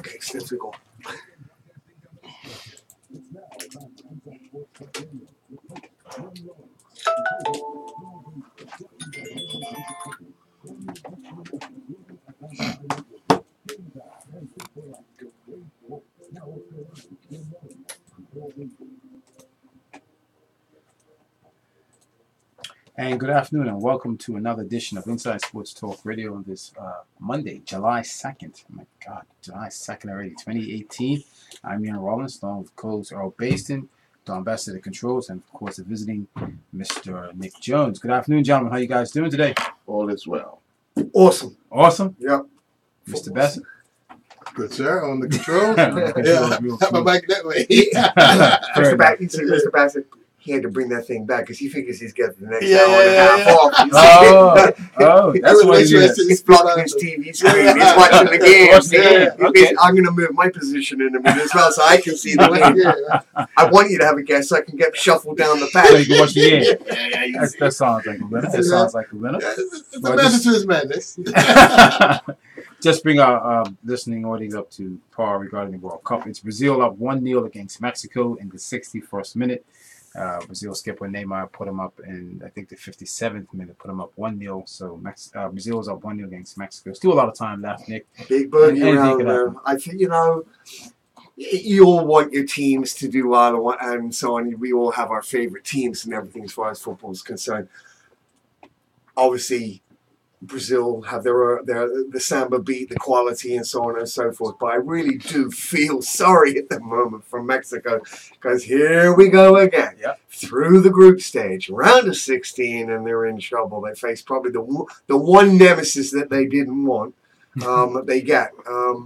Okay, let's go. And good afternoon, and welcome to another edition of Inside Sports Talk Radio on this Monday, July 2nd. Oh my God, July 2nd already, 2018. I'm Ian Rollins, along with co-host Earl Baston, Don Best of the Controls, and of course, the visiting Mr. Nick Jones. Good afternoon, gentlemen. How you guys doing today? All is well. Awesome. Awesome? Yep. Mr. Bassett? Good, sir. On the controls. Real Have my back that way. Mr. Bassett, he had to bring that thing back because he figures he's got the next Yeah, hour and a yeah, half yeah. off. That's what it is. He's blocking his TV screen. He's watching the game. Okay. I'm going to move my position in a minute as well so I can see the game. I want you to have a guest so I can get shuffled down the path. So you can watch the game. That sounds like a winner. That sounds like a winner. It's a method to his madness. Just bring our listening audience up to par regarding the World Cup. It's Brazil up 1-0 against Mexico in the 61st minute. Brazil skipper Neymar put them up in, I think, the 57th minute, put them up 1-0. So Brazil is up 1-0 against Mexico. Still a lot of time left, Nick. Big boogie around there. I think, you all want your teams to do well and so on. We all have our favorite teams and everything as far as football is concerned. Obviously, Brazil have the samba beat, the quality, and so on and so forth. But I really do feel sorry at the moment for Mexico because here we go again. Yep. Through the group stage, round of 16, and they're in trouble. They face probably the one nemesis that they didn't want. They get.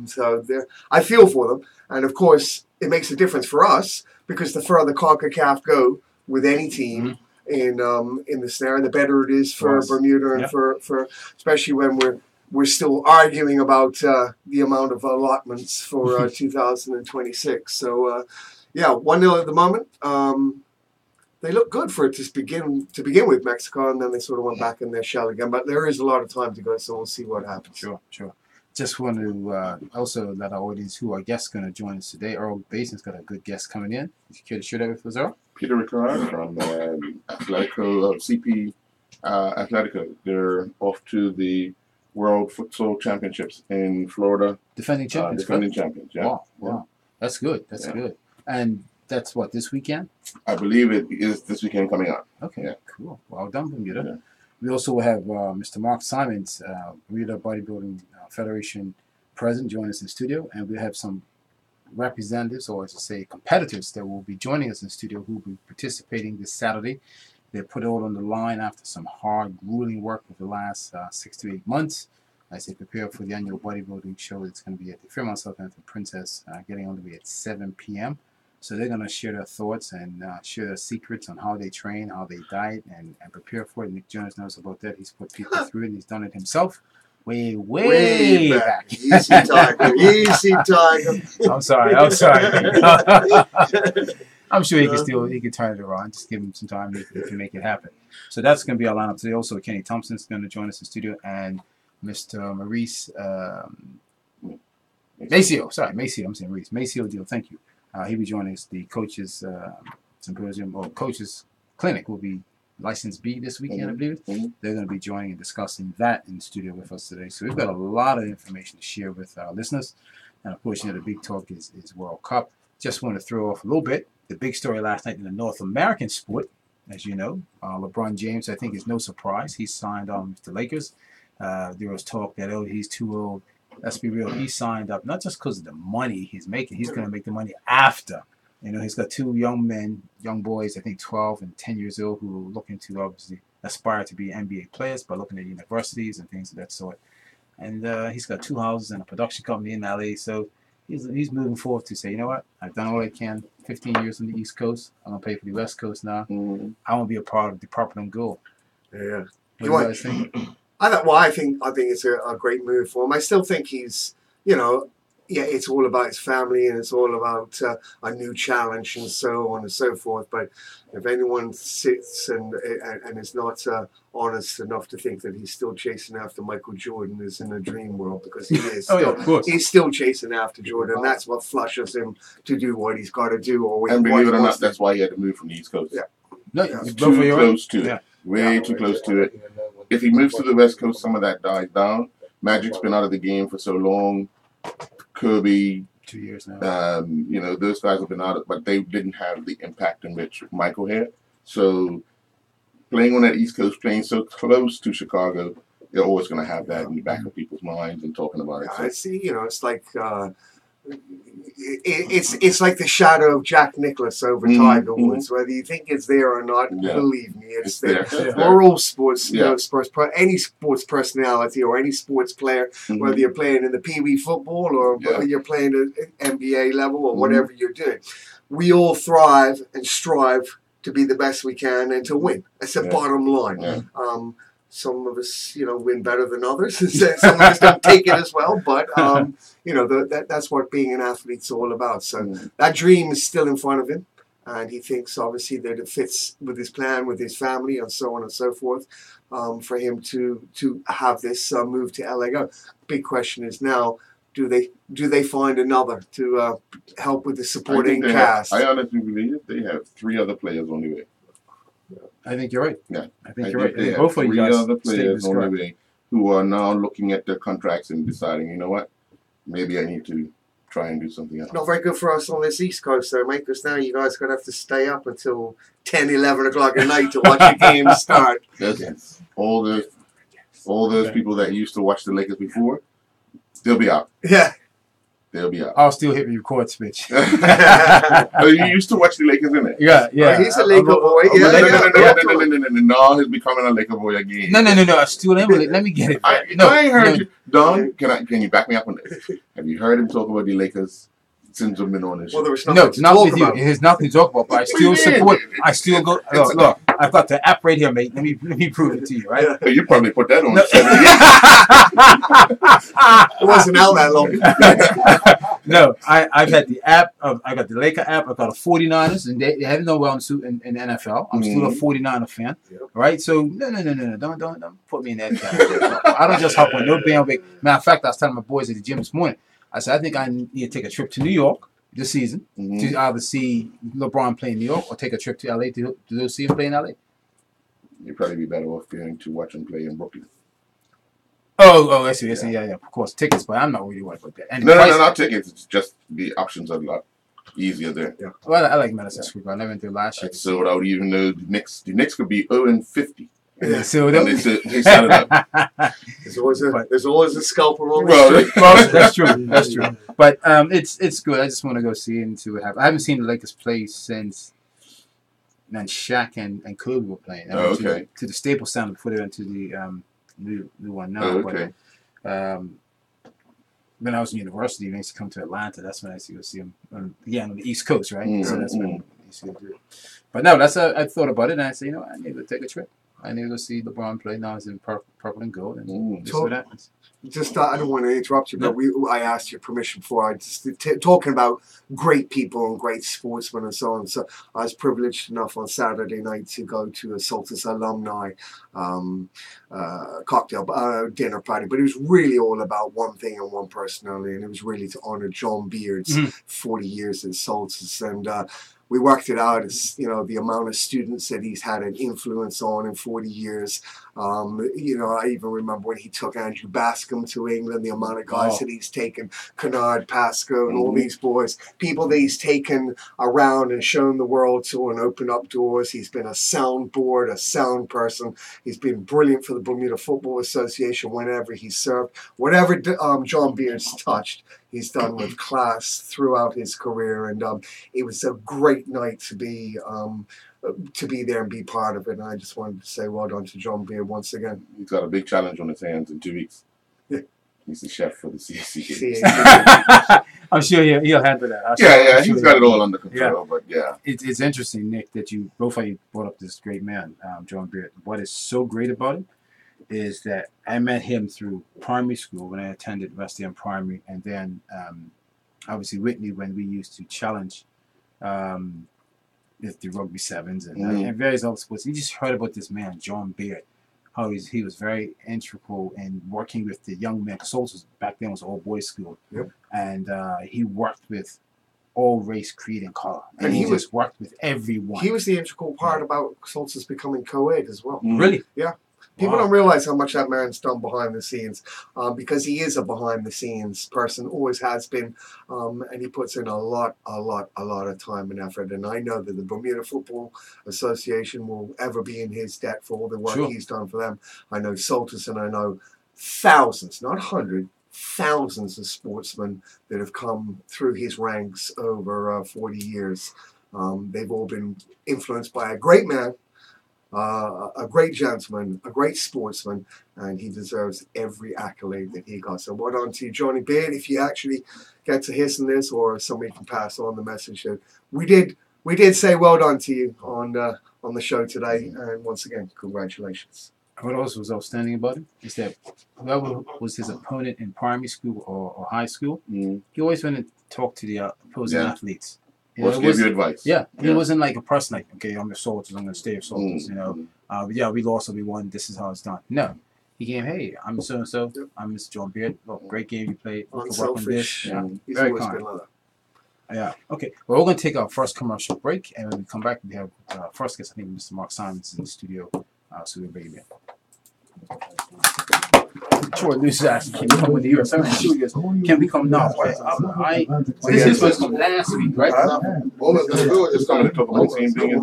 So I feel for them. And of course, it makes a difference for us because the further CONCACAF go with any team in the snare, and the better it is for Bermuda and for especially when we're still arguing about the amount of allotments for 2026. So 1-0 at the moment. They look good for it to begin with Mexico, and then they sort of went back in their shell again. But there is a lot of time to go, so we'll see what happens. Sure. Just want to also let our audience who are guests going to join us today. Earl Bason's got a good guest coming in. You care to share that with us, Earl? Peter Ricard from Atletico CP Atletico. They're off to the World Futsal Championships in Florida. Defending champions. Champions. Yeah. Wow. Yeah. That's good. That's good. And that's what, this weekend? I believe it is this weekend coming up. Okay. Cool. Well done, Bermuda. Yeah. We also have Mr. Mark Simons, Bermuda Bodybuilding Federation president, join us in the studio, and we have some representatives, or as I say, competitors that will be joining us in the studio who will be participating this Saturday. They put it all on the line after some hard, grueling work over the last 6 to 8 months as they prepare for the annual bodybuilding show that's going to be at the Fairmont Southampton Princess, getting underway at 7 p.m. So they're going to share their thoughts and share their secrets on how they train, how they diet, and prepare for it. Nick Jones knows about that. He's put people through it, and he's done it himself. Way back. Easy tiger. I'm sorry. I'm sure he can turn it around. Just give him some time to make it happen. So that's going to be our lineup today. Also, Kenny Thompson's going to join us in the studio, and Mr. Maurice Maceo. Sorry, Maceo. I'm saying Maurice. Maceo Deal. Thank you. He'll be joining us. The coaches symposium or coaches clinic will be License B this weekend, I believe. They're going to be joining and discussing that in the studio with us today. So we've got a lot of information to share with our listeners. And of course, the big talk is World Cup. Just want to throw off a little bit. The big story last night in the North American sport, as you know, LeBron James, I think is no surprise. He signed on with the Lakers. There was talk that, he's too old. Let's be real. He signed up not just because of the money he's making. He's going to make the money after. He's got two young boys, I think 12 and 10 years old, who are looking to obviously aspire to be NBA players by looking at universities and things of that sort. And he's got 2 houses and a production company in LA. So he's moving forward to say, you know what? I've done all I can. 15 years on the East Coast. I'm going to play for the West Coast now. I want to be a part of the Department of Gold. Yeah. What do you guys think? I think it's a great move for him. I still think he's, yeah, it's all about his family and it's all about a new challenge and so on and so forth. But if anyone sits and is not honest enough to think that he's still chasing after Michael Jordan, is in a dream world, because he is. Oh, yeah, of course. He's still chasing after Jordan. That's what flushes him to do what he's got to do. Or And believe it or not, wants to. that's why he had to move from the East Coast. Yeah. No, It's both of too you are close to right. it. Way too close to it. If he moves to the West Coast, some of that dies down. Magic's been out of the game for so long. Kirby, 2 years now. you know, those guys have been out, but they didn't have the impact in which Michael had. So playing on that East Coast, playing so close to Chicago, they're always going to have that in the back of people's minds and talking about it. So. I see. You know, it's like it's like the shadow of Jack Nicklaus over Tiger Woods. Whether you think it's there or not, believe me, it's there. We're all sports, you know, any sports personality or any sports player, whether you're playing in the Pee Wee football or you're playing at NBA level or whatever you're doing. We all thrive and strive to be the best we can and to win. That's the bottom line. Some of us, you know, win better than others. Some of us don't take it as well. But, you know, that's what being an athlete's all about. So that dream is still in front of him. And he thinks, obviously, that it fits with his plan, with his family, and so on and so forth, for him to have this move to LA. Go. Big question is now, do they find another to help with the supporting cast? I honestly believe they have 3 other players on the way. I think you're right. Yeah, I think you're right. They have Both of you 3 guys other players on the correct. way who are now looking at their contracts and deciding, you know what, maybe I need to try and do something else. Not very good for us on this East Coast, though, mate, because now you guys are going to have to stay up until 10, 11 o'clock at night to watch the game start. Yes. All those people that used to watch the Lakers before, they'll be out. Yeah. They'll be out. I'll still hit record switch. Oh, you used to watch the Lakers, innit? Yeah. Oh, he's a Laker boy. No, he's becoming a Laker boy again. No. I still am. Let me get it. I ain't heard you. Don, can you back me up on this? Have you heard him talk about the Lakers since we've been on this show? Well, there was No, nothing to not talk with you. about. It has nothing to talk about, but I still support. I still go. Look, I've got the app right here, mate. Let me prove it to you, right? You probably put that on. It wasn't out that long. No, I've had the app. I got the Laker app. I got a 49ers, and they have no well suit in the NFL. I'm still a 49er fan, right? So no. Don't put me in that category. I don't just hop on no bandwagon. Matter of fact, I was telling my boys at the gym this morning. I said I think I need to take a trip to New York this season to either see LeBron play in New York or take a trip to LA to go see him play in LA. You'd probably be better off going to watch him play in Brooklyn. Oh, I see. Yeah, of course, tickets, but I'm not really worried about that. And No, not tickets. It's just the options are a lot easier there. Yeah. Well, I like Madison Square Garden. I went there last year. I sold out even though the Knicks could be 0-50. Yeah, so And they set it up. There's always a scalper on Well, That's true. That's true. But it's good. I just want to go see it and see what happens. I haven't seen the Lakers play since Shaq and Kobe were playing. I went to the Staples Center before they went to the new one now. okay. But when I was in university, I used to come to Atlanta. That's when I used to go see them. Again, on the East Coast, right? So that's when I used to do it. But no, I thought about it and I said, I need to take a trip. I need to go see LeBron play. Now he's in purple and gold, and just what happens. Just, I don't want to interrupt you, but I asked your permission before. I just talking about great people and great sportsmen and so on. So I was privileged enough on Saturday night to go to a Saltus alumni cocktail dinner party, but it was really all about one thing and one person only, and it was really to honor John Beard's 40 years at Saltus. And we worked it out as, the amount of students that he's had an influence on in 40 years. I even remember when he took Andrew Bascom to England, the amount of guys that he's taken, Kennard, Pascoe, and all these boys, people that he's taken around and shown the world to and opened up doors. He's been a soundboard, a sound person. He's been brilliant for the Bermuda Football Association whenever he served. Whatever John Beard's touched, he's done with class throughout his career, and it was a great night to be there and be part of it. And I just wanted to say well done to John Beard once again. He's got a big challenge on his hands in 2 weeks. Yeah. He's the chef for the CAC games. I'm sure he'll handle that. He's got it all under control. But it's interesting, Nick, that you both of you brought up this great man, John Beard. What is so great about him is that I met him through primary school when I attended West End Primary, and then obviously Whitney when we used to challenge with the rugby sevens and various other sports. You just heard about this man, John Beard, how he was very integral in working with the young men. Soldiers back then was all boys school, and he worked with all race, creed, and color, and he just worked with everyone. He was the integral part about Solstice becoming co-ed as well. Really? Yeah. People don't realize how much that man's done behind the scenes, because he is a behind the scenes person, always has been, and he puts in a lot of time and effort. And I know that the Bermuda Football Association will ever be in his debt for all the work he's done for them. I know Soltis, and I know thousands, not hundreds, thousands of sportsmen that have come through his ranks over 40 years. They've all been influenced by a great man, a great gentleman, a great sportsman, and he deserves every accolade that he got. So well done to you, Johnny Beard. If you actually get to listen to this, or somebody can pass on the message that we did say well done to you on the show today, and once again, congratulations. What also was outstanding about him is that whoever was his opponent in primary school or high school, he always went and talked to the opposing athletes. Or give you advice. Yeah, he wasn't like a person like, okay, I'm the Soldiers, I'm going to stay with Soldiers, you know. Yeah, we lost or we won, this is how it's done. No. He came, hey, I'm so-and-so, I'm Mr. John Beard. Look, great game you played. We can work on this. Yeah, He's very always kind. been like that. Yeah, okay. Well, we're going to take our first commercial break, and when we come back, we have first guest, I think Mr. Mark Simons in the studio, so we'll bring him in. Sure, this is actually can become with the US. Can become now. This was from last week, right? Well, let's do it. It's coming to talk about the same thing as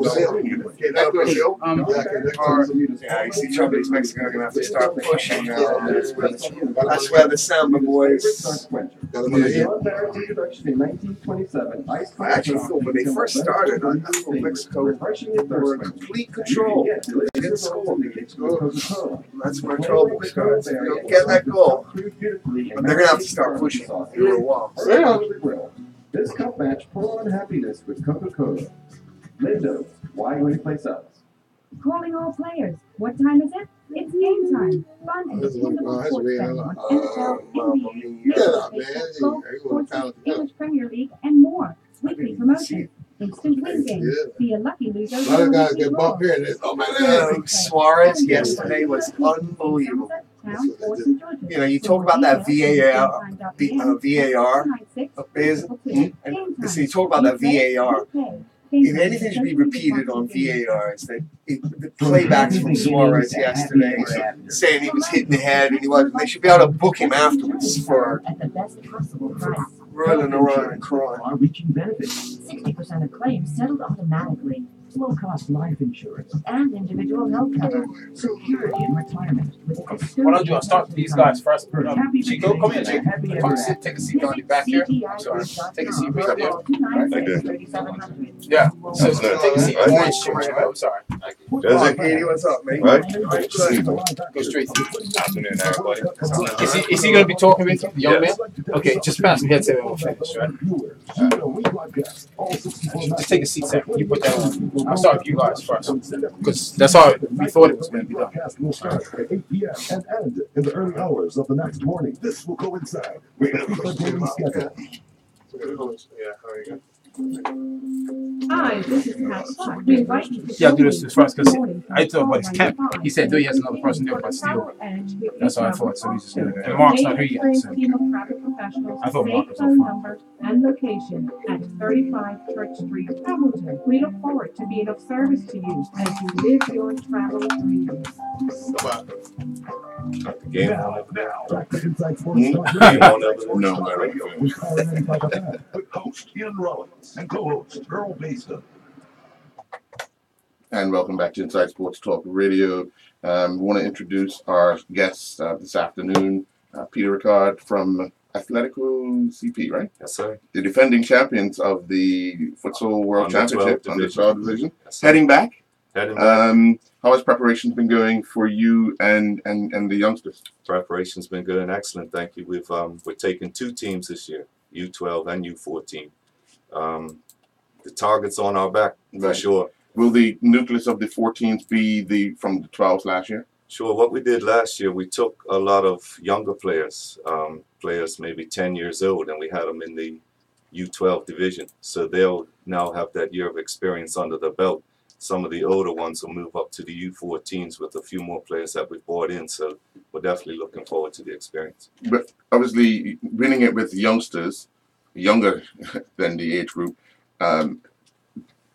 you see trouble, these Mexicans are going to have to start pushing now. That's where the Samba boys. I actually thought when they first started, I thought Mexico were in complete control. They didn't score. That's where trouble starts. If you don't get that goal, they're going to have to start pushing for a while. This cup match, pull on happiness with Coca-Cola. Lindos, why anyplace else? Calling all players. What time is it? It's game time. Fun and dependable sports betting on NFL, NBA, Major League Baseball, sports, English Premier League, and more. Weekly promotions. Instant win games. Be a lucky loser. A lot of guys get bumped here. Suarez yesterday was unbelievable. You know, you talk about that VAR. So you talk about that VAR. If anything should be repeated on VAR, is that the playbacks from Suarez yesterday saying he was hitting the head and he wasn't. They should be able to book him afterwards for running around and crying. Are reaching benefits. 60% of claims settled automatically. Low-cost life insurance and individual health cover. Security in retirement. What I'll do, I'll start with these guys first. Chico, come here, Chico. Come sit, take a seat on the back here. I'm sorry. Take a seat right there. Yeah. So take a seat. Orange chair. I'm sorry. Does it? Katie, what's up, mate? Right? Go straight through. Afternoon, everybody. Is he going to be talking with you, the young man? Okay, just pass me headset and we'll finish, right? Just take a seat, Sam. You put that on. I'll start with you guys first, because that's how we thought it was going to be done. At 8 p.m. and end in the early hours of the next morning. This will coincide with the daily schedule. Yeah, how you go? Hi, this is Pat Clark. We invite you to Yeah, I'll do this first, because I thought about his camp. He said, though he has another person there, but still. That's how I thought, so he's just going to. And Mark's not here yet, so. I thought Mark was phone up number and location at 35 Church Street, Hamilton. We look forward to being of service to you as you live your travel dreams. Game Now, back to Inside Sports with host Ian Rollins and co-host Earl Baston. And welcome back to Inside Sports Talk Radio. We want to introduce our guests this afternoon, Peter Ricard from Athletico CP, right? Yes, sir. The defending champions of the Futsal World Championship on the 12 division. Yes, sir. Heading back. Heading back. How has preparations been going for you and the youngsters? Preparation's been going excellent, thank you. We're taking 2 teams this year, U12 and U14. The target's on our back for sure. Will the nucleus of the 14s be from the 12s last year? Sure. What we did last year, we took a lot of younger players, players maybe 10 years old, and we had them in the U12 division. So they'll now have that year of experience under their belt. Some of the older ones will move up to the U14s with a few more players that we've brought in. So we're definitely looking forward to the experience. But obviously, winning it with youngsters, younger than the age group,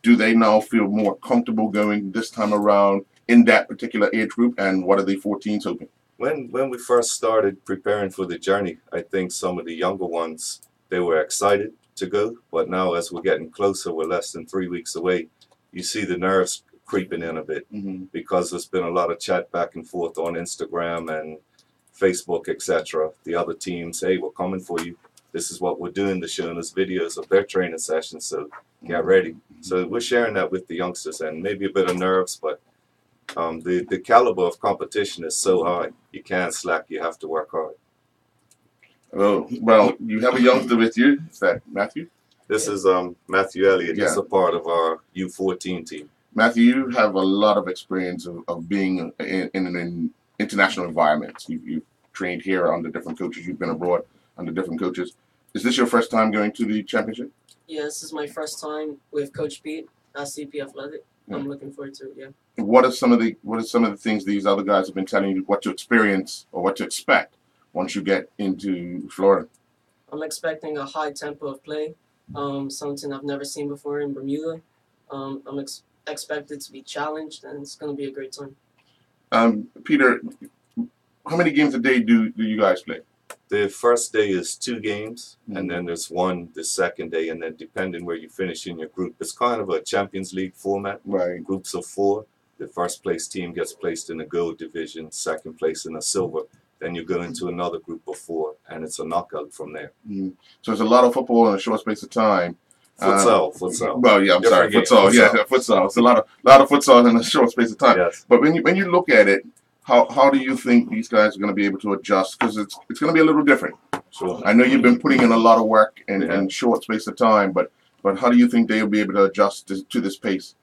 do they now feel more comfortable going this time around in that particular age group? And what are the 14s hoping? When we first started preparing for the journey, I think some of the younger ones, they were excited to go. But now as we're getting closer, we're less than 3 weeks away, you see the nerves creeping in a bit because there's been a lot of chat back and forth on Instagram and Facebook, etc. The other teams, hey, we're coming for you. This is what we're doing. They're showing us videos of their training sessions, so get ready. So we're sharing that with the youngsters, and maybe a bit of nerves, but the caliber of competition is so high. You can't slack. You have to work hard. Oh, well, you have a youngster with you. Is that Matthew? This is Matthew Elliott. Yeah. He's a part of our U14 team. Matthew, you have a lot of experience of being in an international environment. You've trained here under different coaches. You've been abroad under different coaches. Is this your first time going to the championship? Yeah, this is my first time with Coach Pete at CP Athletic. I'm looking forward to it. Yeah. What are some of the things these other guys have been telling you? What to experience or what to expect once you get into Florida? I'm expecting a high tempo of play, something I've never seen before in Bermuda. I'm expected to be challenged, and it's going to be a great time. Peter, how many games a day do you guys play? The first day is 2 games, and then there's one the second day, and then depending where you finish in your group, it's kind of a Champions League format. Right. Groups of 4. The first place team gets placed in a gold division, second place in a silver. Then you go into another group of 4, and it's a knockout from there. So it's a lot of football in a short space of time. Futsal. Well, yeah, I'm sorry, Different futsal. game. Yeah, futsal. It's a lot of futsal in a short space of time. Yes. But when you look at it, how do you think these guys are going to be able to adjust? Because it's going to be a little different. Sure. I know you've been putting in a lot of work in short space of time, but how do you think they'll be able to adjust to this pace?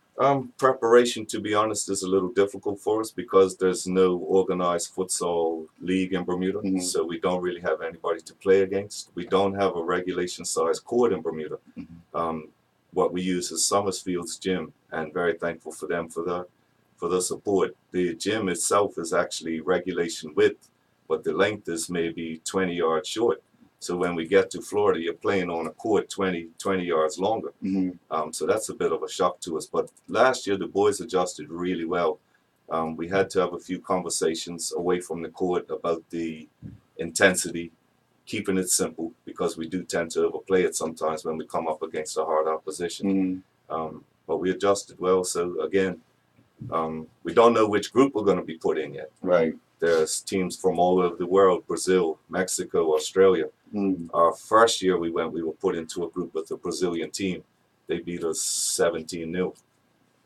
Preparation, to be honest, is a little difficult for us because there's no organized futsal league in Bermuda, so we don't really have anybody to play against. We don't have a regulation-sized court in Bermuda. What we use is Summersfield's gym, and very thankful for them for the support. The gym itself is actually regulation width, but the length is maybe 20 yards short. So when we get to Florida, you're playing on a court 20 yards longer. So that's a bit of a shock to us. But last year, the boys adjusted really well. We had to have a few conversations away from the court about the intensity, keeping it simple, because we do tend to overplay it sometimes when we come up against a hard opposition. But we adjusted well. So again, we don't know which group we're going to be put in yet. Right. There's teams from all over the world: Brazil, Mexico, Australia. Our first year we were put into a group with the Brazilian team. They beat us 17-0.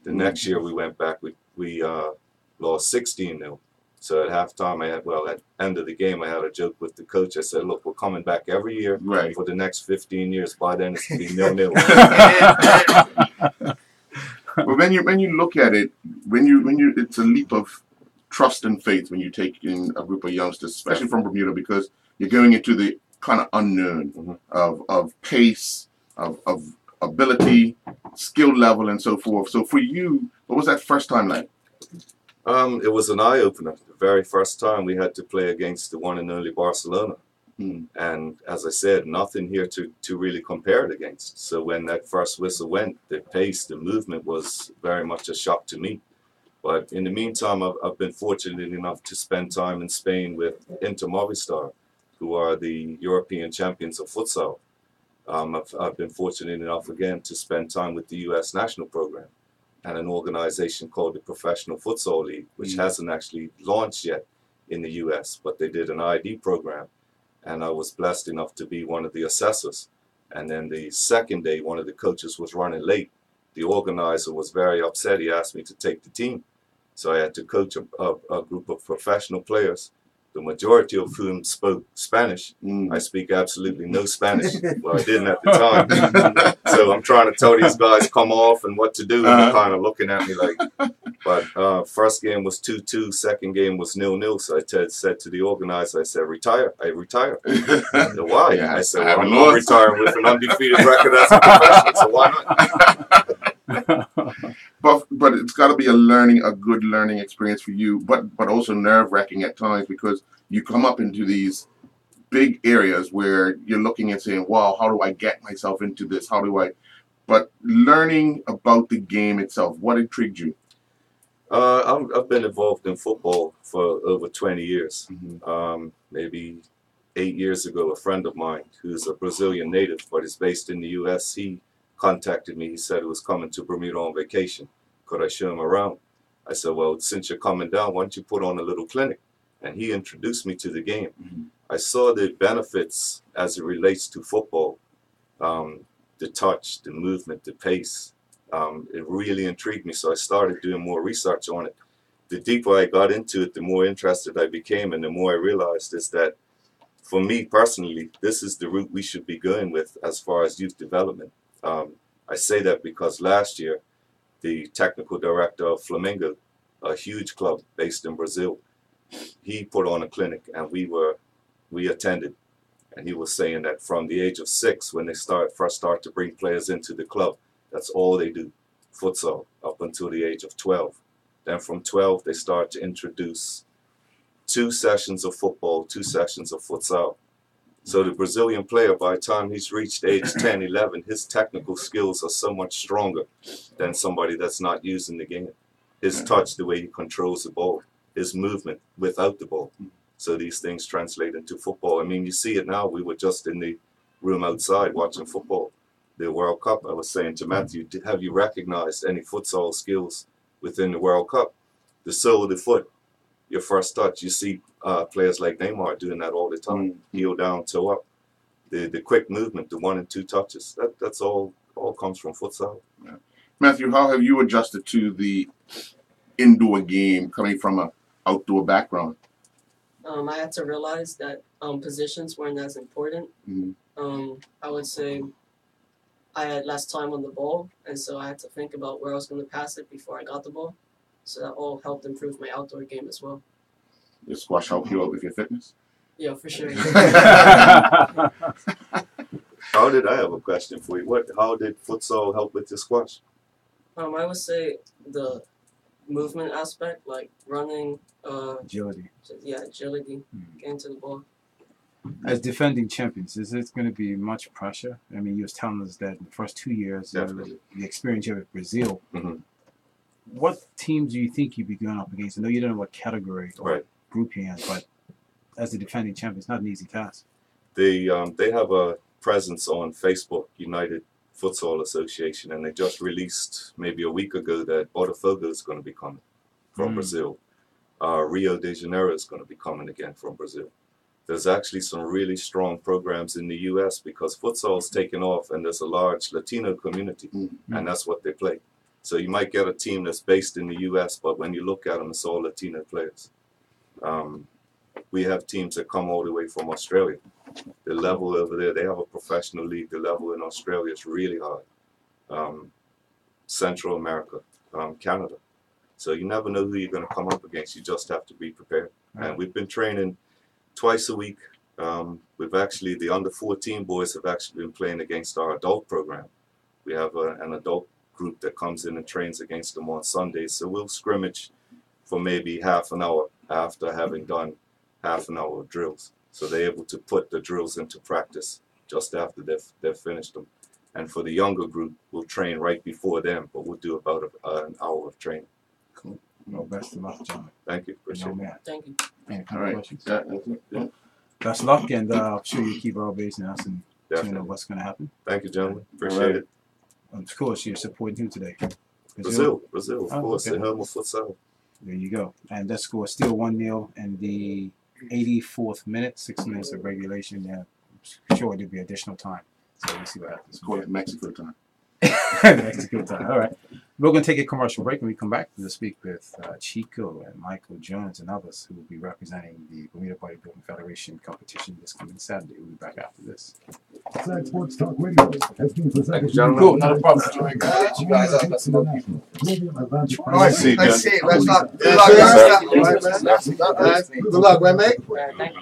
The next year we went back, we lost 16-0. So at halftime, at end of the game, I had a joke with the coach. I said, look, we're coming back every year for the next 15 years. By then it's going to be 0-0. But when you look at it, it's a leap of trust and faith when you take in a group of youngsters, especially from Bermuda, because you're going into the kind of unknown of pace, of ability, skill level, and so forth. So for you, what was that first time like? It was an eye-opener. The very first time we had to play against the one and only Barcelona. And as I said, nothing here to really compare it against. So when that first whistle went, the pace, the movement was very much a shock to me. But in the meantime, I've been fortunate enough to spend time in Spain with Inter Movistar, who are the European champions of futsal. I've been fortunate enough again to spend time with the U.S. national program and an organization called the Professional Futsal League, which hasn't actually launched yet in the U.S., but they did an ID program. And I was blessed enough to be one of the assessors. And then the second day, one of the coaches was running late. The organizer was very upset. He asked me to take the team. So I had to coach a group of professional players the majority of whom spoke Spanish. I speak absolutely no Spanish. Well, I didn't at the time. So I'm trying to tell these guys come off and what to do, and they're kind of looking at me like. But first game was 2-2, second game was 0-0. So I said to the organizer, I said, retire. I retire. So why? Yeah, I said, well, I'm not retiring with an undefeated record as a professional, so why not? But it's got to be a good learning experience for you, but also nerve-wracking at times, because you come up into these big areas where you're looking and saying, wow, how do I get myself into this? How do I? But learning about the game itself, what intrigued you? I've been involved in football for over 20 years. Maybe 8 years ago, a friend of mine who's a Brazilian native but is based in the U.S., he contacted me. He said he was coming to Bermuda on vacation. Could I show him around? I said, well, since you're coming down, why don't you put on a little clinic? And he introduced me to the game. I saw the benefits as it relates to football, the touch, the movement, the pace. It really intrigued me, so I started doing more research on it. The deeper I got into it, the more interested I became, and the more I realized is that for me personally, this is the route we should be going with as far as youth development. I say that because last year, the technical director of Flamengo, a huge club based in Brazil, he put on a clinic, and we attended. And he was saying that from the age of 6, when they first start to bring players into the club, that's all they do, futsal, up until the age of 12. Then from 12, they start to introduce 2 sessions of football, 2 sessions of futsal. So the Brazilian player, by the time he's reached age 10, 11, his technical skills are so much stronger than somebody that's not using the game. His touch, the way he controls the ball, his movement without the ball. So these things translate into football. I mean, you see it now. We were just in the room outside watching football, the World Cup. I was saying to Matthew, have you recognized any futsal skills within the World Cup? The sole of the foot, your first touch. You see players like Neymar doing that all the time. Heel down, toe up. The quick movement, the 1 and 2 touches. That's all comes from futsal. Yeah. Matthew, how have you adjusted to the indoor game coming from an outdoor background? I had to realize that positions weren't as important. I would say I had less time on the ball, and so I had to think about where I was going to pass it before I got the ball. So that all helped improve my outdoor game as well. Your squash help you out with your fitness? Yeah, for sure. I have a question for you. How did futsal help with your squash? I would say the movement aspect, like running, agility. Yeah, agility, getting to the ball. As defending champions, is it going to be much pressure? I mean, you was telling us that in the first 2 years, the experience you have with Brazil. What teams do you think you'd be going up against? I know you don't know what category or group you're in, but as the defending champion, it's not an easy task. They have a presence on Facebook, United Futsal Association, and they just released maybe a week ago that Botafogo is going to be coming from Brazil. Rio de Janeiro is going to be coming again from Brazil. There's actually some really strong programs in the U.S. because futsal's taken off, and there's a large Latino community, and that's what they play. So you might get a team that's based in the U.S., but when you look at them, it's all Latino players. We have teams that come all the way from Australia. The level over there, they have a professional league. The level in Australia is really high. Central America, Canada. So you never know who you're going to come up against. You just have to be prepared. And we've been training twice a week. We've actually, the under 14 boys have actually been playing against our adult program. We have an adult group that comes in and trains against them on Sundays. So we'll scrimmage for maybe half an hour after having done half an hour of drills. So they're able to put the drills into practice just after they've finished them. And for the younger group, we'll train right before them, but we'll do about an hour of training. Cool. Well, best of luck, John. Thank you. Appreciate it. Thank you. Any All right. questions? Yeah. Best of luck, and I'm sure you keep our base now and you know what's going to happen. Thank you, gentlemen. Appreciate it. Of course, you're supporting who today? Brazil, of course. Okay. The home of futsal. There you go. And that score is still 1-0 in the 84th minute, 6 minutes of regulation. Yeah, I'm sure there'll be additional time. So we'll see what happens. Call it Mexico time. Mexico time. All right. We're going to take a commercial break. When we come back, we'll speak with Chico and Michael Jones and others who will be representing the Bermuda Bodybuilding Federation competition this coming Saturday. We'll be back after this. Inside Sports Talk Radio has been presented. Cool, not a problem. You guys up. That's Oh, I see. I see. Let's not. Good luck, guys. Good luck, right, mate?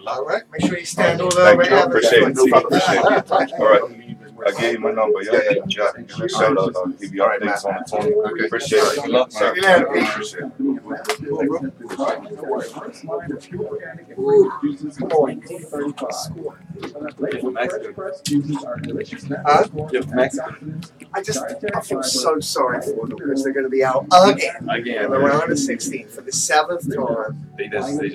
All right. Make sure you stand all the Thank way you. out. Appreciate it. Appreciate it. All right. I gave you my number. Yeah. Shout out. I'll give you updates on the team. Okay. Appreciate it. Good luck, sir. Appreciate it. I feel so sorry for them because they're going to be out again in the round of 16 for the 7th time.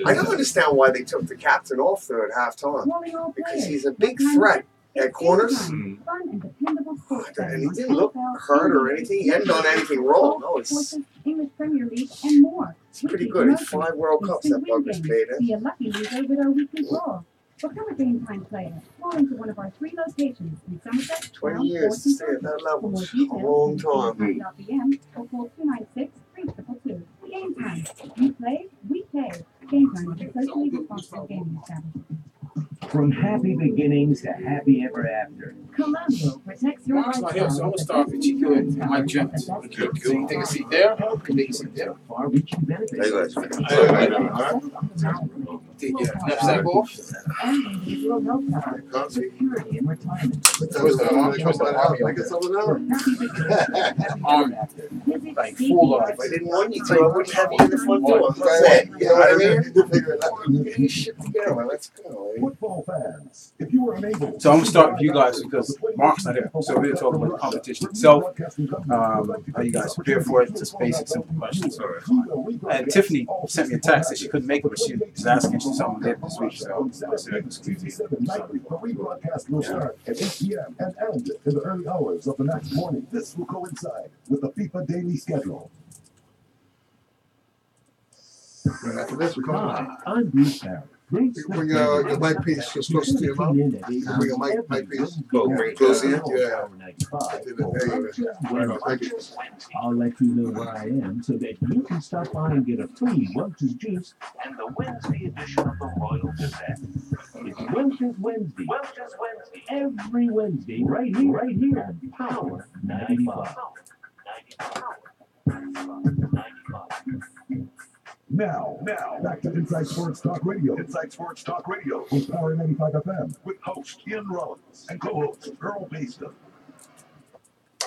I don't understand why they took the captain off there at halftime because he's a big threat at corners. And he didn't look hurt or anything. He hadn't done anything wrong. No, it's English Premier League and more. pretty good. He's 5 World Cups that bugger's played in. Be a lucky loser with our weekly draw. Become a Game Time player. Call into one of our 3 locations in Somerset, 20 years to stay at that level. A long time. .bm or call 296-3222. Game Time. You play, we pay. Game Time is a socially responsible gaming establishment. From happy beginnings to happy ever after. Colombo protects your Mark's not here, so I'm going to start with Chico and Mike Jones. So you take a seat there? You can take a seat there. Far-reaching benefits. Hey, guys. Take your knapsack off. And individual health coverage, security and retirement. Where's the army? Where's the army? I guess over there. Army. Like full on. If I didn't want you to, I wouldn't have you in the front door. You know what I mean? Get your shit together. Let's go. Football fans, if you were unable. So I'm going to start with you guys because Mark's not here. So we're going to talk about the competition itself. How you guys prepare for it? Just basic, simple questions. And Tiffany sent me a text that she couldn't make it, but she was asking if something did this week. So I said I could squeeze it. The rebroadcast will start at 8 p.m. and end in the early hours of the next morning. This will coincide with the FIFA daily schedule. Right after this, we come on. I'm Bruce Barrett. Bring your mic piece just close to your mouth. Bring your mic piece. Close in. Yeah. I'll let you know where I am so that you can stop by and get a free Welch's juice and the Wednesday edition of the Royal Gazette. It's Welch's Wednesday. Every Wednesday, right here on Power 95. Now, back to Inside Sports Talk Radio. Inside Sports Talk Radio with Power 95 FM with host Ian Rollins and co-host Earl Baston.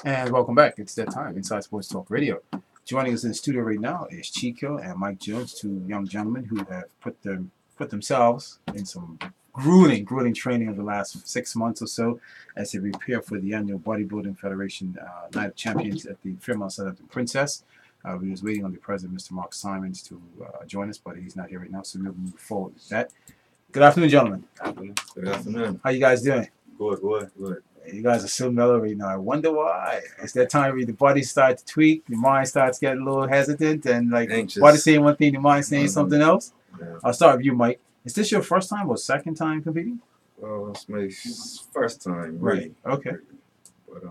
And welcome back. It's that time, Inside Sports Talk Radio. Joining us in the studio right now is Chico and Mike Jones, 2 young gentlemen who have put themselves in some grueling training over the last 6 months or so as they prepare for the annual Bodybuilding Federation Night of Champions at the Fairmont Southampton Princess. We was waiting on the president, Mr. Mark Simons, to join us, but he's not here right now, so we'll move forward with that. Good afternoon, gentlemen. Good afternoon. How you guys doing? Good. You guys are so mellow right now. I wonder why. It's that time where the body starts to tweak, the mind starts getting a little hesitant, and like Anxious. body saying one thing, the mind saying something else. Yeah. I'll start with you, Mike. Is this your first time or second time competing? Well, it's my first time, Right. Okay. But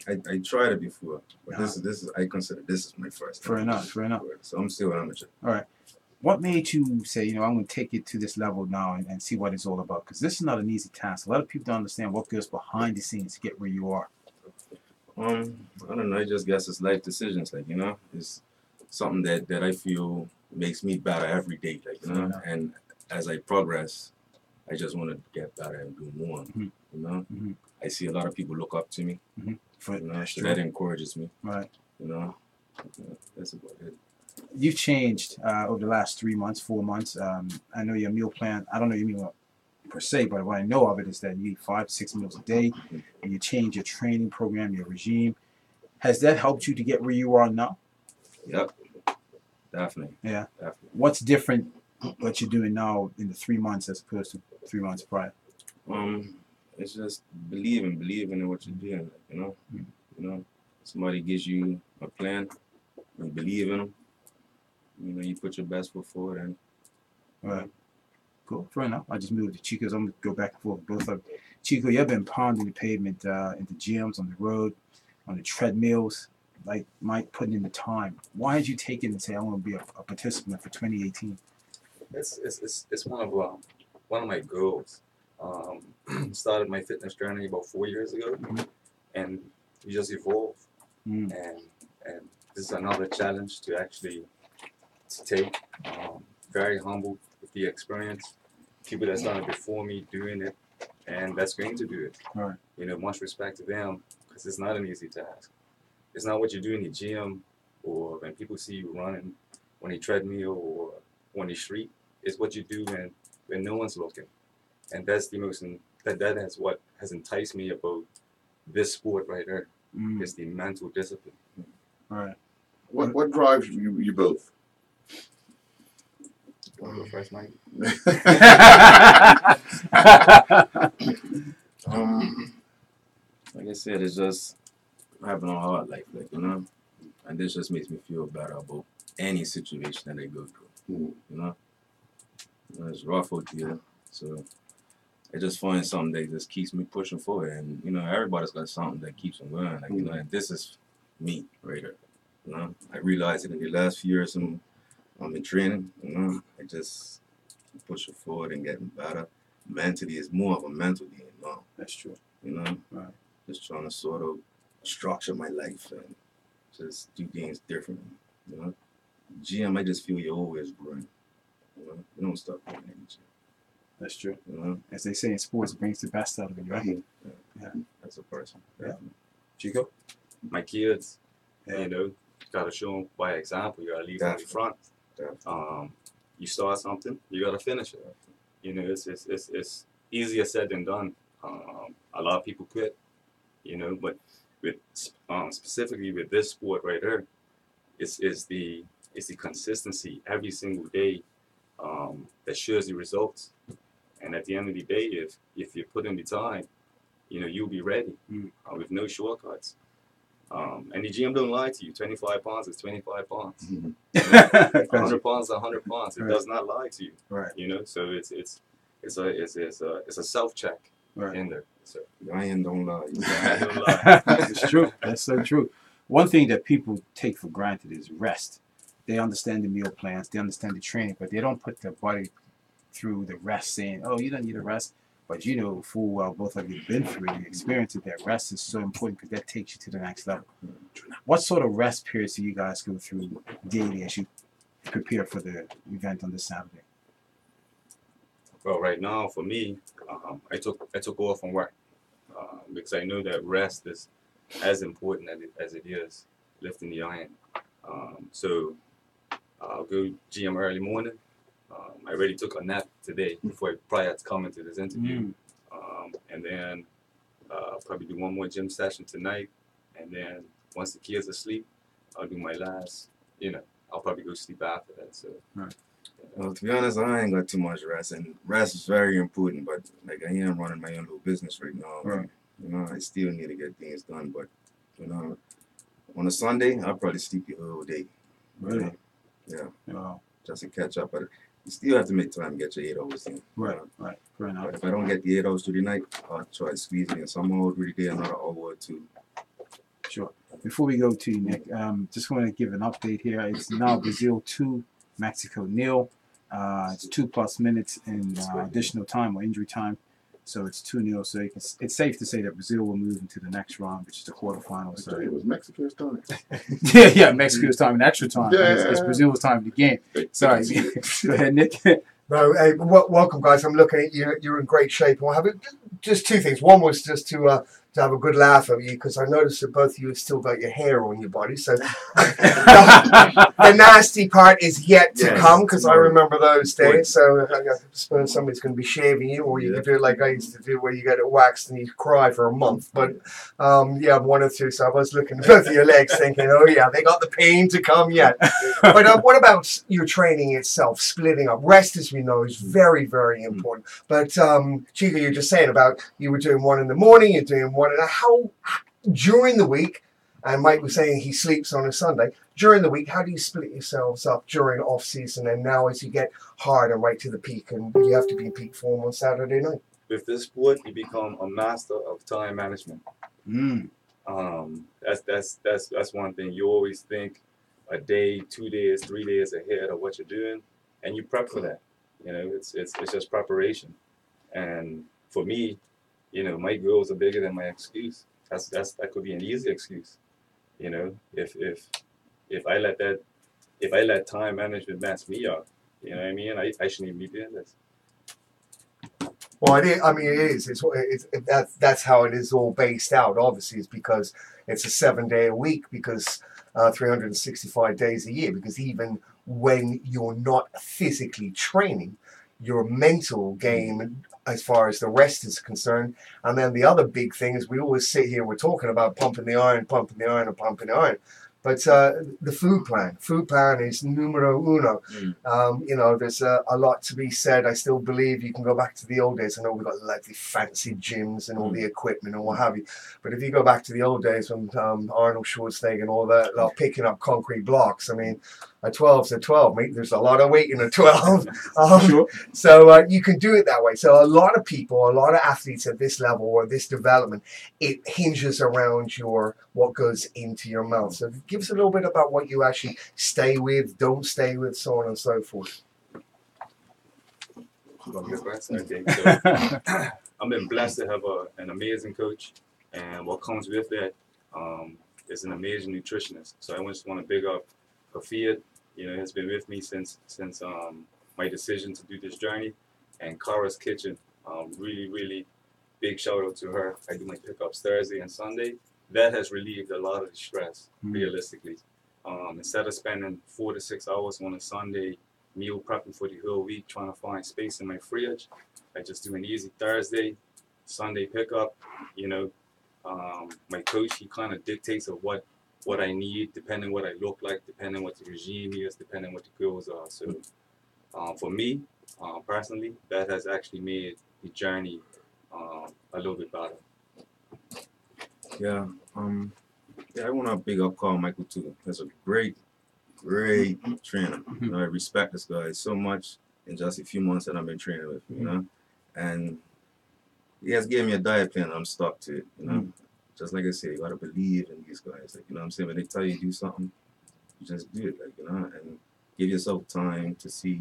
I tried it before, but this is I consider this is my first time. Fair enough. So I'm still an amateur. All right. What made you say, I'm going to take it to this level now and see what it's all about? Because this is not an easy task. A lot of people don't understand what goes behind the scenes to get where you are. I don't know. I just guess it's life decisions. It's something that I feel makes me better every day. And as I progress, I just want to get better and do more. Mm-hmm. I see a lot of people look up to me. Mm-hmm. So that encourages me. Right. That's about it. You've changed over the last 3 months, 4 months. I know your meal plan. I don't know your meal per se, but what I know of it is that you eat 5 to 6 meals a day, and you change your training program, your regime. Has that helped you to get where you are now? Yep. Definitely. Yeah. Definitely. What's different what you're doing now in the 3 months as opposed to 3 months prior? It's just believing in what you're doing. Somebody gives you a plan, you believe in them. You put your best foot forward, and all right. Cool. Fair enough. I just moved to Chico's. I'm going to go back and forth with both of them. Chico, you've been pounding the pavement in the gyms, on the road, on the treadmills. like Mike putting in the time. Why did you take it and say I want to be a participant for 2018? It's one of my goals. Started my fitness journey about 4 years ago, and you just evolve. And this is another challenge to actually take. Very humble with the experience. People that's done it before me doing it, and that's going to do it. Right. You know, much respect to them, because it's not an easy task. It's not what you do in the gym or when people see you running on a treadmill or on the street. It's what you do when no one's looking. And that's the most, that is what has enticed me about this sport right there. It's the mental discipline. Right. What drives you both? Want to go first, Mike? Like I said, it's just having a hard life, like, you know, and this just makes me feel better about any situation that I go through. You know, it's rough out here, so I just find something that just keeps me pushing forward. And you know, everybody's got something that keeps them going. Like, you know, and this is me right here. You know, I realized it in the last few years I'm in training. You know, I just keep pushing forward and getting better. Mentally, it's more of a mental game now. That's true. You know, right. Just trying to sort of structure my life and just do things differently. You know, gym, I just feel you're always growing. You know, you don't stop growing in the gym. That's true. You know, as they say in sports, it brings the best out of you, right? Yeah. That's a person. Yeah. Chico? My kids, you know, gotta show them by example. You gotta lead from the front. You start something, you gotta finish it. You know, it's easier said than done. A lot of people quit, you know, but with specifically with this sport right here, it's the consistency every single day that shows the results. And at the end of the day, if you put in the time, you know, you'll be ready with no shortcuts. And the gym don't lie to you. 25 pounds is 25 pounds. 100 pounds is 100 pounds. It does not lie to you. Right. You know, so it's a self check in there. So Lion don't lie. Don't lie. It's true. That's so true. One thing that people take for granted is rest. They understand the meal plans, they understand the training, but they don't put their body through the rest, saying, "Oh, you don't need a rest." But you know full well, both of you have been through it, you experienced it. That rest is so important because that takes you to the next level. What sort of rest periods do you guys go through daily as you prepare for the event on this Saturday? Well, right now for me, I took off from work because I know that rest is as important as it is lifting the iron. So I'll go gym early morning. I already took a nap today prior to coming to this interview. And then probably do one more gym session tonight. And then once the kids are asleep, I'll do my last, you know, I'll probably go sleep after that. So, Well, to be honest, I ain't got too much rest, and rest is very important. But like I am running my own little business right now. Right. You know, I still need to get things done. But you know, on a Sunday, I'll probably sleep the whole day. Really? Yeah. Wow. Just to catch up, but you still have to make time to get your 8 hours in. Right. Right. Fair enough. But if I don't get the 8 hours through the night, I'll try to squeeze it in somehow through the day, another hour or two. Sure. Before we go to you, Nick, just want to give an update here. It's now Brazil 2, Mexico 0. It's 2+ minutes in additional time or injury time. So it's 2-0. So it's safe to say that Brazil will move into the next round, which is the quarterfinals. So It was Mexico's time. yeah, Mexico's time in extra time. Yeah. It's Brazil's time to game. Sorry. Go ahead, Nick. No, hey, welcome, guys. I'm looking at you. You're in great shape. I'll have just two things. One was just to have a good laugh at you because I noticed that both of you have still got your hair on your body. So the nasty part is yet to come because I remember those days. So I suppose somebody's going to be shaving you, or you could do it like I used to do, where you get it waxed and you cry for a month. But yeah, one or two. So I was looking at both of your legs, thinking, oh yeah, they got the pain to come yet. But what about your training itself? Splitting up. Rest, as we know, is very, very important. But Chico, you're just saying about you were doing one in the morning, you're doing one in how during the week, and Mike was saying he sleeps on a Sunday. During the week, how do you split yourselves up during off season and now as you get harder right to the peak and you have to be in peak form on Saturday night? with this sport, you become a master of time management. That's one thing. You always think a day, 2 days, 3 days ahead of what you're doing, and you prep for that. You know, it's just preparation. And for me, you know, my goals are bigger than my excuse. That could be an easy excuse. You know, if I let that if I let time management mess me up, you know what I mean? I shouldn't even be doing this. Well, it is, I mean, it is. That's how it is all based out. Obviously, it's because it's a 7 day a week, because 365 days a year. Because even when you're not physically training, your mental game, as far as the rest is concerned. And then the other big thing is we always sit here, we're talking about pumping the iron, and pumping the iron. But the food plan is numero uno. You know, there's a lot to be said. I still believe you can go back to the old days. I know we've got like the fancy gyms and all the equipment and what have you. But if you go back to the old days when Arnold Schwarzenegger and all that, like picking up concrete blocks, I mean, a 12's a 12, mate. There's a lot of weight in a 12. Sure. So you can do it that way. So a lot of people, a lot of athletes at this level or this development, it hinges around what goes into your mouth. So give us a little bit about what you actually stay with, don't stay with, so on and so forth. Okay, so I've been blessed to have an amazing coach, and what comes with that is an amazing nutritionist. So I just want to big up Kafia. You know, has been with me since my decision to do this journey, and Kara's Kitchen. Really big shout out to her. I do my pickups Thursday and Sunday. That has relieved a lot of the stress, realistically. Instead of spending 4 to 6 hours on a Sunday meal prepping for the whole week, trying to find space in my fridge, I just do an easy Thursday, Sunday pickup. You know, my coach, he kind of dictates of what I need, depending what I look like, depending what the regime is, depending what the goals are. So for me, personally, that has actually made the journey a little bit better. Yeah, I want to big up Carl Michael too. He's a great trainer. You know, I respect this guy so much in just a few months that I've been training with him, you know. And he has given me a diet plan. I'm stuck to it, you know. Just like I said, you gotta believe in these guys. Like, you know what I'm saying? When they tell you to do something, you just do it, like, you know, and give yourself time to see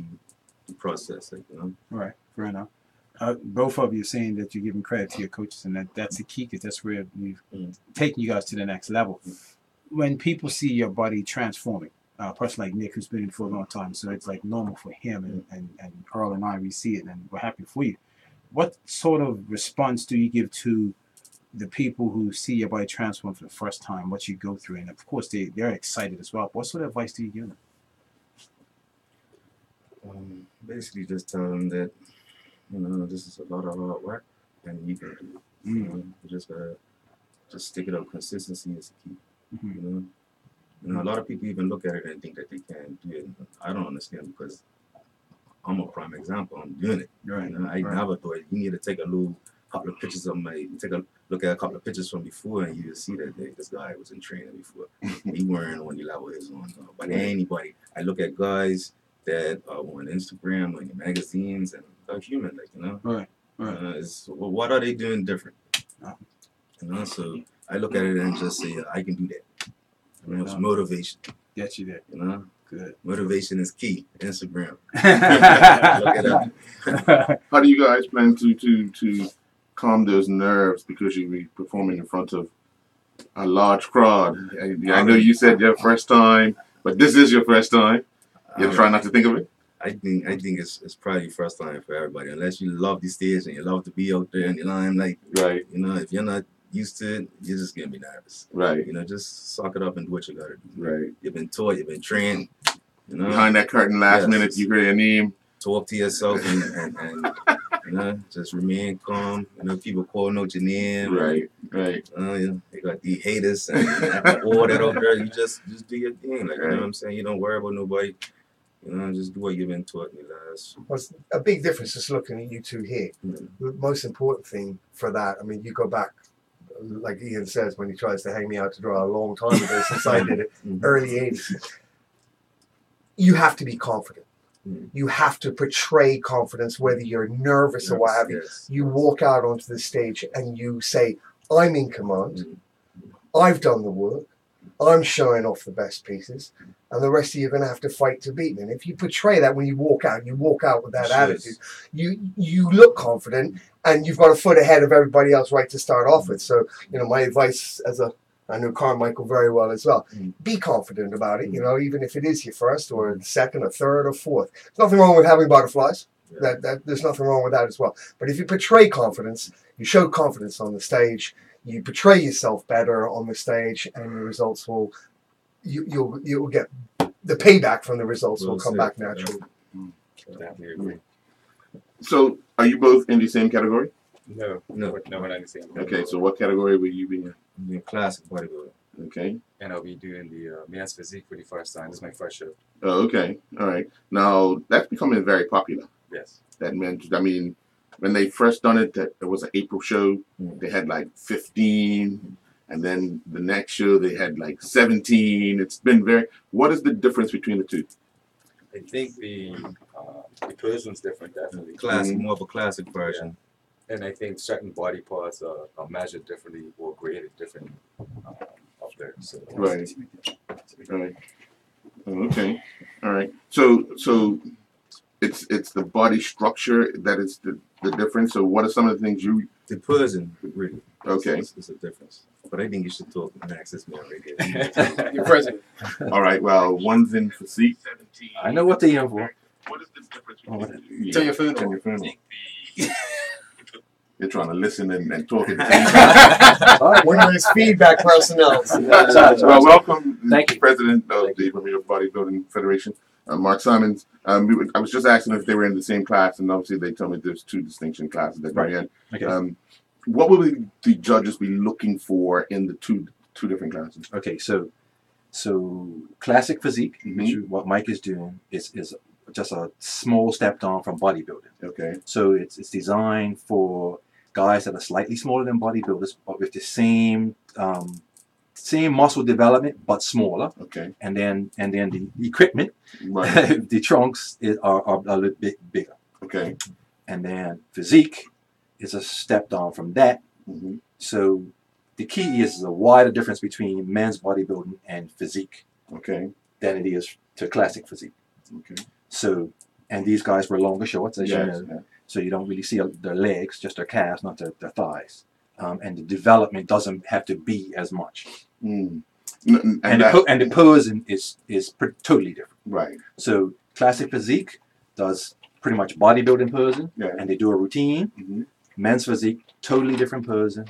the process, like, you know. Right, fair enough. Both of you saying that you're giving credit to your coaches, and that's the key, because that's where we've taken you guys to the next level. When people see your body transforming, a person like Nick, who's been in for a long time, so it's like normal for him, and Earl and I, we see it, and we're happy for you. What sort of response do you give to the people who see your body transform for the first time, what you go through? And of course, they're excited as well. What sort of advice do you give them? Basically, just tell them that, you know, this is a lot of hard work, and you can do it. You know, you just gotta stick it up. Consistency is the key. You know, a lot of people even look at it and think that they can't do it. I don't understand, because I'm a prime example. I'm doing it. Right. You know, I never thought you need to take a couple of pictures of look at a couple of pictures from before, and you see that this guy was in training before. He weren't on the level he's on. But anybody, I look at guys that are on Instagram, on the magazines, and they're human, like, you know. Right. Well, what are they doing different? You know, so I look at it and just say, I can do that. You know, it's motivation. Get you there. You know? Good. Motivation is key. Instagram. Look it up. How do you guys plan to calm those nerves, because you'll be performing in front of a large crowd? I know you said your first time, but this is your first time. You try not to think of it? I think it's probably first time for everybody, unless you love the stage and you love to be out there in the limelight. Right. You know, if you're not used to it, you're just gonna be nervous. Right. You know, just suck it up and do what you gotta do. Right. You've been taught, you've been trained. You know, behind that curtain, last minute you hear your name. Talk to yourself and you know, just remain calm. You know, people calling out your name. Right. You know, they got the haters and all that out there. You just do your thing. Like, you know what I'm saying? You don't worry about nobody. You know, just do what you've been taught in your lives. Well, a big difference just looking at you two here. The most important thing for that, I mean, you go back, like Ian says, when he tries to hang me out to dry a long time ago, since I did it, early 80s. You have to be confident. You have to portray confidence, whether you're nervous or what have you. You walk out onto the stage and you say, I'm in command. I've done the work. I'm showing off the best pieces, and the rest of you are going to have to fight to beat me. And if you portray that when you walk out with that attitude, you look confident, and you've got a foot ahead of everybody else right to start off with. So, my advice I know Carmichael very well as well. Be confident about it, even if it is your first or second or third or fourth. There's nothing wrong with having butterflies. There's nothing wrong with that as well. But if you portray confidence, you show confidence on the stage, you portray yourself better on the stage, and the results you'll get the payback from the results will come back naturally. Definitely agree. So, are you both in the same category? No, we're not in the same. Okay, so what category will you be in? In classic bodybuilding. Okay. And I'll be doing the men's physique for the first time. This is my first show. Oh, okay. All right. Now, that's becoming very popular. Yes. That men's, when they first done it, it was an April show. They had like 15. And then the next show, they had like 17. It's been what is the difference between the two? I think the Persian's different, definitely. Classic, more of a classic version. Yeah. And I think certain body parts are measured differently or graded differently up there. So. Right. Right. Oh, okay. All right. So it's the body structure that is the difference. So what are some of the things the Persian really? Okay. It's a difference. But I think you should talk Max. It's more right here. You're president. All right. Well, one's in physique. I know what they are for. What is the difference between Turn your phone on. You're trying to listen and talk at the same time. One of those feedback personnel. Well, welcome, Thank you. President of the Bermuda Bodybuilding Federation, Mark Simons. I was just asking if they were in the same class, and obviously they told me there's 2 distinction classes that they're in. Okay. What will the judges be looking for in the two different classes? Okay, so classic physique, which what Mike is doing, is just a small step down from bodybuilding. Okay. So it's designed for guys that are slightly smaller than bodybuilders, but with the same muscle development, but smaller. Okay. And then the equipment, right. the trunks are a little bit bigger. Okay. And then physique is a step down from that. So the key is a wider difference between men's bodybuilding and physique. Okay. Than it is to classic physique. Okay. So, and these guys were longer shorts, as you know. Yeah. So you don't really see their legs, just their calves, not their thighs. And the development doesn't have to be as much. And the posing is totally different. Right. So classic physique does pretty much bodybuilding posing, and they do a routine. Men's physique, totally different posing,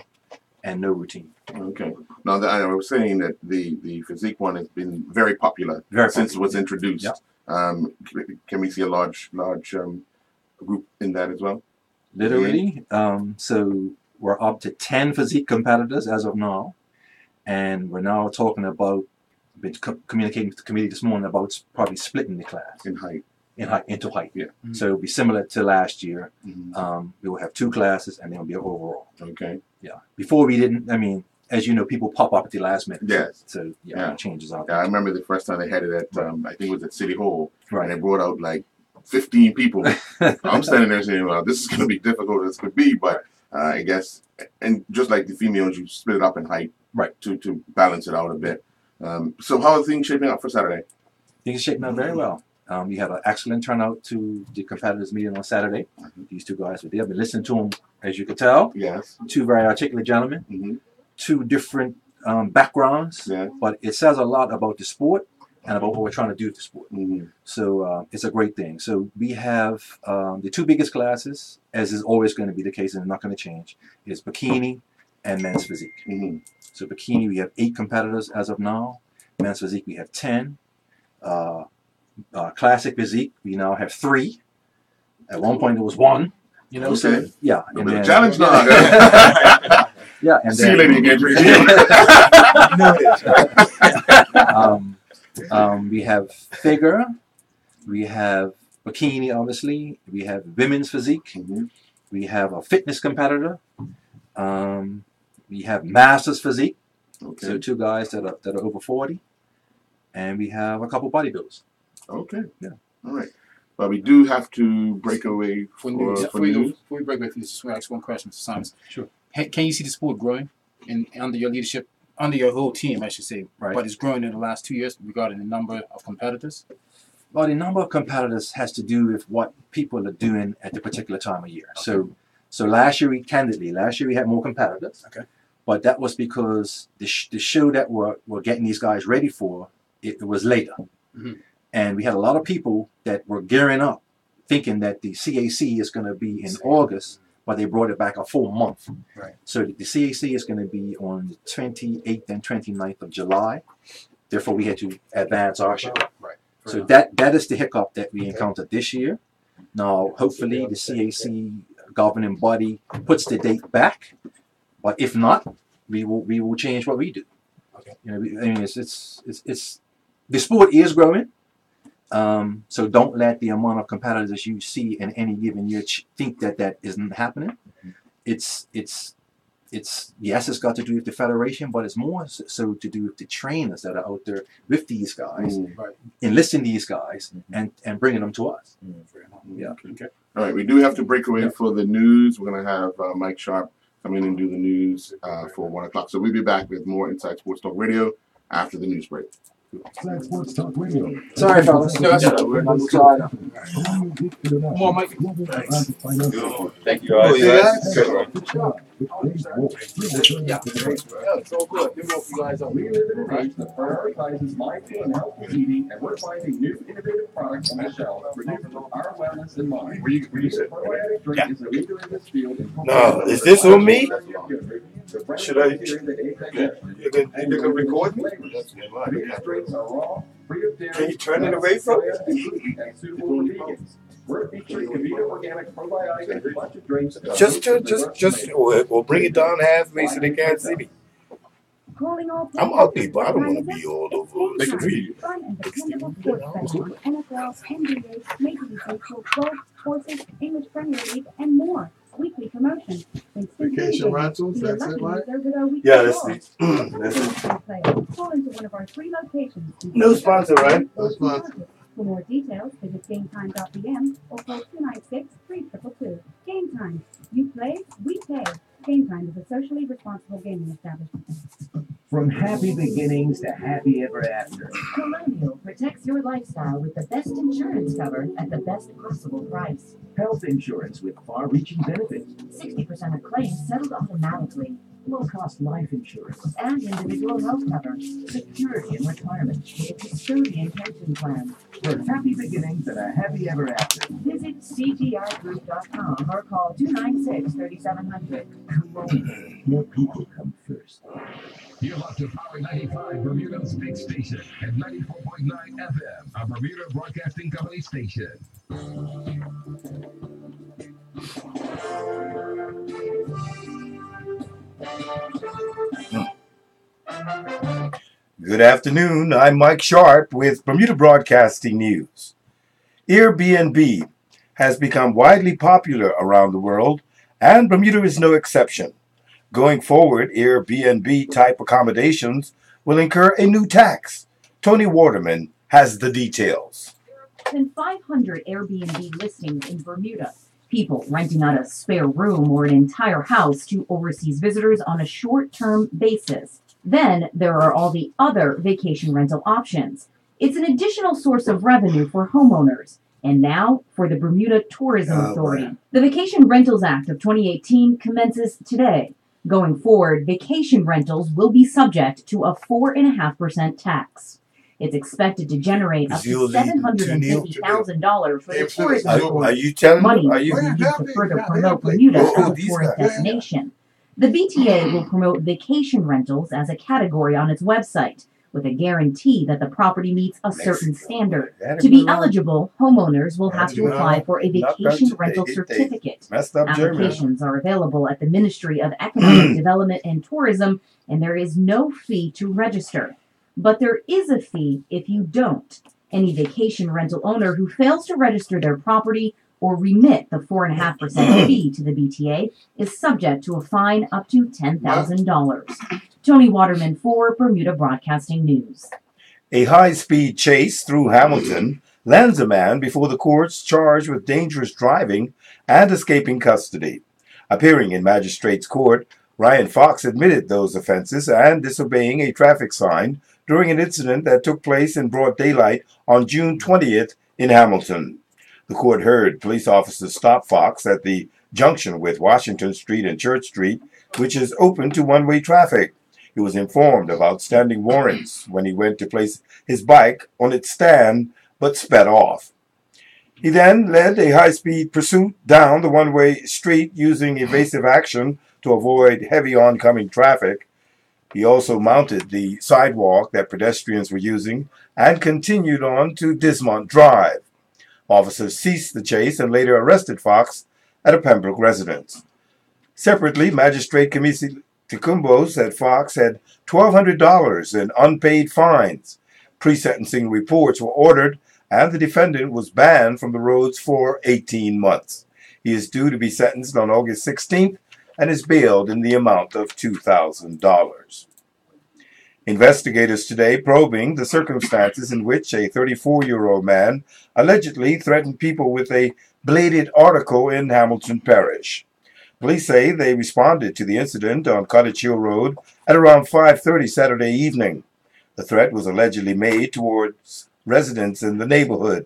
and no routine. Okay. Now, I was saying that the physique one has been very popular since it was introduced. Yep. Can we see a large group in that as well? Literally. So we're up to 10 physique competitors as of now. And we're now talking about, been communicating with the committee this morning about probably splitting the class. In height. Into height. Yeah. So it'll be similar to last year. We will have 2 classes and then it'll be an overall. Okay. Yeah. Before we didn't, as you know, people pop up at the last minute. Yes. So it changes out. Yeah, I remember the first time they had it at, I think it was at City Hall. Right. And they brought out like 15 people. I'm standing there saying, well, this is going to be difficult as could be, but I guess, and just like the females, you split it up in height. Right. To balance it out a bit. So how are things shaping up for Saturday? Things are shaping up very well. We had an excellent turnout to the competitors meeting on Saturday. These 2 guys were there. I've been listening to them, as you could tell. Yes. 2 very articulate gentlemen. 2 different backgrounds. Yeah. But it says a lot about the sport and about what we're trying to do with the sport. So it's a great thing. So we have the 2 biggest classes, as is always going to be the case and not going to change, is bikini and men's physique. So bikini, we have 8 competitors as of now. Men's physique, we have 10. Classic physique, we now have 3. At one point, it was 1. Okay. So yeah. And then, challenge now. Yeah. And see you later again. We have figure. We have bikini, obviously. We have women's physique. We have a fitness competitor. We have masters physique. Okay. So 2 guys that are over 40. And we have a couple bodybuilders. Okay. Yeah. All right. But we do have to break away for news. Before we break away from this, just want to ask one question, Mr. Simons. Sure. Can you see the sport growing under your leadership under your whole team, I should say, Right. but it's grown in the last 2 years regarding the number of competitors? Well, the number of competitors has to do with what people are doing at the particular time of year. Okay. So last year we had more competitors. Okay. But that was because the show that we're getting these guys ready for, it was later. Mhm. And we had a lot of people that were gearing up thinking that the CAC is going to be in August, but they brought it back a full month. Right. So the CAC is going to be on the 28th and 29th of July. Therefore, we had to advance our show. Right. So that is the hiccup that we encountered this year. Now, hopefully, the CAC governing body puts the date back. But if not, we will change what we do. Okay. You know, I mean, it's the sport is growing. So don't let the amount of competitors you see in any given year think that isn't happening. It's yes, it's got to do with the federation, but it's more so to do with the trainers that are out there with these guys, Right. enlisting these guys and bringing them to us. Yeah. Okay. All right, we do have to break away for the news. We're going to have Mike Sharp come in and do the news for 1 o'clock. So we'll be back with more Inside Sports Talk Radio after the news break. Inside Sports Talk Radio. Sorry, fellas. No, that's all right. We're not sorry. Come on, Mike. Thank you guys. Yeah, it's all good. Let me help you guys out. We live in an age that prioritizes lifestyle and healthy eating, and we're finding new innovative products on the shelf produced with our wellness in mind. Probiotic drink is a leader in this field. No, is this on me? Should I? You can record me? These drinks are raw, free of dairy, Can you turn it away from me? and suitable for vegans. We're featuring Avita organic probiotic and a bunch of drinks. We'll bring it down halfway so they can't see me. Calling all I'm players. ugly, but I don't want to be all over the street. Fun and dependable sports betting on NFL, NBA, Major League Baseball, golf, horses, English Premier League, and more. Weekly promotion. Vacation rentals, that's it, right? Yeah, that's it. Call into one of our 3 locations. No sponsor, right? No sponsor. For more details, visit GameTime.pm or call 296-3222. Game Time. You play, we pay. Game Time is a socially responsible gaming establishment. From happy beginnings to happy ever after. Colonial protects your lifestyle with the best insurance cover at the best possible price. Health insurance with far-reaching benefits. 60% of claims settled automatically. Low-cost life insurance. And individual health cover. Security in retirement. A custodian pension plan. For happy beginnings and a happy ever after. Visit cgrgroup.com or call 296-3700. Colonial. More people come first. You're up to Power 95, Bermuda's big station, and 94.9 FM, a Bermuda Broadcasting Company station. Good afternoon. I'm Mike Sharp with Bermuda Broadcasting News. Airbnb has become widely popular around the world, and Bermuda is no exception. Going forward, Airbnb-type accommodations will incur a new tax. Tony Waterman has the details. Than 500 Airbnb listings in Bermuda. People renting out a spare room or an entire house to overseas visitors on a short-term basis. Then there are all the other vacation rental options. It's an additional source of revenue for homeowners. And now for the Bermuda Tourism Authority. The Vacation Rentals Act of 2018 commences today. Going forward, vacation rentals will be subject to a 4.5% tax. It's expected to generate up to $750,000 for the tourism authority. Are you telling money me? will be used to further promote Bermuda as a tourist destination. The BTA will promote vacation rentals as a category on its website, with a guarantee that the property meets a certain standard. To be eligible, homeowners will have to apply for a vacation rental certificate. Applications are available at the Ministry of Economic Development and Tourism, and there is no fee to register. But there is a fee if you don't. Any vacation rental owner who fails to register their property or remit the 4.5% fee to the BTA is subject to a fine up to $10,000. Tony Waterman for Bermuda Broadcasting News. A high-speed chase through Hamilton lands a man before the courts charged with dangerous driving and escaping custody. Appearing in magistrate's court Ryan Fox admitted those offenses and disobeying a traffic sign during an incident that took place in broad daylight on June 20th in Hamilton. The court heard police officers stop Fox at the junction with Washington Street and Church Street, which is open to one-way traffic. He was informed of outstanding warrants when he went to place his bike on its stand, but sped off. He then led a high-speed pursuit down the one-way street using evasive action to avoid heavy oncoming traffic. He also mounted the sidewalk that pedestrians were using and continued on to Dismont Drive. Officers ceased the chase and later arrested Fox at a Pembroke residence. Separately, Magistrate Kamisi Tecumbo said Fox had $1,200 in unpaid fines. Pre-sentencing reports were ordered, and the defendant was banned from the roads for 18 months. He is due to be sentenced on August 16th and is bailed in the amount of $2,000. Investigators today probing the circumstances in which a 34-year-old man allegedly threatened people with a bladed article in Hamilton Parish. Police say they responded to the incident on Cottage Hill Road at around 5:30 Saturday evening. The threat was allegedly made towards residents in the neighborhood.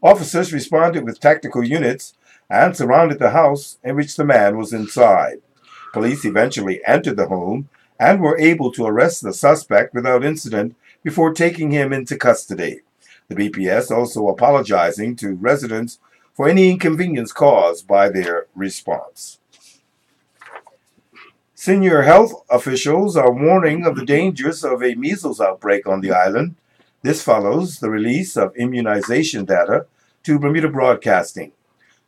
Officers responded with tactical units and surrounded the house in which the man was inside. Police eventually entered the home and were able to arrest the suspect without incident before taking him into custody. The BPS also apologizing to residents for any inconvenience caused by their response. Senior health officials are warning of the dangers of a measles outbreak on the island. This follows the release of immunization data to Bermuda Broadcasting.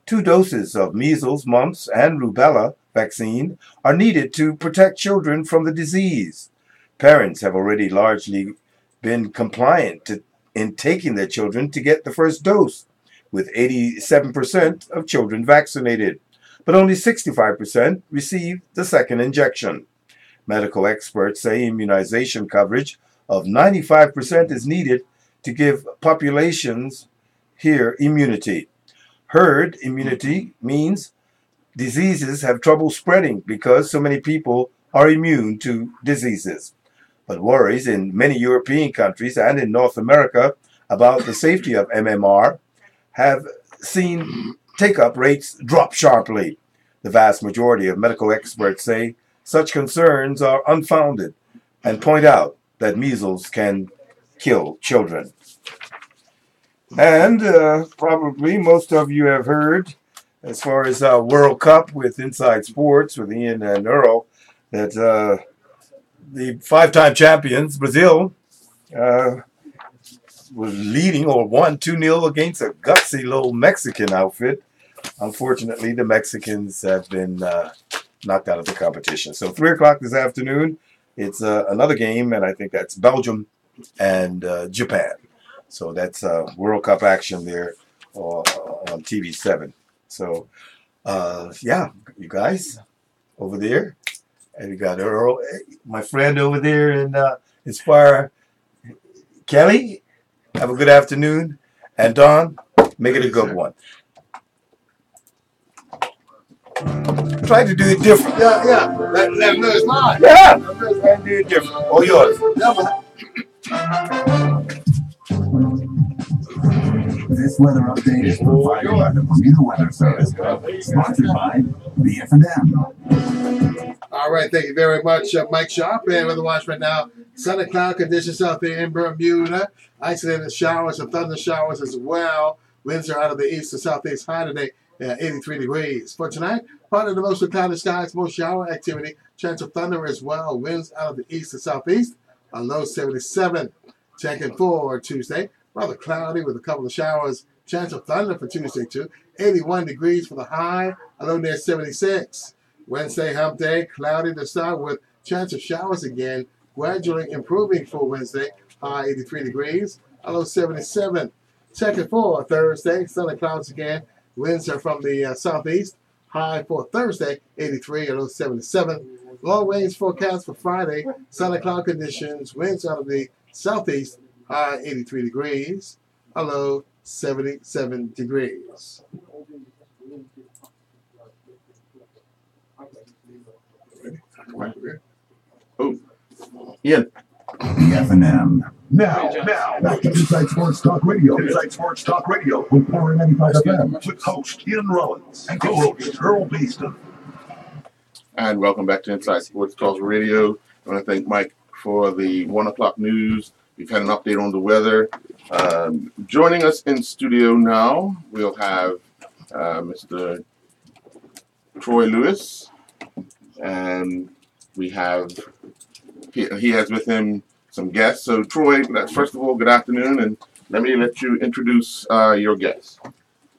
2 doses of measles, mumps, and rubella vaccine are needed to protect children from the disease. Parents have already largely been compliant in taking their children to get the first dose, with 87% of children vaccinated, but only 65% received the second injection. Medical experts say immunization coverage of 95% is needed to give populations here immunity. Herd immunity means diseases have trouble spreading because so many people are immune to diseases. But worries in many European countries and in North America about the safety of MMR have seen take-up rates drop sharply. The vast majority of medical experts say such concerns are unfounded and point out that measles can kill children. And probably most of you have heard, as far as World Cup with Inside Sports with Ian and Earl, that the 5-time champions, Brazil, was leading or won 2-0 against a gutsy little Mexican outfit. Unfortunately, the Mexicans have been knocked out of the competition. So 3 o'clock this afternoon, it's another game, and I think that's Belgium and Japan. So that's World Cup action there on TV7. So, yeah, you guys over there. And you got Earl, my friend over there in Inspire. Kelly, have a good afternoon. And Don, make it a good one. Try to do it different. Yeah. No, it's not. Yeah. Try to do it different. All yours. This weather update is provided by the Bermuda Weather Service, sponsored by BF&M. All right, thank you very much, Mike Sharp. And weather watch right now. Sunny cloud conditions out there in Bermuda. Isolated showers and thunder showers as well. Winds are out of the east to southeast high today, 83 degrees. For tonight, partly the mostly cloudy skies, more shower activity. Chance of thunder as well. Winds out of the east to southeast, a low 77. Checking for Tuesday. Rather cloudy with a couple of showers. Chance of thunder for Tuesday, too. 81 degrees for the high, a low near 76. Wednesday, hump day, cloudy to start with chance of showers again. Gradually improving for Wednesday, high 83 degrees, a low 77. Checking for Thursday, sunny clouds again. Winds are from the southeast. High for Thursday, 83, a low 77. Long range forecast for Friday, sunny cloud conditions. Winds out of the southeast. High 83 degrees, a low 77 degrees. Oh, Ian. The F&M. Now, back to Inside Sports Talk Radio. Inside Sports Talk Radio with Power 95 FM with host Ian Rollins and co-host Earl Beeston. And welcome back to Inside Sports Talk Radio. I want to thank Mike for the 1 o'clock news. We've had an update on the weather. Joining us in studio now, we'll have Mr. Troy Lewis, and we have he has with him some guests. So Troy, first of all, good afternoon, and let you introduce your guests.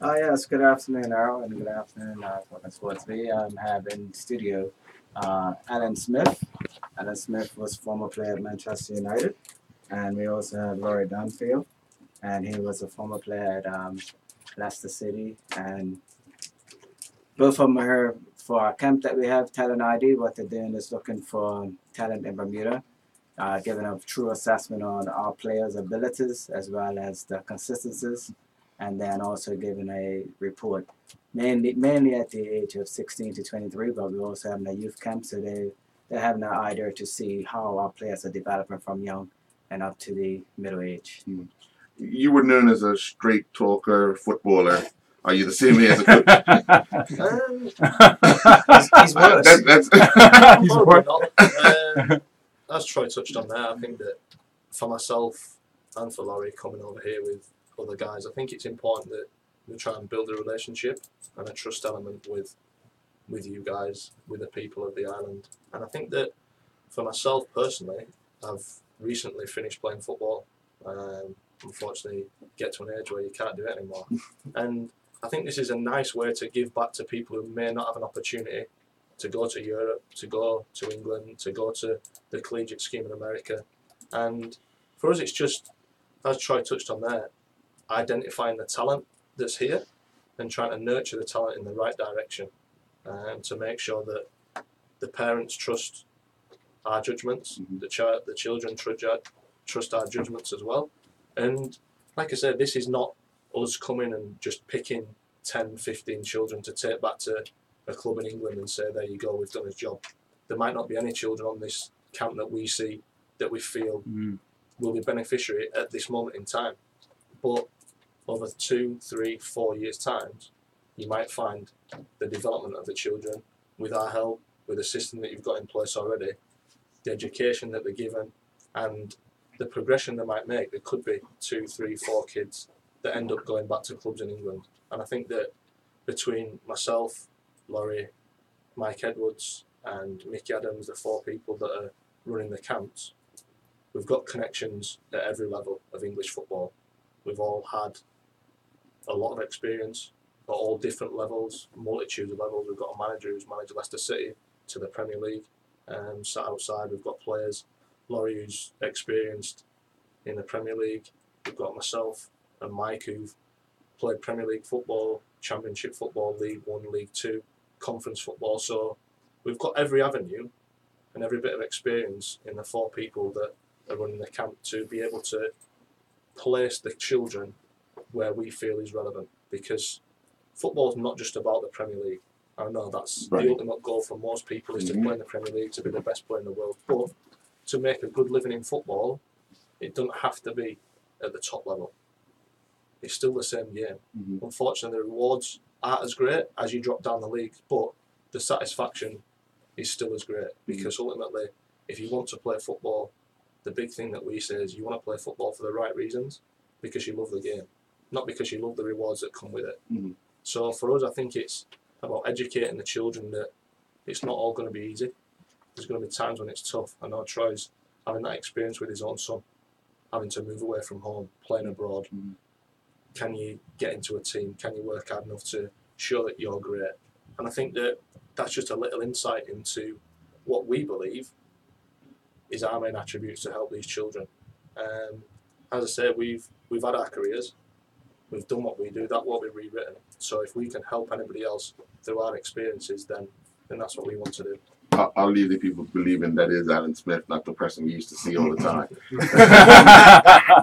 Yes, good afternoon, Earl, and good afternoon, Talking Sports V. I have in studio Alan Smith. Alan Smith was former player at Manchester United, and we also have Laurie Dunfield, and he was a former player at Leicester City, and both of them are here for our camp that we have, Talent ID. What they're doing is looking for talent in Bermuda, giving a true assessment on our players' abilities as well as the consistencies, and then also giving a report, mainly at the age of 16 to 23, but we're also having a youth camp, so they're having an idea to see how our players are developing from young and up to the middle age. You were known as a straight talker footballer. Are you the same way as a coach? He's worse. He's Probably not. As Troy touched on there, I think that for myself and for Laurie coming over here with other guys, I think it's important that we try and build a relationship and a trust element with you guys, with the people of the island. And I think that for myself personally, I've recently finished playing football. Unfortunately, get to an age where you can't do it anymore. And I think this is a nice way to give back to people who may not have an opportunity to go to Europe, to go to England, to go to the collegiate scheme in America. And for us, it's just, as Troy touched on there, identifying the talent that's here and trying to nurture the talent in the right direction, and to make sure that the parents trust our judgments, the children trust our judgments as well. And like I said, this is not us coming and just picking 10, 15 children to take back to a club in England and say, there you go, we've done his job. There might not be any children on this camp that we see that we feel will be beneficiary at this moment in time. But over 2, 3, 4 years' time, you might find the development of the children with our help, with the system that you've got in place already, the education that they're given, and the progression they might make. There could be 2, 3, 4 kids that end up going back to clubs in England. And I think that between myself, Laurie, Mike Edwards and Mickey Adams, the 4 people that are running the camps, we've got connections at every level of English football. We've all had a lot of experience at all different levels, multitudes of levels. We've got a manager who's managed Leicester City to the Premier League, sat outside. We've got players, Laurie who's experienced in the Premier League. We've got myself and Mike who've played Premier League football, Championship football, League 1, League 2, Conference football. So we've got every avenue and every bit of experience in the 4 people that are running the camp to be able to place the children where we feel is relevant, because football is not just about the Premier League. I know that's the ultimate goal for most people, is to play in the Premier League, to be the best player in the world. But to make a good living in football, it doesn't have to be at the top level. It's still the same game. Unfortunately, the rewards aren't as great as you drop down the league, but the satisfaction is still as great, because ultimately, if you want to play football, the big thing that we say is you want to play football for the right reasons, because you love the game, not because you love the rewards that come with it. So for us, I think it's about educating the children that it's not all going to be easy. There's going to be times when it's tough. I know Troy's having that experience with his own son, having to move away from home, playing abroad. Can you get into a team? Can you work hard enough to show that you're great? And I think that that's just a little insight into what we believe is our main attributes to help these children. As I say, we've had our careers, we've done what we do, that's what we've rewritten. So if we can help anybody else through our experiences, then that's what we want to do. I'll leave the people believing that is Alan Smith, not the person we used to see all the time.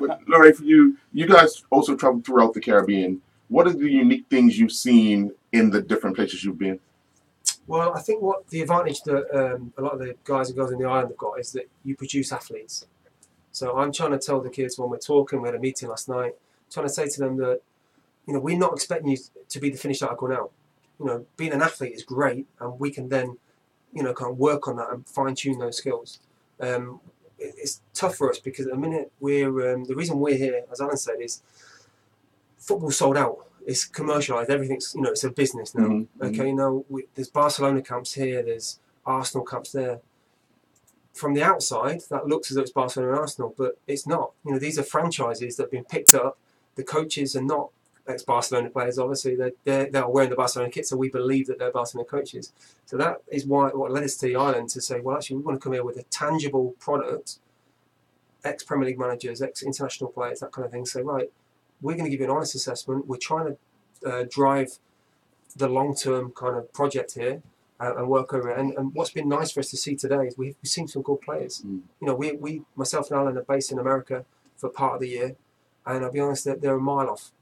But Laurie, for you guys also travel throughout the Caribbean. What are the unique things you've seen in the different places you've been? Well, I think what the advantage that a lot of the guys and girls in the island have got is that you produce athletes. So I'm trying to tell the kids when we're talking, we had a meeting last night, trying to say to them that, you know, we're not expecting you to be the finished article now. You know, being an athlete is great, and we can then, you know, kind of work on that and fine tune those skills. It's tough for us because at the minute we're the reason we're here, as Alan said, is football sold out. It's commercialised. Everything's, you know, it's a business now. Mm-hmm. Okay, you know, there's Barcelona camps here, there's Arsenal camps there. From the outside, that looks as though it's Barcelona and Arsenal, but it's not. You know, these are franchises that have been picked up. The coaches are not ex-Barcelona players, obviously. They are wearing the Barcelona kit, so we believe that they're Barcelona coaches. So that is what led us to the island to say, well, actually, we want to come here with a tangible product, ex-Premier League managers, ex-international players, that kind of thing. Say, right, we're going to give you an honest assessment. We're trying to drive the long-term kind of project here and work over it. And what's been nice for us to see today is we've seen some good players. You know, we myself and Alan are based in America for part of the year, and I'll be honest, they're a mile off.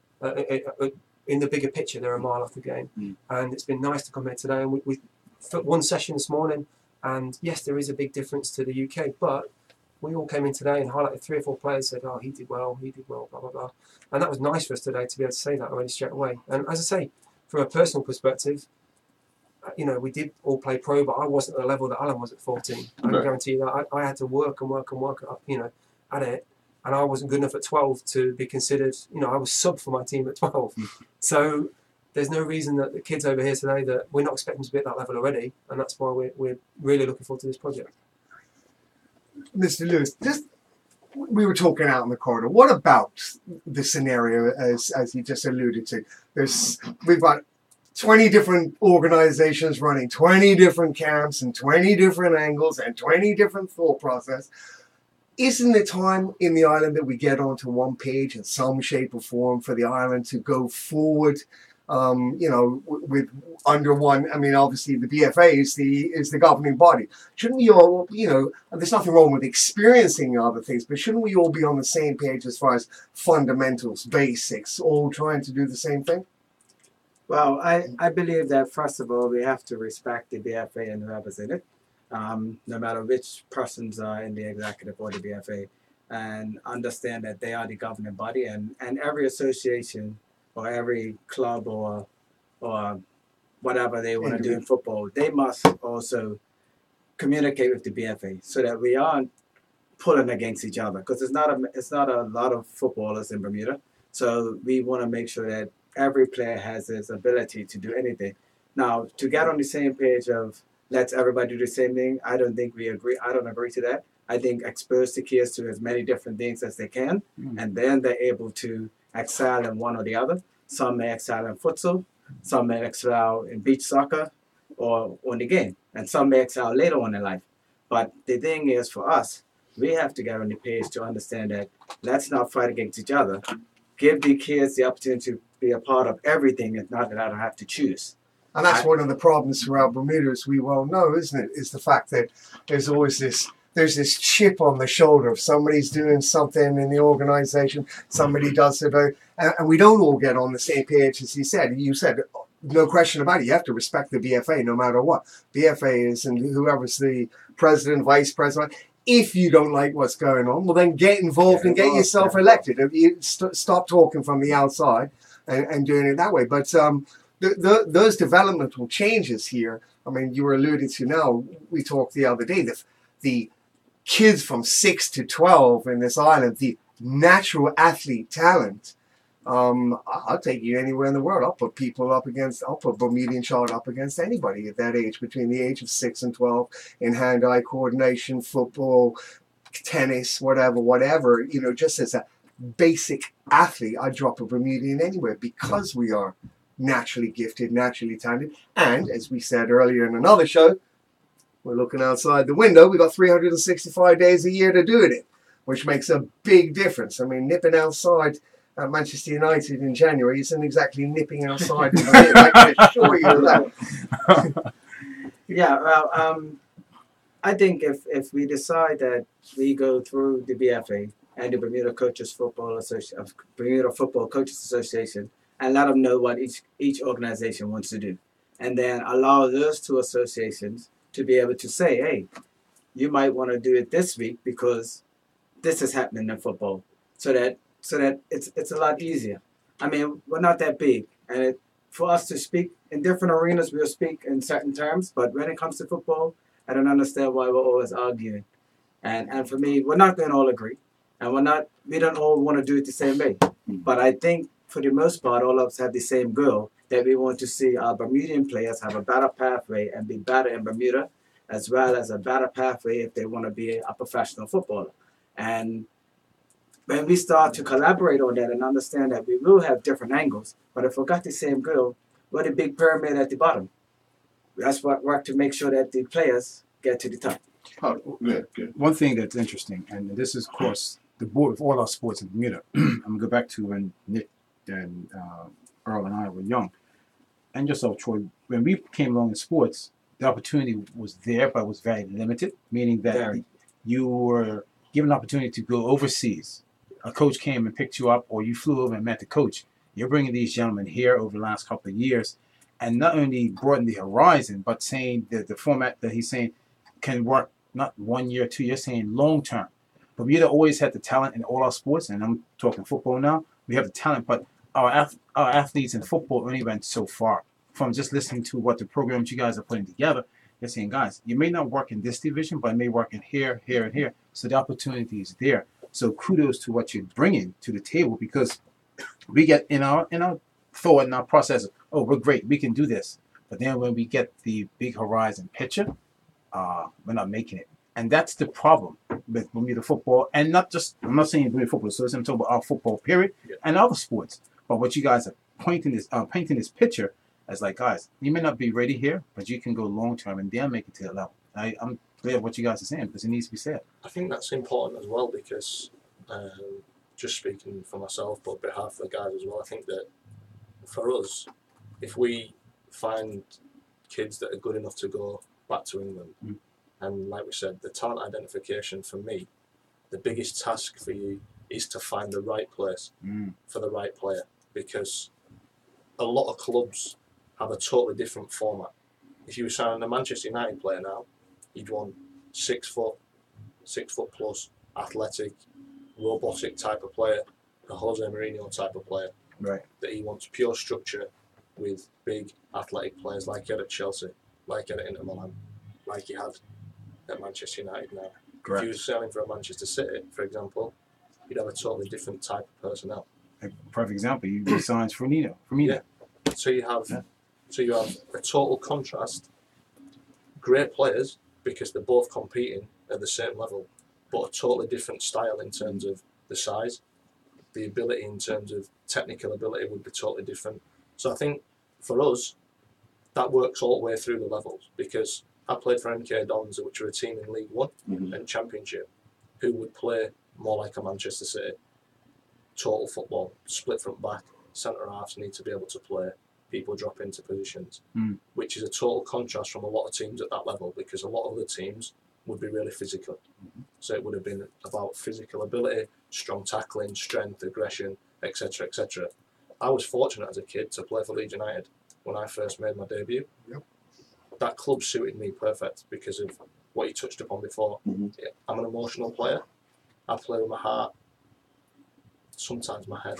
In the bigger picture, they're a mile off the game. And it's been nice to come here today. And we one session this morning, and yes, there is a big difference to the UK, but we all came in today and highlighted 3 or 4 players, said, oh, he did well, blah, blah, blah. And that was nice for us today to be able to say that already straight away. And as I say, from a personal perspective, you know, we did all play pro, but I wasn't at the level that Alan was at 14. I can guarantee you that. I had to work and work and work, you know, at it. And I wasn't good enough at 12 to be considered, you know, I was sub for my team at 12. So there's no reason that the kids over here today that we're not expecting to be at that level already. And that's why we're really looking forward to this project. Mr. Lewis, we were talking out in the corridor. What about the scenario as you just alluded to? We've got 20 different organizations running 20 different camps and 20 different angles and 20 different thought process. Isn't it time in the island that we get onto one page in some shape or form for the island to go forward? You know, with under one. I mean, obviously the BFA is the governing body. Shouldn't we all, you know, there's nothing wrong with experiencing other things, but shouldn't we all be on the same page as far as fundamentals, basics, all trying to do the same thing? Well, I believe that first of all we have to respect the BFA and whoever's in it, no matter which persons are in the executive or the BFA, and understand that they are the governing body, and every association or every club or whatever they want to do in football, they must also communicate with the BFA so that we aren't pulling against each other, because it's not a lot of footballers in Bermuda. So we want to make sure that every player has his ability to do anything. Now, to get on the same page of let's everybody do the same thing, I don't think we agree. I don't agree to that. I think expose the kids to as many different things as they can, and then they're able to excel in one or the other. Some may excel in futsal, some may excel in beach soccer or on the game, and some may excel later on in life. But the thing is, for us, we have to get on the page to understand that let's not fight against each other. Give the kids the opportunity to be a part of everything and not that I don't have to choose. And that's one of the problems throughout Bermuda, as we well know, isn't it? Is the fact that there's always this chip on the shoulder of somebody's doing something in the organization, somebody does it, and we don't all get on the same page, as you said. You said, no question about it, you have to respect the BFA no matter what. BFA is, and whoever's the president, vice president, if you don't like what's going on, well then get involved and get yourself elected. You stop talking from the outside and doing it that way. But those developmental changes here, I mean, you were alluding to now, we talked the other day, the kids from 6 to 12 in this island, the natural athlete talent, I'll take you anywhere in the world. I'll put Bermudian child up against anybody at that age, between the age of 6 and 12, in hand-eye coordination, football, tennis, whatever, you know, just as a basic athlete, I'd drop a Bermudian anywhere because we are naturally gifted, naturally talented. And as we said earlier in another show, we're looking outside the window, we've got 365 days a year to do it in, which makes a big difference. I mean, nipping outside at Manchester United in January isn't exactly nipping outside in Bermuda, I can assure you of that. Yeah, well, I think if we decide that we go through the BFA and the Bermuda Football Coaches Association, and let them know what each organization wants to do. and then allow those two associations to be able to say, hey, you might want to do it this week because this is happening in football, so that it's a lot easier. I mean, we're not that big, and for us to speak in different arenas, we'll speak in certain terms. But when it comes to football, I don't understand why we're always arguing. And for me, we're not going to all agree, and we don't all want to do it the same way. But I think for the most part, all of us have the same goal, that we want to see our Bermudian players have a better pathway and be better in Bermuda, as well as a better pathway if they want to be a professional footballer. And when we start to collaborate on that and understand that we will have different angles, but if we got the same goal, we're the big pyramid at the bottom. That's what work to make sure that the players get to the top. One thing that's interesting, and this is, of course, the board of all our sports in Bermuda. I'm going to go back to when Nick and Earl and I were young. And yourself, Troy, when we came along in sports, the opportunity was there, but it was very limited, meaning that you were given an opportunity to go overseas. A coach came and picked you up, or you flew over and met the coach. You're bringing these gentlemen here over the last couple of years, and not only broaden the horizon, but saying that the format that he's saying can work not 1 year, 2 years, saying long term. Bermuda always had the talent in all our sports, and I'm talking football now. We have the talent, but our athletes in football only went so far. From just listening to what the programs you guys are putting together, they're saying, guys, you may not work in this division, but it may work in here, here, and here. So the opportunity is there. So kudos to what you're bringing to the table, because we get in our thought and our process, oh, we're great, we can do this. But then when we get the big horizon picture, we're not making it. And that's the problem with Bermuda football, and not just, I'm not saying Bermuda football, so I'm talking about our football period and other sports. But what you guys are painting this picture as like, guys, you may not be ready here, but you can go long term and then make it to the level. I'm clear what you guys are saying, because it needs to be said. I think that's important as well, because just speaking for myself, but on behalf of the guys as well, I think that for us, if we find kids that are good enough to go back to England, and like we said, the talent identification for me, the biggest task for you is to find the right place for the right player, because a lot of clubs have a totally different format. If you were signing a Manchester United player now, you'd want 6 foot plus, athletic, robotic type of player, a Jose Mourinho type of player. Right. That he wants pure structure with big athletic players like he had at Chelsea, like he had at Inter Milan, like he had at Manchester United now. Correct. If you were selling for a Manchester City, for example, you'd have a totally different type of personnel. A perfect example, you signed Firmino. Yeah. So you have a total contrast. Great players, because they're both competing at the same level, but a totally different style in terms of the size. The ability in terms of technical ability would be totally different. So I think for us, that works all the way through the levels, because I played for MK Dons, which are a team in League One and Championship, who would play more like a Manchester City. Total football, split front back, centre halves need to be able to play. People drop into positions, which is a total contrast from a lot of teams at that level, because a lot of the teams would be really physical. So it would have been about physical ability, strong tackling, strength, aggression, etc., etc. I was fortunate as a kid to play for Leeds United when I first made my debut. That club suited me perfect because of what you touched upon before. I'm an emotional player. I play with my heart, sometimes my head,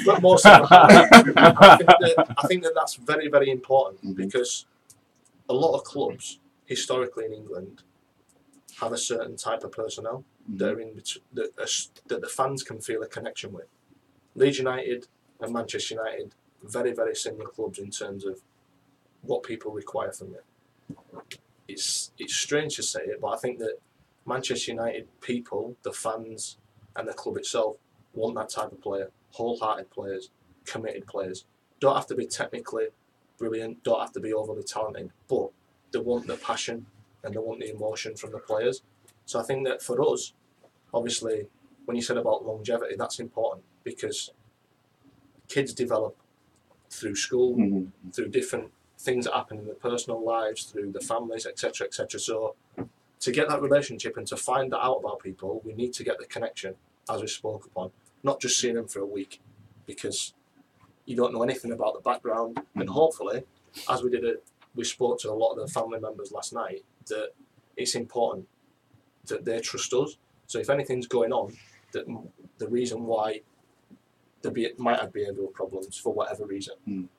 but most of my heart. I think that that's very, very important, because a lot of clubs historically in England have a certain type of personnel that are that the fans can feel a connection with. Leeds United and Manchester United, very, very similar clubs in terms of what people require from you. It's strange to say it, but I think that Manchester United people, the fans and the club itself, want that type of player. Wholehearted players, committed players. Don't have to be technically brilliant, don't have to be overly talented, but they want the passion and they want the emotion from the players. So I think that for us, obviously, when you said about longevity, that's important, because kids develop through school, through different things that happen in their personal lives, through the families, etc., etc. So to get that relationship and to find that out about people, we need to get the connection, as we spoke upon, not just seeing them for a week, because you don't know anything about the background, and hopefully, as we spoke to a lot of the family members last night, that it's important that they trust us. So if anything's going on, that the reason why might have behavioural problems for whatever reason.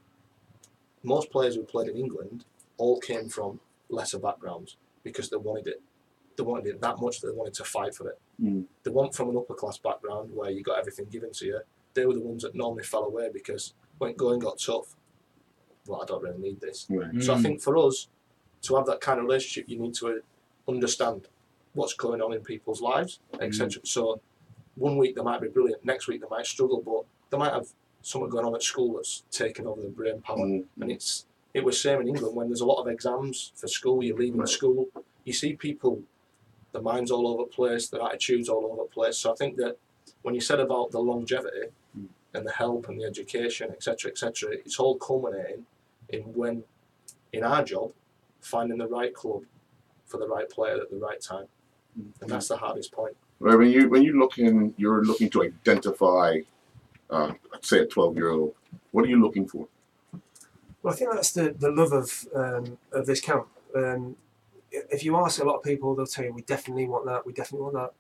Most players who played in England all came from lesser backgrounds because they wanted it. They wanted it that much that they wanted to fight for it. They weren't from an upper class background where you got everything given to you. They were the ones that normally fell away because when going got tough, well, I don't really need this. So I think for us to have that kind of relationship, you need to understand what's going on in people's lives, etc. So one week they might be brilliant, next week they might struggle, but they might have something going on at school that's taking over their brain power. And it was same in England when there's a lot of exams for school, you're leaving school, you see people, their minds all over the place, their attitudes all over the place. So I think that when you said about the longevity and the help and the education, etc., it's all culminating in our job, finding the right club for the right player at the right time. And that's the hardest point. Right, when you're looking to identify, let's say a 12-year-old. What are you looking for? Well, I think that's the love of this camp. If you ask a lot of people, they'll tell you, we definitely want that, we definitely want that,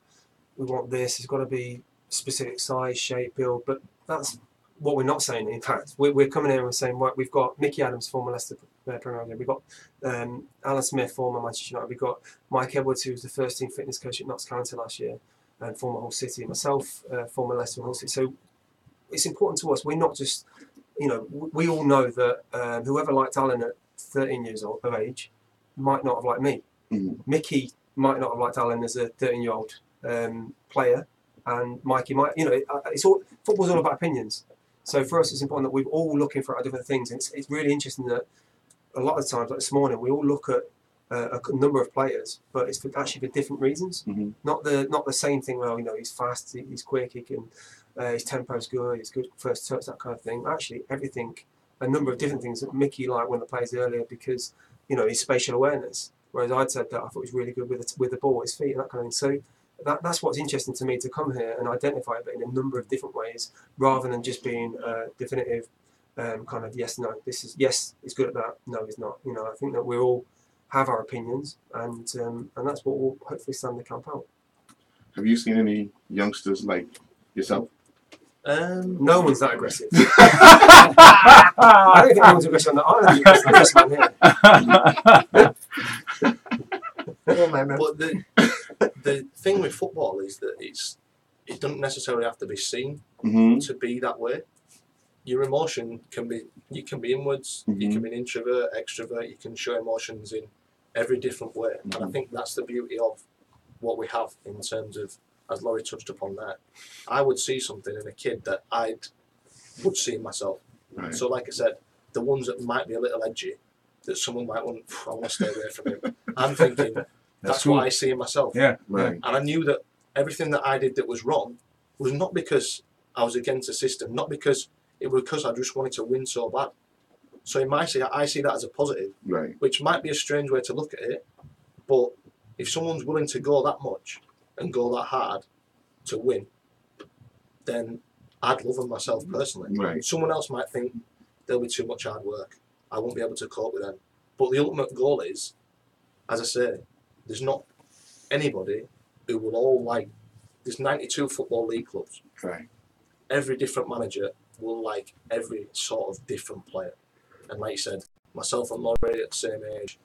we want this, it's got to be specific size, shape, build, but that's what we're not saying. In fact, we're coming here and saying, right, we've got Mickey Adams, former Leicester Premier League, we've got Alan Smith, former Manchester United, we've got Mike Edwards, who was the first team fitness coach at Notts County last year, and former Hull City, myself, former Leicester and Hull City. So it's important to us. We're not just, we all know that whoever liked Alan at 13 years of age might not have liked me. Mickey might not have liked Alan as a 13-year-old player, and Mikey might, football's all about opinions. So for us, it's important that we're all looking for different things. And it's really interesting that a lot of times, like this morning, we all look at a number of players, but it's actually for different reasons. Not the same thing. Well, he's fast, he's quick, his tempo's good, he's good first touch, that kind of thing. Actually, everything, a number of different things that Mickey liked when he plays earlier because his spatial awareness. Whereas I'd said that I thought he was really good with the ball, his feet, and that kind of thing. So that's what's interesting to me, to come here and identify it, but in a number of different ways, rather than just being definitive, kind of yes, no. This is yes, he's good at that. No, he's not. I think that we all have our opinions, and that's what will hopefully stand the camp out. Have you seen any youngsters like yourself? No one's that aggressive. I don't think anyone's aggressive on the island. But the thing with football is that it doesn't necessarily have to be seen to be that way. Your emotion you can be inwards, you can be an introvert, extrovert, you can show emotions in every different way. And I think that's the beauty of what we have in terms of, as Laurie touched upon that, I would see something in a kid that I would see in myself. Right. So like I said, the ones that might be a little edgy, that someone might want, I want to stay away from him. I'm thinking, that's what I see in myself. Yeah, right. And I knew that everything that I did that was wrong was not because I was against the system, not because it was because I just wanted to win so bad. So in my I see that as a positive, right, which might be a strange way to look at it, but if someone's willing to go that much and go that hard to win, then I'd love them myself personally. Right. Someone else might think there'll be too much hard work. I won't be able to cope with them. But the ultimate goal is, as I say, there's not anybody who will all like. There's 92 football league clubs. Right. Every different manager will like every sort of different player. And like you said, myself and Laurie at the same age,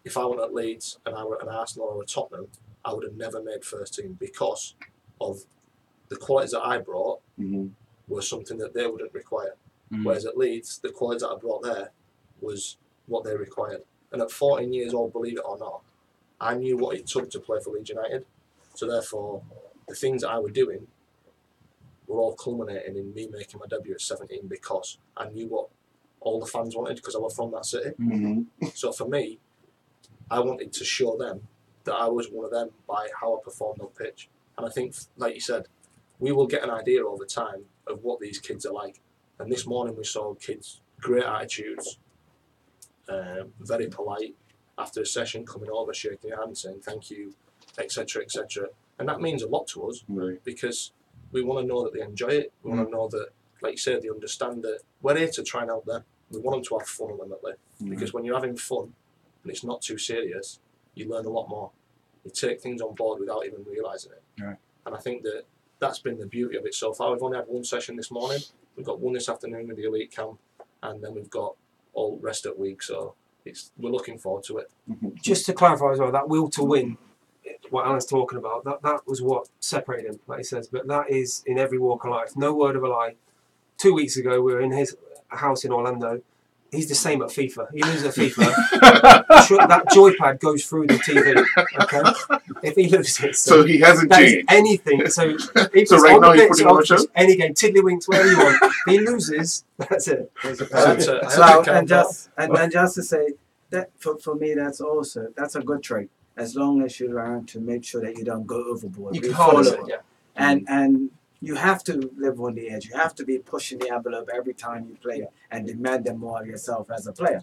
if I went at Leeds and I were at an Arsenal or a Tottenham, I would have never made first team because of the qualities that I brought were something that they wouldn't require. Whereas at Leeds, the qualities that I brought there was what they required. And at 14 years old, believe it or not, I knew what it took to play for Leeds United. So therefore, the things that I was doing were all culminating in me making my debut at 17 because I knew what all the fans wanted because I was from that city. So for me, I wanted to show them that I was one of them by how I performed on pitch. And I think, like you said, we will get an idea over time of what these kids are like. And this morning we saw kids, great attitudes, very polite, after a session coming over, shaking your hand, saying thank you, etc., etc. And that means a lot to us because we want to know that they enjoy it. We want to know that like you said, they understand that we're here to try and help them. We want them to have fun ultimately, because when you're having fun and it's not too serious, you learn a lot more. You take things on board without even realising it. Right. And I think that that's been the beauty of it so far. We've only had one session this morning. We've got one this afternoon with the elite camp, and then we've got all rest of the week. So we're looking forward to it. Just to clarify as well, that will to win, what Alan's talking about, that was what separated him, like he says. But that is in every walk of life. No word of a lie. 2 weeks ago, we were in his house in Orlando. He's the same at FIFA. He loses at FIFA. That joypad goes through the TV. Okay, if he loses, so he hasn't changed anything. So, so right now he's putting on the show. Any game, tiddlywinks, whatever you want. If he loses, that's it. And just to say that for me, that's a good trait. As long as you learn to make sure that you don't go overboard. You can harness it, yeah. And you have to live on the edge. You have to be pushing the envelope every time you play and demanding more of yourself as a player.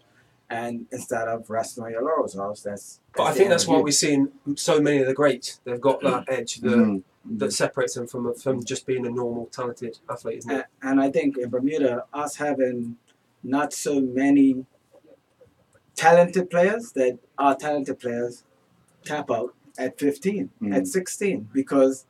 And instead of resting on your laurels, But I think that's why we're seeing so many of the greats. They've got that edge that separates them from just being a normal, talented athlete, isn't it? And I think in Bermuda, us having not so many talented players, that our talented players tap out at 15, at 16, because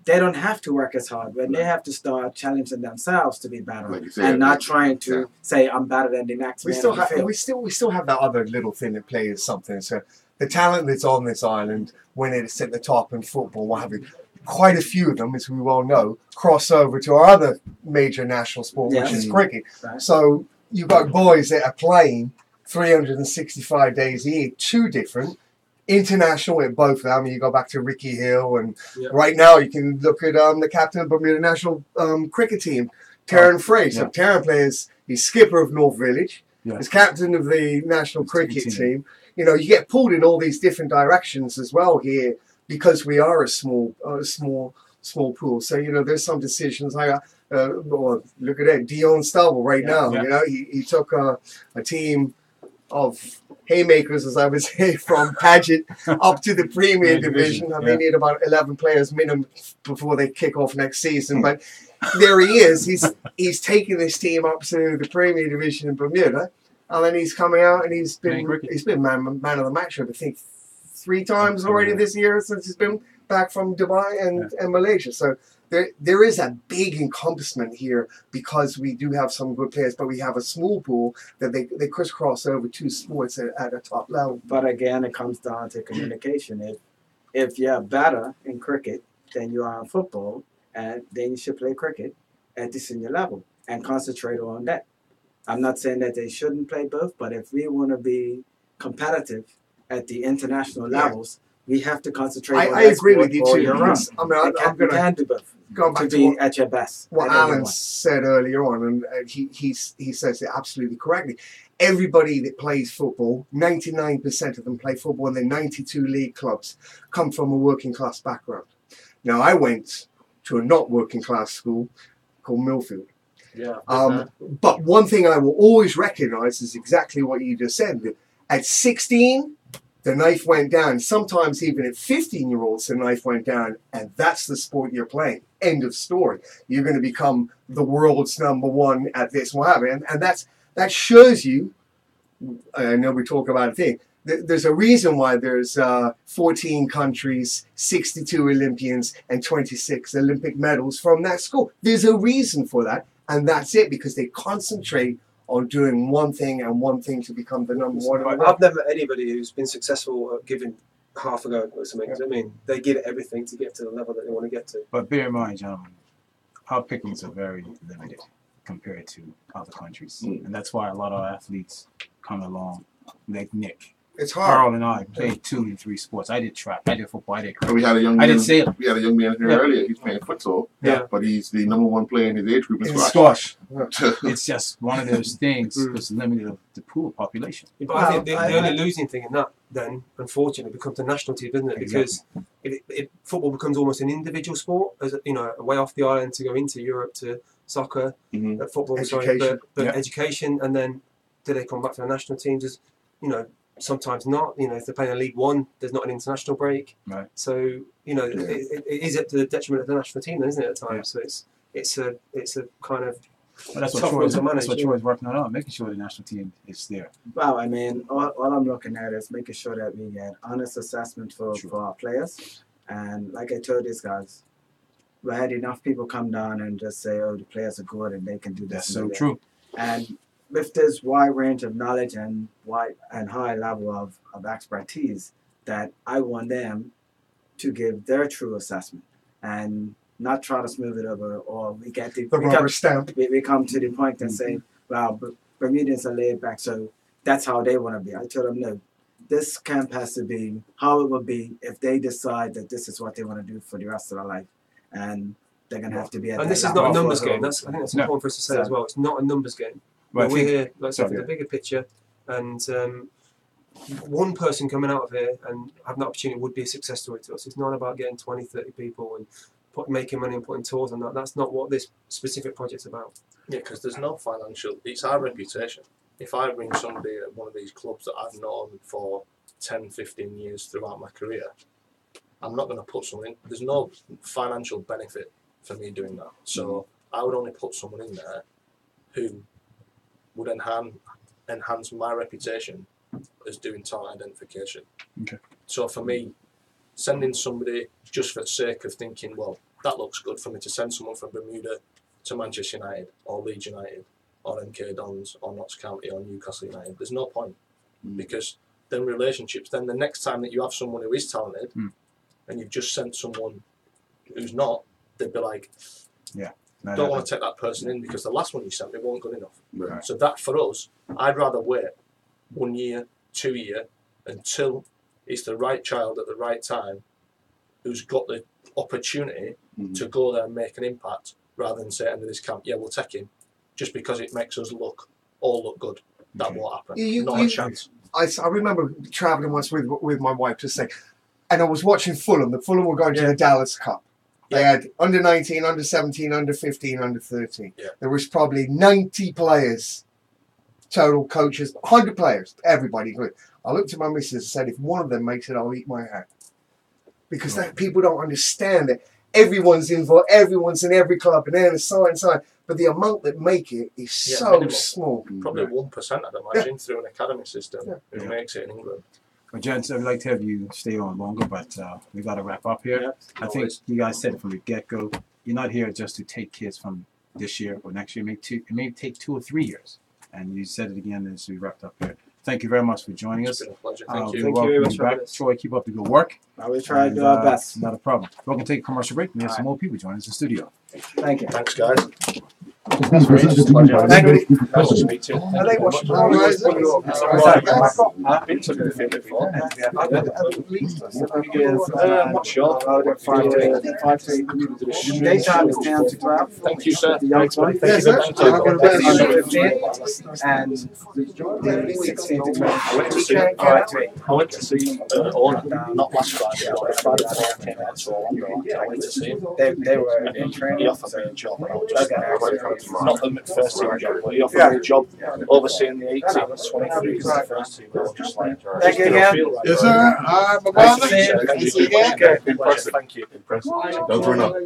they don't have to work as hard when they have to start challenging themselves to be better, and not trying to say I'm better than the next we man. We still have that other little thing that plays something. So the talent that's on this island, when it's at the top in football, what have you, quite a few of them, as we well know, cross over to our other major national sport, which is cricket. Right. So you've got boys that are playing 365 days a year, two different. International at both of them. You go back to Ricky Hill, and right now you can look at the captain of Bermuda national cricket team, Taryn Frey. So Taryn plays, he's skipper of North Village, he's captain of the national cricket team. You know, you get pulled in all these different directions as well here because we are a small pool. So, you know, there's some decisions like, well, look at that, Dion Stubble right now. You know, he took a team of haymakers, as I would say, from Paget up to the Premier Division. And they need about 11 players minimum before they kick off next season. But there he is. He's taken this team up to the Premier Division in Bermuda, and then he's coming out and he's been man of the match, I think, 3 times already this year since he's been back from Dubai and Malaysia. So there is a big encompassment here because we do have some good players, but we have a small pool that they crisscross over 2 sports at a top level. But again, it comes down to communication. If you're better in cricket than you are in football, then you should play cricket at the senior level and concentrate on that. I'm not saying that they shouldn't play both, but if we want to be competitive at the international levels, we have to concentrate on that. I agree with you too. I'm going to do both. Go back to be at your best. What Alan said earlier on, and he says it absolutely correctly. Everybody that plays football, 99% of them play football in the 92 league clubs, come from a working class background. Now, I went to a not working class school called Millfield. But one thing I will always recognize is exactly what you just said. At 16, the knife went down. Sometimes even at 15-year-olds, the knife went down, and that's the sport you're playing. End of story. You're going to become the world's #1 at this, what have you. And that shows you, I know we talk about a thing, there's a reason why there's 14 countries, 62 Olympians, and 26 Olympic medals from that school. There's a reason for that, and that's it, because they concentrate on doing one thing and one thing to become the #1. I've never met anybody who's been successful at giving half a go or something. I mean, they give it everything to get to the level that they want to get to. But bear in mind, gentlemen, our pickings are very limited compared to other countries. And that's why a lot of athletes come along, like Nick. It's hard. Carl and I played 2 and 3 sports. I did track, I did football, I did cricket. We had a young I man, did sailing. We had a young man here earlier. He's playing futsal, but he's the #1 player in his age group in squash. It's just one of those things that's limited the pool population. But I think the only losing thing in that, then, unfortunately, becomes the national team, doesn't it? Because if football becomes almost an individual sport, as you know, a way off the island to go into Europe to soccer, football, education. but education, and then do they come back to the national teams? As you know. Sometimes not. You know, if they're playing in League One, there's not an international break. Right. So you know, it is up to the detriment of the national team, then, isn't it? At times, so it's a kind of Well, that's tough one to manage. That's what Troy's working on, making sure the national team is there. Well, I mean, all I'm looking at is making sure that we get honest assessment for our players. And like I told these guys, we had enough people come down and just say, oh, the players are good and they can do this. That's so true. And with this wide range of knowledge and high level of expertise, that I want them to give their true assessment and not try to smooth it over, or we come to the point and say, well, Bermudans are laid back, so that's how they want to be. I told them, no, this camp has to be how it would be if they decide that this is what they want to do for the rest of their life, and they're going to have to be at and this is not a numbers game. I think that's important for us to say as well. It's not a numbers game. Well, we're here, like I said, for the bigger picture, and one person coming out of here and having that opportunity would be a success story to us. It's not about getting 20, 30 people and making money and putting tours on that. That's not what this specific project's about. Yeah, because there's no financial. It's our reputation. If I bring somebody at one of these clubs that I've known for 10, 15 years throughout my career, I'm not going to put someone in. There's no financial benefit for me doing that. So I would only put someone in there who would enhance my reputation as doing talent identification. Okay. So for me, sending somebody just for the sake of thinking, well, that looks good for me to send someone from Bermuda to Manchester United or Leeds United or MK Dons or Notts County or Newcastle United, there's no point. Because then relationships, then the next time that you have someone who is talented and you've just sent someone who's not, they'd be like, don't want to take that person in because the last one you sent me wasn't good enough. Right. So that for us, I'd rather wait 1 year, 2 years until it's the right child at the right time who's got the opportunity to go there and make an impact, rather than say at the end of this camp, yeah, we'll take him just because it makes us all look good. That won't happen. Not a chance. I remember travelling once with my wife to say, and I was watching Fulham. The Fulham were going to the Dallas Cup. They had under 19, under 17, under 15, under 13. Yeah. There was probably 90 players, total coaches, 100 players, everybody good. I looked at my missus and said, if one of them makes it, I'll eat my hat. Because people don't understand that everyone's involved, everyone's in every club, and they're sign. But the amount that make it is so minimal. small. Probably 1%, I'd imagine, through an academy system who makes it in England. Well, gents, I'd like to have you stay on longer, but we got to wrap up here. Yep, I think you guys said it from the get-go. You're not here just to take kids from this year or next year. It may take 2 or 3 years. And you said it again as we wrapped up here. Thank you very much for joining us. It's been a pleasure. Thank you. Thank you very much for having us. Troy, keep up the good work. I will try to do our best. Not a problem. We're going to take a commercial break. We have some more people joining us in the studio. Thank you. Thanks, guys. This presented to you by Thank you. Legal Nice to meet you. I think what's I've been to the field before. I'm not sure. Daytime is down to 12. Thank you, sir. The young one. Thank you very much. And the 16 to 20. I went to see Orna, not last Friday, but Friday before I came out, so I went to see him. They were in training. He offered me a job, and I was just not the first team job, but he offered me a job overseeing the 18s, 23s, the first team. I was just like, thank you again. Yes, sir. My brother. Thank you again. Impressive. Thank you. Impressive. Don't turn up.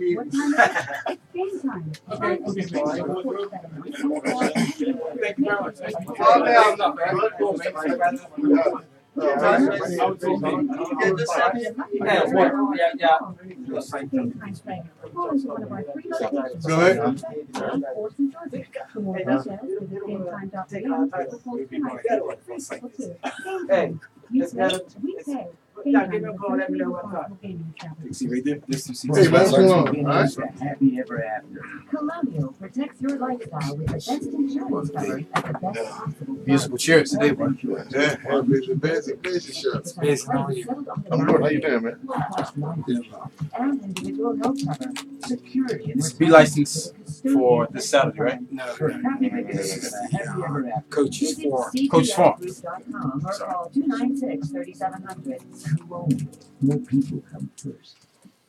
Go ahead. Hey, Yeah, give me a call, let me know what's up. See right there? This is Hey, man, what's going on? All right. Happy ever after. Colonial protects your lifestyle with the best insurance coverage at the best possible price. Musical chairs today, bro. Yeah, busy shots. I'm good. How you doing, man? And individual health cover. Security and Be licensed for this Saturday, right? No. Happy ever after. Coaches for. CPFgroup.com or call 296-3700. More people come first.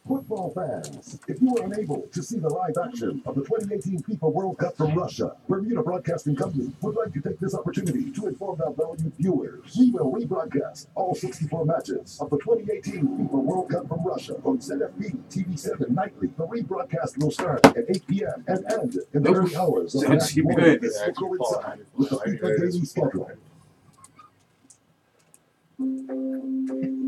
Football fans, if you were unable to see the live action of the 2018 FIFA World Cup from Russia, Bermuda Broadcasting Company would like to take this opportunity to inform our valued viewers. We will rebroadcast all 64 matches of the 2018 FIFA World Cup from Russia on ZFP TV7 nightly. The rebroadcast will start at 8 p.m. and end in the early hours of the next morning. This will coincide with the FIFA daily schedule.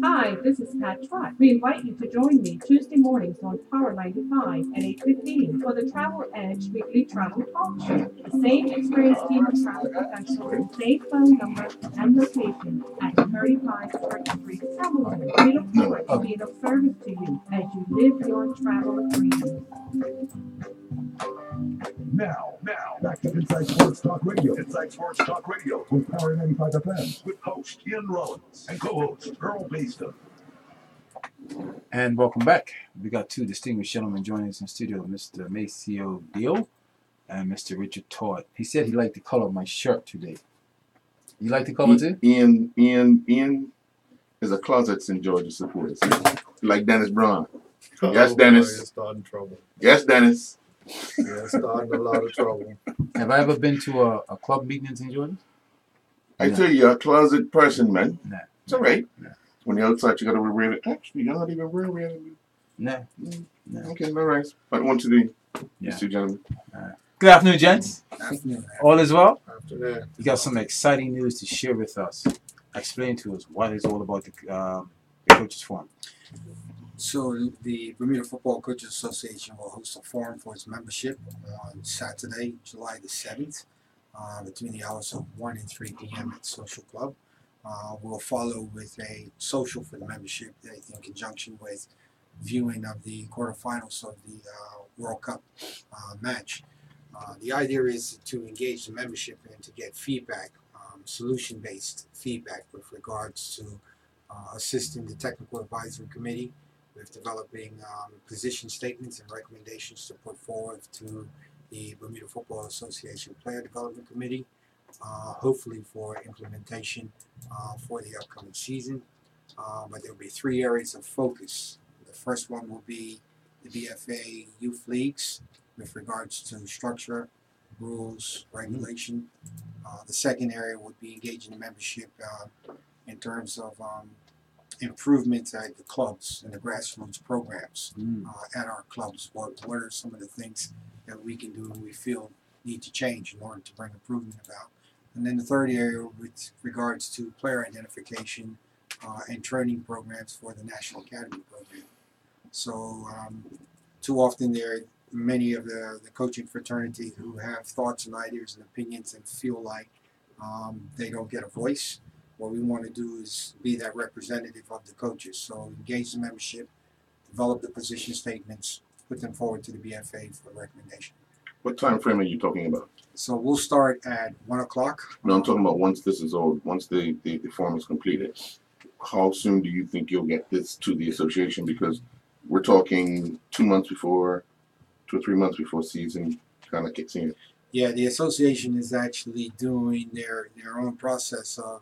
Hi, this is Pat Trott. We invite you to join me Tuesday mornings on Power 95 at 8:15 for the Travel Edge Weekly Travel Talk Show. The same experienced team of travel professionals, same phone number and location at 35 Church Street, Hamilton. We look forward to being of service to you as you live your travel dreams. Now, back to Inside Sports Talk Radio. Inside Sports Talk Radio with Power 95 FM with host Ian Rollins and co-host Earl Baston. And welcome back. We got two distinguished gentlemen joining us in studio, Mr. Maceo Deal and Mr. Richard Todd. He said he liked the color of my shirt today. You like the color too? Ian is a closets in Georgia supporter. Like Dennis Braun. Yes, Dennis. Boy, starting trouble. Yes, Dennis. Yeah, starting a lot of trouble. Have I ever been to a club meeting in St. George's? I tell you, you're a closet person, man. Nah. It's all right. Nah. When you're outside, you got to wear it. Actually, you're not even wearing it. Nah. Okay, no worries. But one to these two gentlemen. Good afternoon, gents. Afternoon. All is well? Afternoon. You got some exciting news to share with us. Explain to us what is all about the Coaches Forum. So the Bermuda Football Coaches Association will host a forum for its membership on Saturday, July the 7th, between the hours of 1 and 3 p.m. at Social Club. We'll follow with a social for the membership in conjunction with viewing of the quarterfinals of the World Cup match. The idea is to engage the membership and to get feedback, solution-based feedback with regards to assisting the Technical Advisory Committee with developing position statements and recommendations to put forward to the Bermuda Football Association Player Development Committee, hopefully for implementation for the upcoming season. But there will be 3 areas of focus. The first one will be the BFA Youth Leagues with regards to structure, rules, regulation. The second area would be engaging the membership in terms of improvements at the clubs and the grassroots programs at our clubs. What are some of the things that we can do and we feel need to change in order to bring improvement about? And then the third area with regards to player identification and training programs for the National Academy program. So too often there are many of the coaching fraternity who have thoughts and ideas and opinions and feel like they don't get a voice. What we want to do is be that representative of the coaches. So engage the membership, develop the position statements, put them forward to the BFA for recommendation. What time frame are you talking about? So we'll start at 1 o'clock. No, I'm talking about once this is all, once the form is completed. How soon do you think you'll get this to the association? Because we're talking 2 months before, 2 or 3 months before season kind of kicks in. Yeah, the association is actually doing their own process of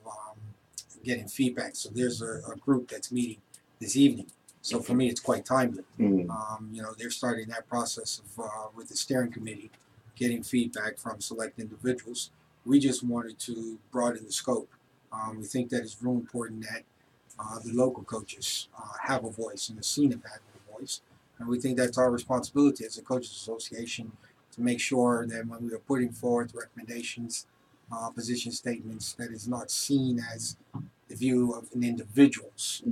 getting feedback. So there's a group that's meeting this evening. So for me, it's quite timely. They're starting that process of with the steering committee, getting feedback from select individuals. We just wanted to broaden the scope. We think that it's real important that the local coaches have a voice and the scene of having a voice. And we think that's our responsibility as a coaches association to make sure that when we are putting forth recommendations, position statements, that is not seen as the view of an individual's,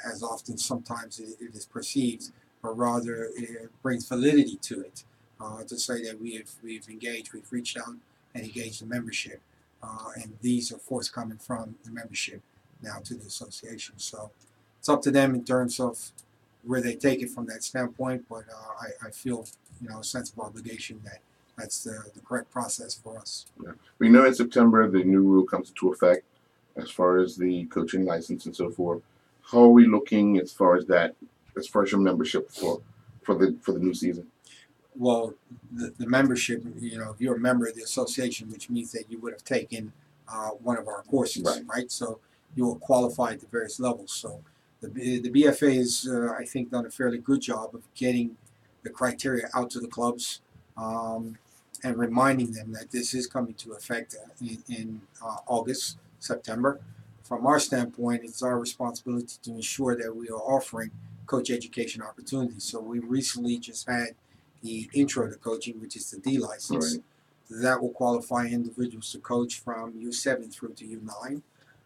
as often sometimes it is perceived, but rather it brings validity to it, to say that we've engaged, we've reached out and engaged the membership, and these are forthcoming from the membership now to the association. So it's up to them in terms of where they take it from that standpoint, but I feel a sense of obligation that that's the correct process for us. Yeah. We know in September the new rule comes into effect as far as the coaching license and so forth. How are we looking as far as that, as far as your membership for the new season? Well, the membership, if you're a member of the association, which means that you would have taken one of our courses, right? So you will qualify at the various levels. So The BFA has, I think, done a fairly good job of getting the criteria out to the clubs and reminding them that this is coming to effect in August, September. From our standpoint, it's our responsibility to ensure that we are offering coach education opportunities. So we recently just had the intro to coaching, which is the D license. Right. That will qualify individuals to coach from U7 through to U9.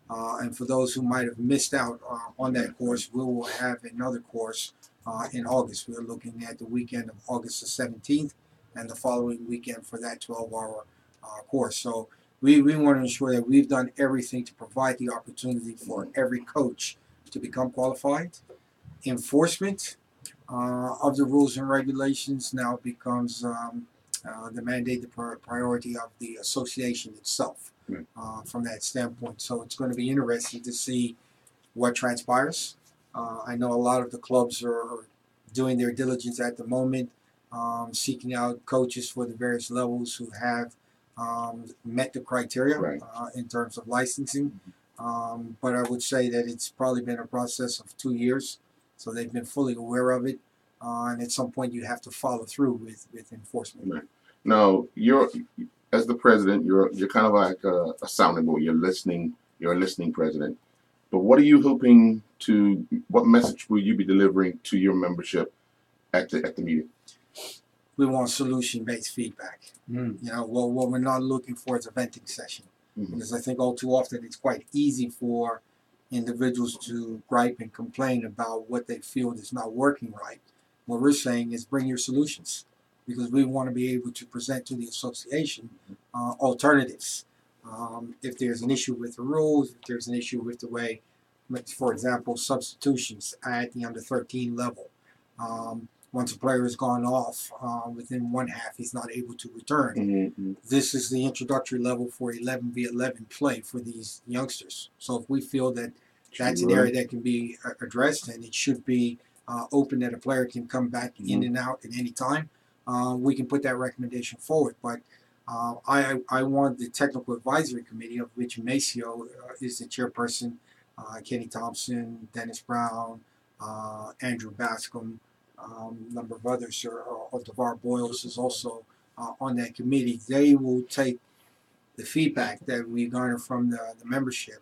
And for those who might have missed out on that course, we will have another course in August. We're looking at the weekend of August the 17th and the following weekend for that 12-hour course. So we want to ensure that we've done everything to provide the opportunity for every coach to become qualified. Enforcement of the rules and regulations now becomes the mandate, the priority of the association itself from that standpoint. So it's going to be interesting to see what transpires. I know a lot of the clubs are doing their diligence at the moment, seeking out coaches for the various levels who have met the criteria in terms of licensing. But I would say that it's probably been a process of 2 years, so they've been fully aware of it. And at some point, you have to follow through with enforcement. Right. Now, as the president, you're kind of like a sounding board. You're a listening president. But what are you hoping to? What message will you be delivering to your membership at the meeting? We want solution-based feedback. You know, what we're not looking for is a venting session, because I think all too often it's quite easy for individuals to gripe and complain about what they feel is not working right. What we're saying is bring your solutions, because we want to be able to present to the association alternatives. If there's an issue with the rules, if there's an issue with the way, for example, substitutions at the under 13 level. Once a player has gone off within one half, he's not able to return. This is the introductory level for 11v11 play for these youngsters. So if we feel that that's an area that can be addressed, and it should be open, that a player can come back in and out at any time, we can put that recommendation forward. But I want the technical advisory committee, of which Maceo is the chairperson, Kenny Thompson, Dennis Brown, Andrew Bascom, a number of others, or DeVar Boyles is also on that committee. They will take the feedback that we garner from the membership,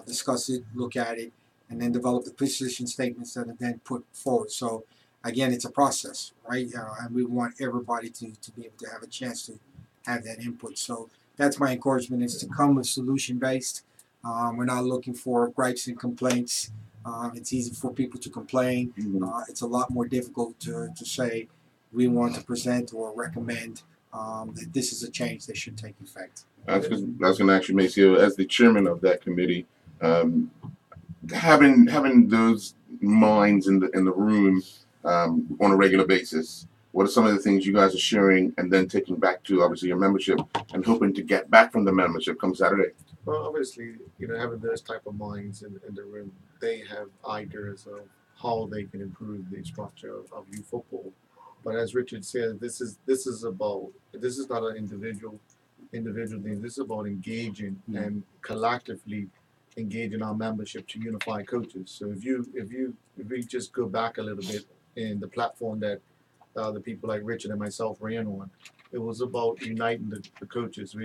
discuss it, look at it, and then develop the position statements that are then put forward. So again, it's a process, right? And we want everybody to be able to have a chance to have that input. So that's my encouragement, is to come with solution-based. We're not looking for gripes and complaints. It's easy for people to complain. It's a lot more difficult to say we want to present or recommend that this is a change that should take effect. I was going to ask you, Maceo, as the chairman of that committee, having those minds in the room on a regular basis, what are some of the things you guys are sharing and then taking back to obviously your membership and hoping to get back from the membership come Saturday? Well, obviously, having those type of minds in the room, they have ideas of how they can improve the structure of youth football. But as Richard said, this is not an individual thing. This is about engaging and collectively engaging our membership to unify coaches. So if we just go back a little bit in the platform that the people like Richard and myself ran on, it was about uniting the coaches,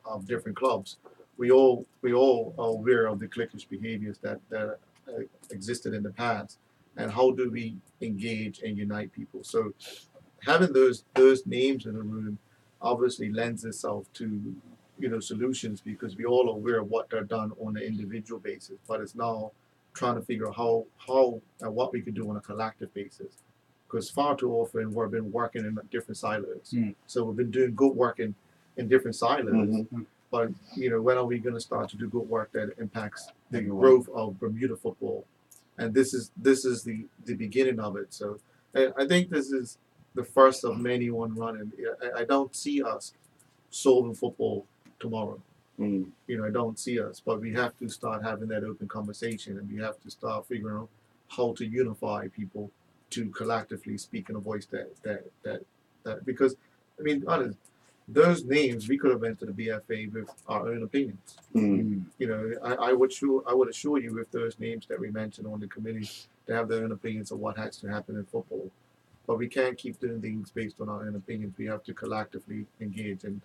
of different clubs. We all are aware of the cliquish behaviors that existed in the past, and how do we engage and unite people? So having those names in the room obviously lends itself to solutions, because we all are aware of what they're done on an individual basis, but it's now trying to figure out how and what we can do on a collective basis. Because far too often we've been working in different silos. So we've been doing good work in different silos. But when are we going to start to do good work that impacts the growth of Bermuda football? And this is the beginning of it. So I think this is the first of many one running. I don't see us solving football tomorrow. I don't see us, but we have to start having that open conversation, and we have to start figuring out how to unify people to collectively speak in a voice that because honest, those names we could have went to the BFA with our own opinions. Mm. You know, I would assure you with those names that we mentioned on the committee, they have their own opinions of what has to happen in football. But we can't keep doing things based on our own opinions. We have to collectively engage. And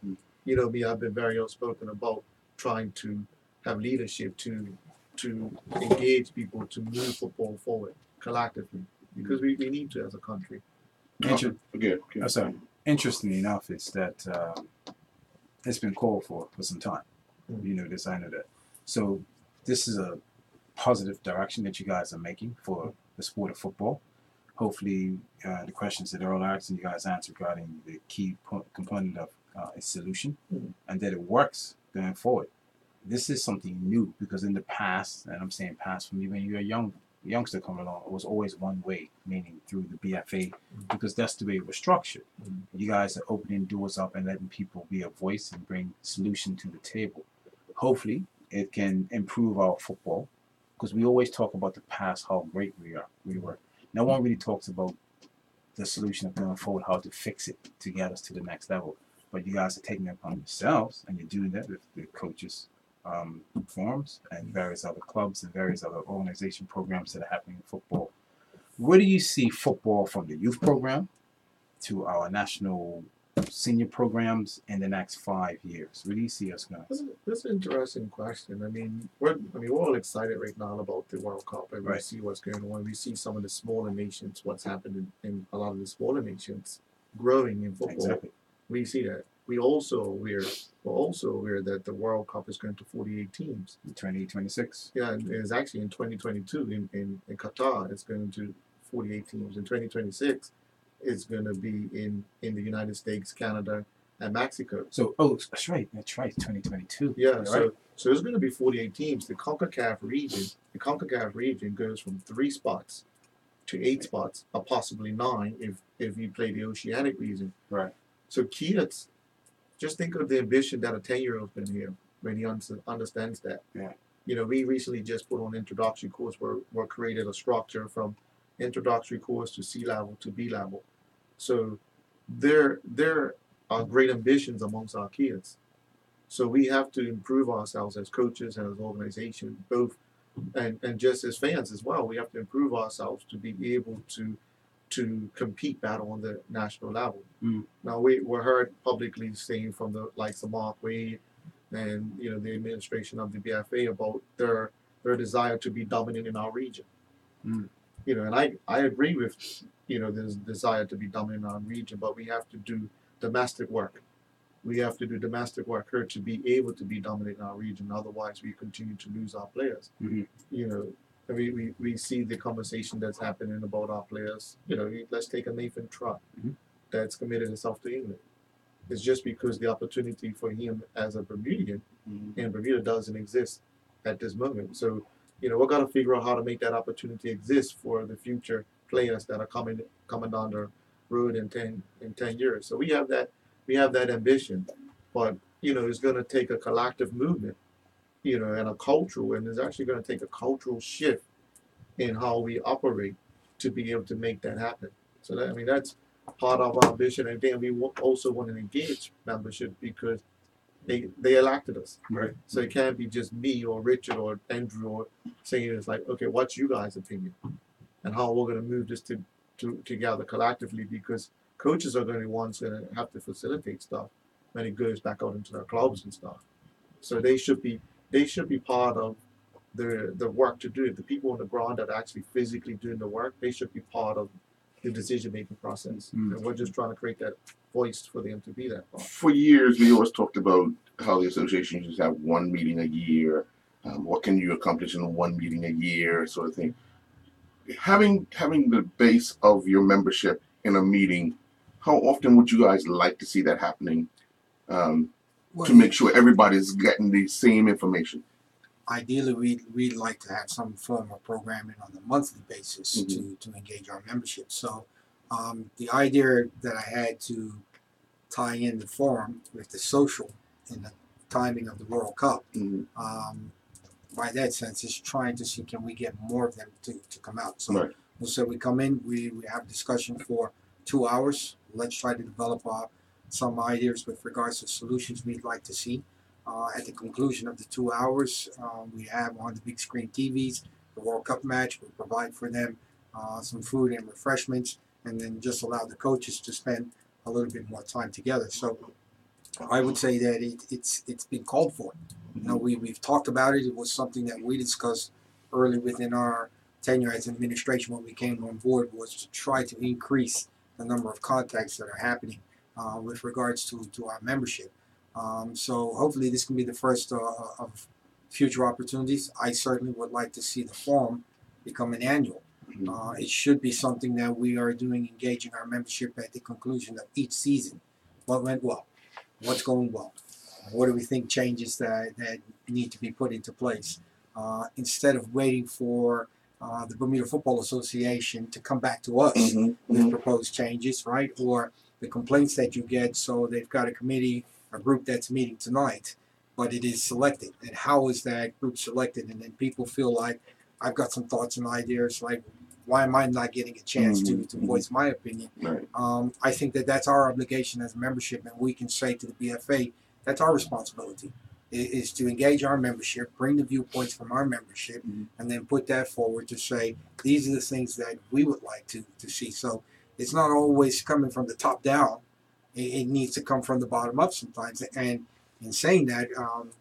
you know me, I've been very outspoken about trying to have leadership to engage people to move football forward collectively because we need to as a country. Oh, sorry. Interestingly enough, it's that it's been called for some time. You know this, I know that. So this is a positive direction that you guys are making for the sport of football. Hopefully, the questions that Earl asked and you guys answered regarding the key component of its solution, and that it works going forward. This is something new because in the past, and I'm saying past from even you're a youngster coming along, it was always one way, meaning through the BFA, because that's the way it was structured. You guys are opening doors up and letting people be a voice and bring solution to the table. Hopefully, it can improve our football because we always talk about the past, how great we were. No one really talks about the solution of going forward, how to fix it to get us to the next level. But you guys are taking it upon yourselves, and you're doing that with the coaches' forums and various other clubs and various other organization programs that are happening in football. Where do you see football from the youth program to our national senior programs in the next 5 years? Where do you see us going? That's an interesting question. I mean, we're all excited right now about the World Cup, and we see what's going on. We see some of the smaller nations, what's happened in a lot of the smaller nations, growing in football. Exactly. We see that. We're also aware that the World Cup is going to 48 teams. 2026. Yeah, and it's actually in 2022 in Qatar. It's going to 48 teams. In 2026, it's going to be in the United States, Canada, and Mexico. So, that's right. 2022. Yeah, You're so right. there's going to be 48 teams. The CONCACAF region goes from 3 spots to 8 spots, or possibly 9 if you play the Oceanic region. Right. So kids, just think of the ambition that a 10-year-old's going to have when he understands that. Yeah. You know, we recently just put on introductory course where we created a structure from introductory course to C level to B level. So there are great ambitions amongst our kids. So we have to improve ourselves as coaches and as organizations, both and just as fans as well. We have to improve ourselves to be able to compete better on the national level. Now we're heard publicly saying from the likes of Mark Wade and the administration of the BFA about their desire to be dominant in our region. And I agree with this desire to be dominant in our region, but we have to do domestic work. We have to do domestic work here to be able to be dominant in our region. Otherwise, we continue to lose our players. We see the conversation that's happening about our players. Let's take a Nathan Trott that's committed himself to England. It's just because the opportunity for him as a Bermudian in Bermuda doesn't exist at this moment. So, we're going to figure out how to make that opportunity exist for the future players that are coming down the road in 10 years. So we have that ambition, but it's going to take a collective movement, and a cultural, and it's actually going to take a cultural shift in how we operate to be able to make that happen. So that's part of our ambition, and then we also want to engage membership because they elected us. Right. So it can't be just me or Richard or Andrew or saying it's like, okay, what's you guys' opinion, and how we're going to move this together collectively, because coaches are going to be ones that have to facilitate stuff when it goes back out into their clubs and stuff. So they should be part of the work to do it. The people on the ground that are actually physically doing the work, they should be part of the decision-making process. And we're just trying to create that voice for them to be that part. For years, we always talked about how the association used to have one meeting a year. What can you accomplish in one meeting a year, sort of thing. Having the base of your membership in a meeting, how often would you guys like to see that happening to make sure everybody's getting the same information? Ideally, we'd like to have some form of programming on a monthly basis to engage our membership. So the idea that I had to tie in the forum with the social in the timing of the World Cup, by that sense, is trying to see can we get more of them to come out. So we'll say we come in, we have discussion for 2 hours. Let's try to develop some ideas with regards to solutions we'd like to see. At the conclusion of the 2 hours, we have on the big screen TVs the World Cup match. We provide for them some food and refreshments, and then just allow the coaches to spend a little bit more time together. So I would say that it's been called for. You know, we've talked about it. It was something that we discussed early within our tenure as administration when we came on board, was to try to increase the number of contacts that are happening with regards to our membership. So hopefully this can be the first of future opportunities. I certainly would like to see the forum become an annual. It should be something that we are doing, engaging our membership at the conclusion of each season. What went well? What's going well? What do we think changes that need to be put into place? Instead of waiting for the Bermuda Football Association to come back to us with proposed changes, right? Or the complaints that you get, so they've got a committee, a group that's meeting tonight, but it is selected. And how is that group selected? And then people feel like, I've got some thoughts and ideas, like, why am I not getting a chance to voice my opinion? Right. I think that that's our obligation as a membership, and we can say to the BFA, that's our responsibility, is to engage our membership, bring the viewpoints from our membership, and then put that forward to say, these are the things that we would like to see. So it's not always coming from the top down. It needs to come from the bottom up sometimes. And in saying that,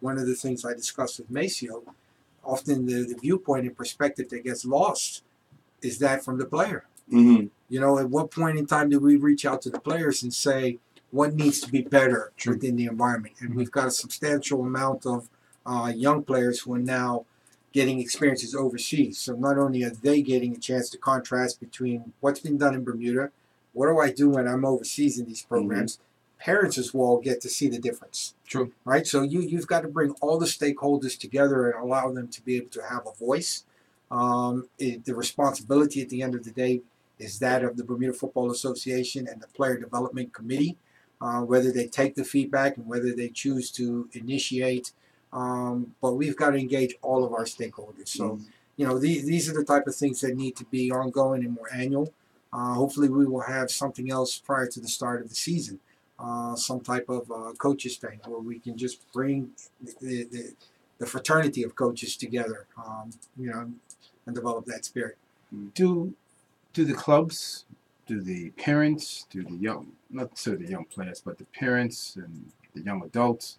one of the things I discussed with Maceo, often the viewpoint and perspective that gets lost is that from the player. You know, at what point in time do we reach out to the players and say what needs to be better within the environment? And we've got a substantial amount of young players who are now getting experiences overseas. So not only are they getting a chance to contrast between what's been done in Bermuda, what do I do when I'm overseas in these programs? Parents as well get to see the difference. True. Right? So you've got to bring all the stakeholders together and allow them to be able to have a voice. The responsibility at the end of the day is that of the Bermuda Football Association and the Player Development Committee, whether they take the feedback and whether they choose to initiate. But we've got to engage all of our stakeholders. So, you know, these are the type of things that need to be ongoing and more annual. Hopefully we will have something else prior to the start of the season, some type of coaches thing where we can just bring the fraternity of coaches together, you know, and develop that spirit. Do the clubs, do the parents, do the young, not necessarily the young players, but the parents and the young adults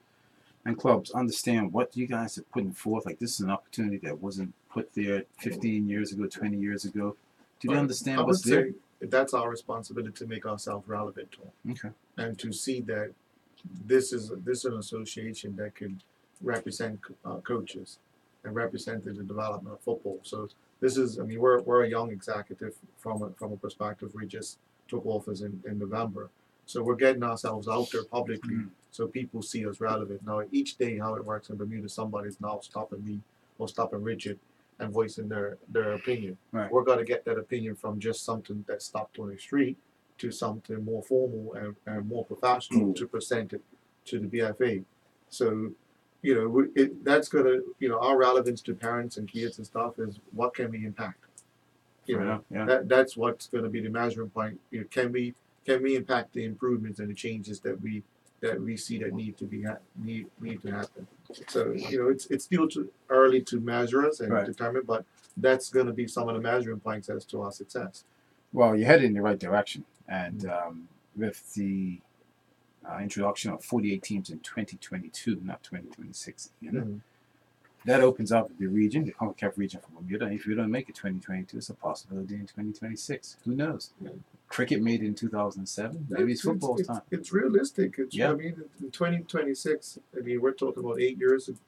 and clubs understand what you guys are putting forth? Like, this is an opportunity that wasn't put there 15 years ago, 20 years ago. Do they understand what's there? I would say that's our responsibility to make ourselves relevant to them. Okay. And to see that this is an association that can represent coaches and represent the development of football. So this is, I mean, we're a young executive from a perspective. We just took office in November. So we're getting ourselves out there publicly so people see us relevant. Now, each day how it works in Bermuda, somebody's now stopping me or stopping Richard and voicing their opinion. Right. We're going to get that opinion from just something that stopped on the street to something more formal and more professional to present it to the BFA. So, you know, that's going to, you know, our relevance to parents and kids and stuff is what can we impact? You know, that's what's going to be the measuring point. You know, can we impact the improvements and the changes that we see that need to happen? So, you know, it's still too early to measure us and determine, but that's going to be some of the measuring points as to our success. Well, you're headed in the right direction, and with the introduction of 48 teams in 2022, not 2026, you know, that opens up the region, the CONCACAF region for Bermuda. If you don't make it 2022, it's a possibility in 2026. Who knows? Cricket made it in 2007. Maybe it's football's time. It's realistic. I mean, in 2026, I mean, we're talking about 8 years of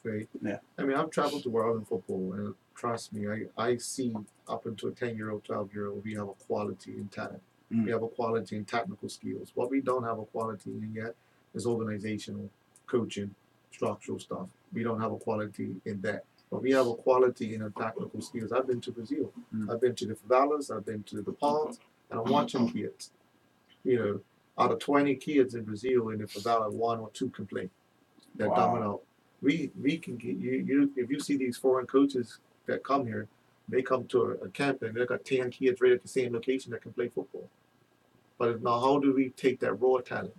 play. Yeah. I mean, I've traveled the world in football, and trust me, I see up into a 10-year-old, 12-year-old, we have a quality in talent. We have a quality in technical skills. What we don't have a quality in yet is organizational, coaching, structural stuff. We don't have a quality in that. But we have a quality in our technical skills. I've been to Brazil. I've been to the favelas. I've been to the ponds. And I'm watching kids. You know, out of 20 kids in Brazil in the favela, 1 or 2 can play. They're dominant. We can get you if you see these foreign coaches that come here, they come to a camp and they've got 10 kids right at the same location that can play football. But now, how do we take that raw talent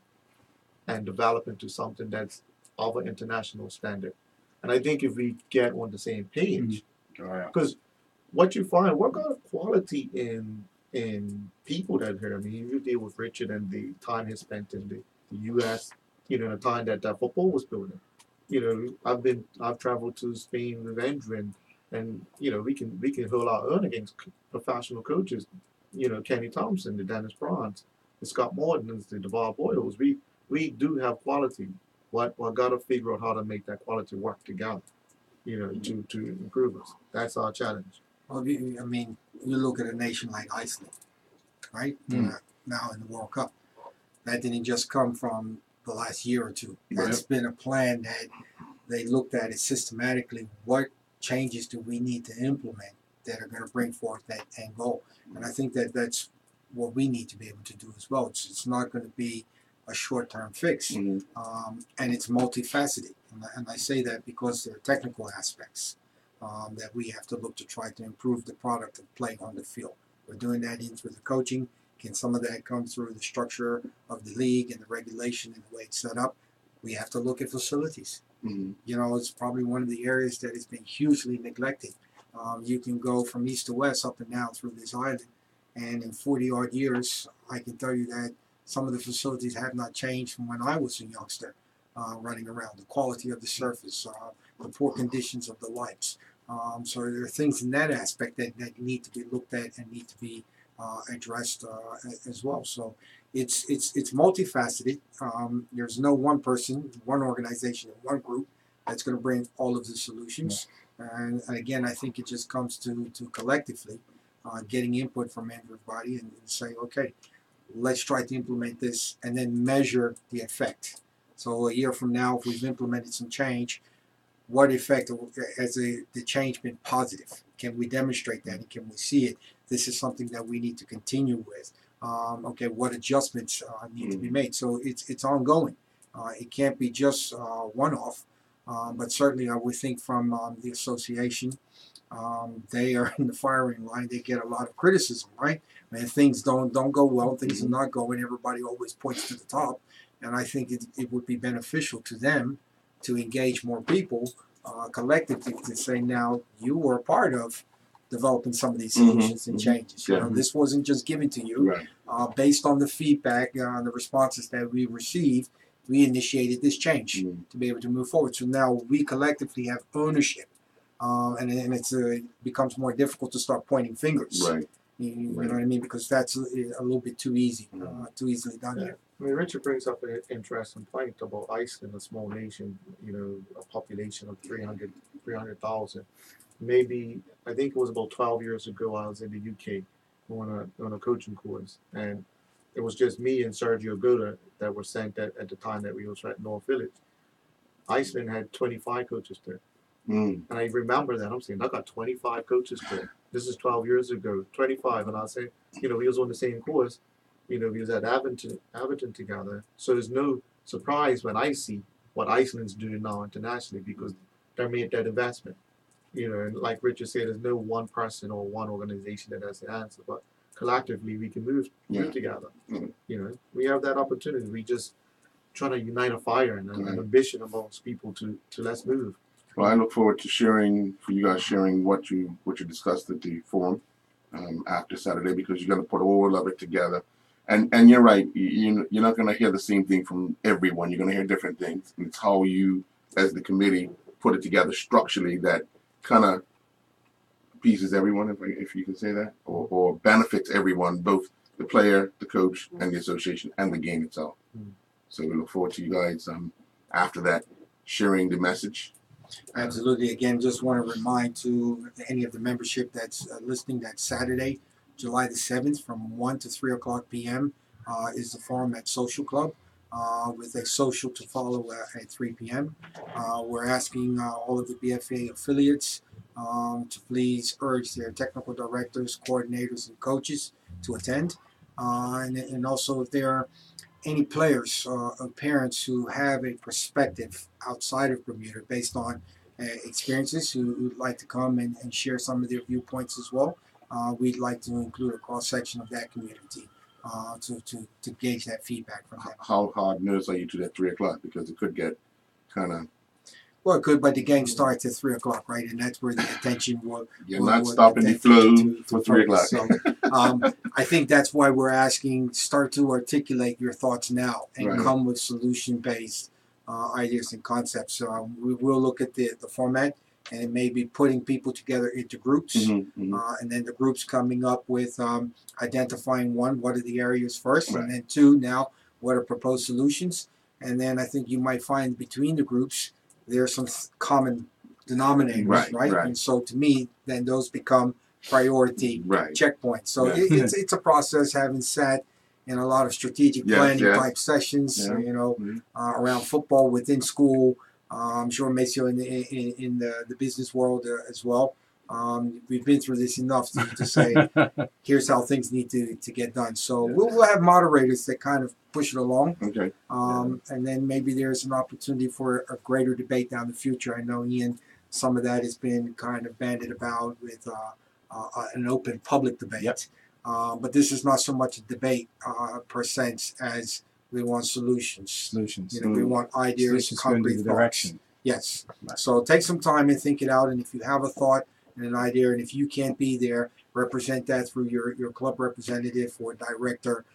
and develop into something that's of an international standard? And I think if we get on the same page, because what you find, what kind of quality in people that are here? I mean, you deal with Richard and the time he spent in the U.S. You know, the time that football was building. You know, I've traveled to Spain with Andrew, and you know, we can hold our own against professional coaches. You know, Kenny Thompson, the Dennis Bronze, the Scott Mortons, the DeVar Boyles. We do have quality. What got to figure out how to make that quality work together. You know, to improve us. That's our challenge. Well, I mean, you look at a nation like Iceland, right? Now in the World Cup, that didn't just come from the last year or two. That's been a plan that they looked at it systematically. What changes do we need to implement that are going to bring forth that end goal? And I think that that's what we need to be able to do as well. It's not going to be a short-term fix, and it's multifaceted. And I say that because there are technical aspects that we have to look to try to improve the product of playing on the field. We're doing that in through the coaching. Can some of that come through the structure of the league and the regulation and the way it's set up? We have to look at facilities. You know, it's probably one of the areas that has been hugely neglected. You can go from east to west, up and down through this island, and in 40-odd years, I can tell you that some of the facilities have not changed from when I was a youngster running around. The quality of the surface, the poor conditions of the lights. So there are things in that aspect that need to be looked at and need to be addressed as well. So it's multifaceted. There's no one person, one organization, one group that's going to bring all of the solutions. And again, I think it just comes to collectively getting input from everybody and say, okay, let's try to implement this and then measure the effect. So a year from now, if we've implemented some change, what effect has the change been positive? Can we demonstrate that and can we see it? This is something that we need to continue with. Okay, what adjustments need to be made? So it's ongoing. It can't be just one-off, but certainly I would think from the association, they are in the firing line. They get a lot of criticism, right? When things don't go well, things are not going, everybody always points to the top. And I think it would be beneficial to them to engage more people collectively to say, now you were a part of developing some of these solutions and changes. You know, this wasn't just given to you. Based on the feedback, the responses that we received, we initiated this change to be able to move forward. So now we collectively have ownership. And it becomes more difficult to start pointing fingers. You know what I mean? Because that's a little bit too easy, too easily done here. I mean, Richard brings up an interesting point about Iceland, a small nation, you know, a population of 300,000. Maybe, I think it was about 12 years ago, I was in the UK on a coaching course, and it was just me and Sergio Goda that were sent at the time that we was at North Village. Iceland had 25 coaches there. And I remember that. I'm saying, I got 25 coaches there. This is 12 years ago, 25. And I say, you know, we was on the same course. You know, we was at Abington together. So there's no surprise when I see what Iceland's doing now internationally because they made that investment. You know, and like Richard said, there's no one person or one organization that has the answer. But collectively, we can move together. You know, we have that opportunity. We just trying to unite a fire and an ambition amongst people to let's move. Well, I look forward to you guys sharing what you discussed at the forum after Saturday, because you're going to put all of it together. And you're right, you're not going to hear the same thing from everyone. You're going to hear different things. And it's how you, as the committee, put it together structurally that kind of pleases everyone, if you can say that, or benefits everyone, both the player, the coach, and the association, and the game itself. So we look forward to you guys after that sharing the message. Absolutely. Again, just want to remind to any of the membership that's listening that Saturday, July the 7th from 1 to 3 o'clock p.m. Is the forum at Social Club with a social to follow at 3 p.m. We're asking all of the BFA affiliates to please urge their technical directors, coordinators, and coaches to attend. And also if there are any players or parents who have a perspective outside of Bermuda based on experiences who would like to come and share some of their viewpoints as well, we'd like to include a cross-section of that community to gauge that feedback from them. How hard nosed are you to that 3 o'clock? Because it could get kind of. Well, it could, but the game starts at 3 o'clock, right? And that's where the attention will. You're not stopping the flow for 3 o'clock. So, I think that's why we're asking, start to articulate your thoughts now and come with solution-based ideas and concepts. So we will look at the format, and it may be putting people together into groups, and then the groups coming up with identifying one, what are the areas first, and then two, now what are proposed solutions, and then I think you might find between the groups there are some common denominators, right? And so to me, then those become priority checkpoints. So it's a process, having sat in a lot of strategic planning type sessions, around football within school. I'm sure Maceo in the business world as well. We've been through this enough to say, here's how things need to get done. So we'll have moderators that kind of push it along. Okay. And then maybe there's an opportunity for a greater debate down the future. I know, Ian, some of that has been kind of bandied about with an open public debate. But this is not so much a debate per sense as we want solutions. We want ideas, concrete direction. Yes. So take some time and think it out. And if you have a thought and an idea, and if you can't be there, represent that through your club representative or director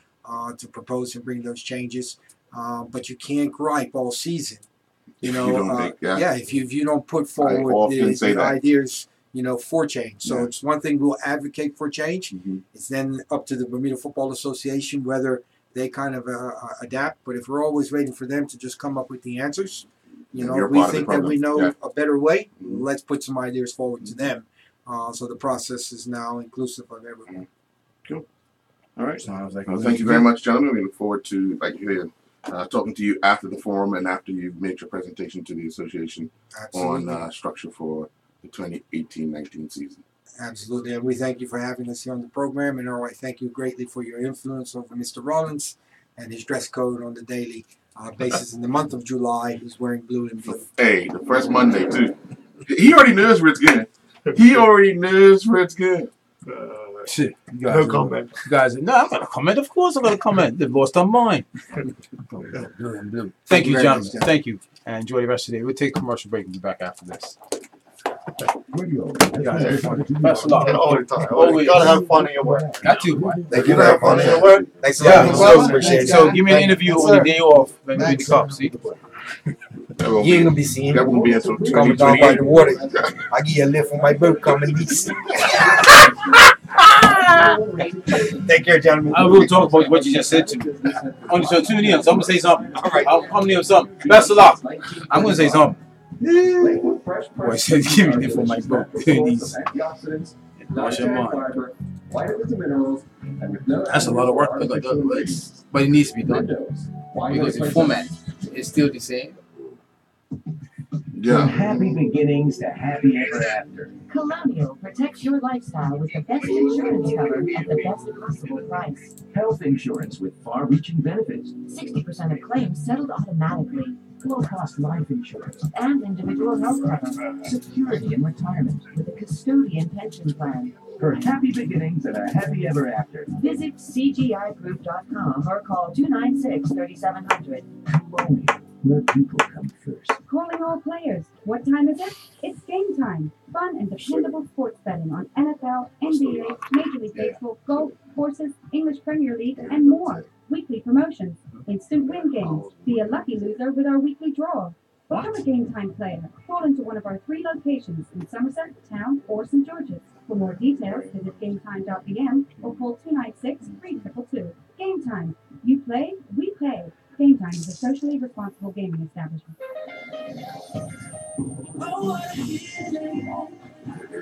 to propose and bring those changes. But you can't gripe all season. If you don't put forward the ideas, for change. So it's one thing we'll advocate for change. It's then up to the Bermuda Football Association whether they kind of adapt. But if we're always waiting for them to just come up with the answers, we think that we know a better way. Let's put some ideas forward to them. So the process is now inclusive of everyone. Cool. All right. Thank you very much, gentlemen. We look forward to, like you said, talking to you after the forum and after you've made your presentation to the association on structure for the 2018-19 season. Absolutely. And we thank you for having us here on the program. And I thank you greatly for your influence over Mr. Rollins and his dress code on the daily basis. In the month of July, he's wearing blue and blue. Hey, the first Monday, too. He already knows where it's going. He already knows where it's going. Shit. No comment. You guys, no, I'm going to comment. Of course I'm going to comment. They've lost their mind. Blue and blue. Thank you, gentlemen. Thank you. And enjoy the rest of the day. We'll take a commercial break and be back after this. Guys, best of luck. All the time. Always. You gotta have fun in your work. Got to, man. Thank you. Have fun in your work. Thanks a lot. So give me an interview on your day off. Let me read the cup, see? You ain't gonna be seeing that. Won't be until coming down by the water. I give you a lift on my boat coming east. Take care, gentlemen. I will talk about what you just said to me. Only so tune in. So I'm gonna say something. All right. I'm gonna something. Best of luck. I'm gonna say something. Boy said, give me a lift on my boat. Wash your mind. That's a lot of work, but it needs to be done because the format is still the same. From happy beginnings to happy ever after. Colonial protects your lifestyle with the best insurance cover at the best possible price. Health insurance with far-reaching benefits. 60% of claims settled automatically. Low-cost life insurance. And individual health cover. Security in retirement. With a custodian pension plan. For happy beginnings and a happy ever after. Visit cgigroup.com or call 296-3700. Colonial, where people come first. Calling all players. What time is it? It's game time. Fun and dependable sports betting on NFL, NBA, Major League Baseball, golf, horses, English Premier League, and more. Weekly promotions. Instant win games. Be a lucky loser with our weekly draw. Become a Game Time player. Call into one of our 3 locations in Somerset, Town, or St. George's. For more details, visit gametime.bm or call 296-3222. Game Time. You play, we pay. Game Time is a socially responsible gaming establishment.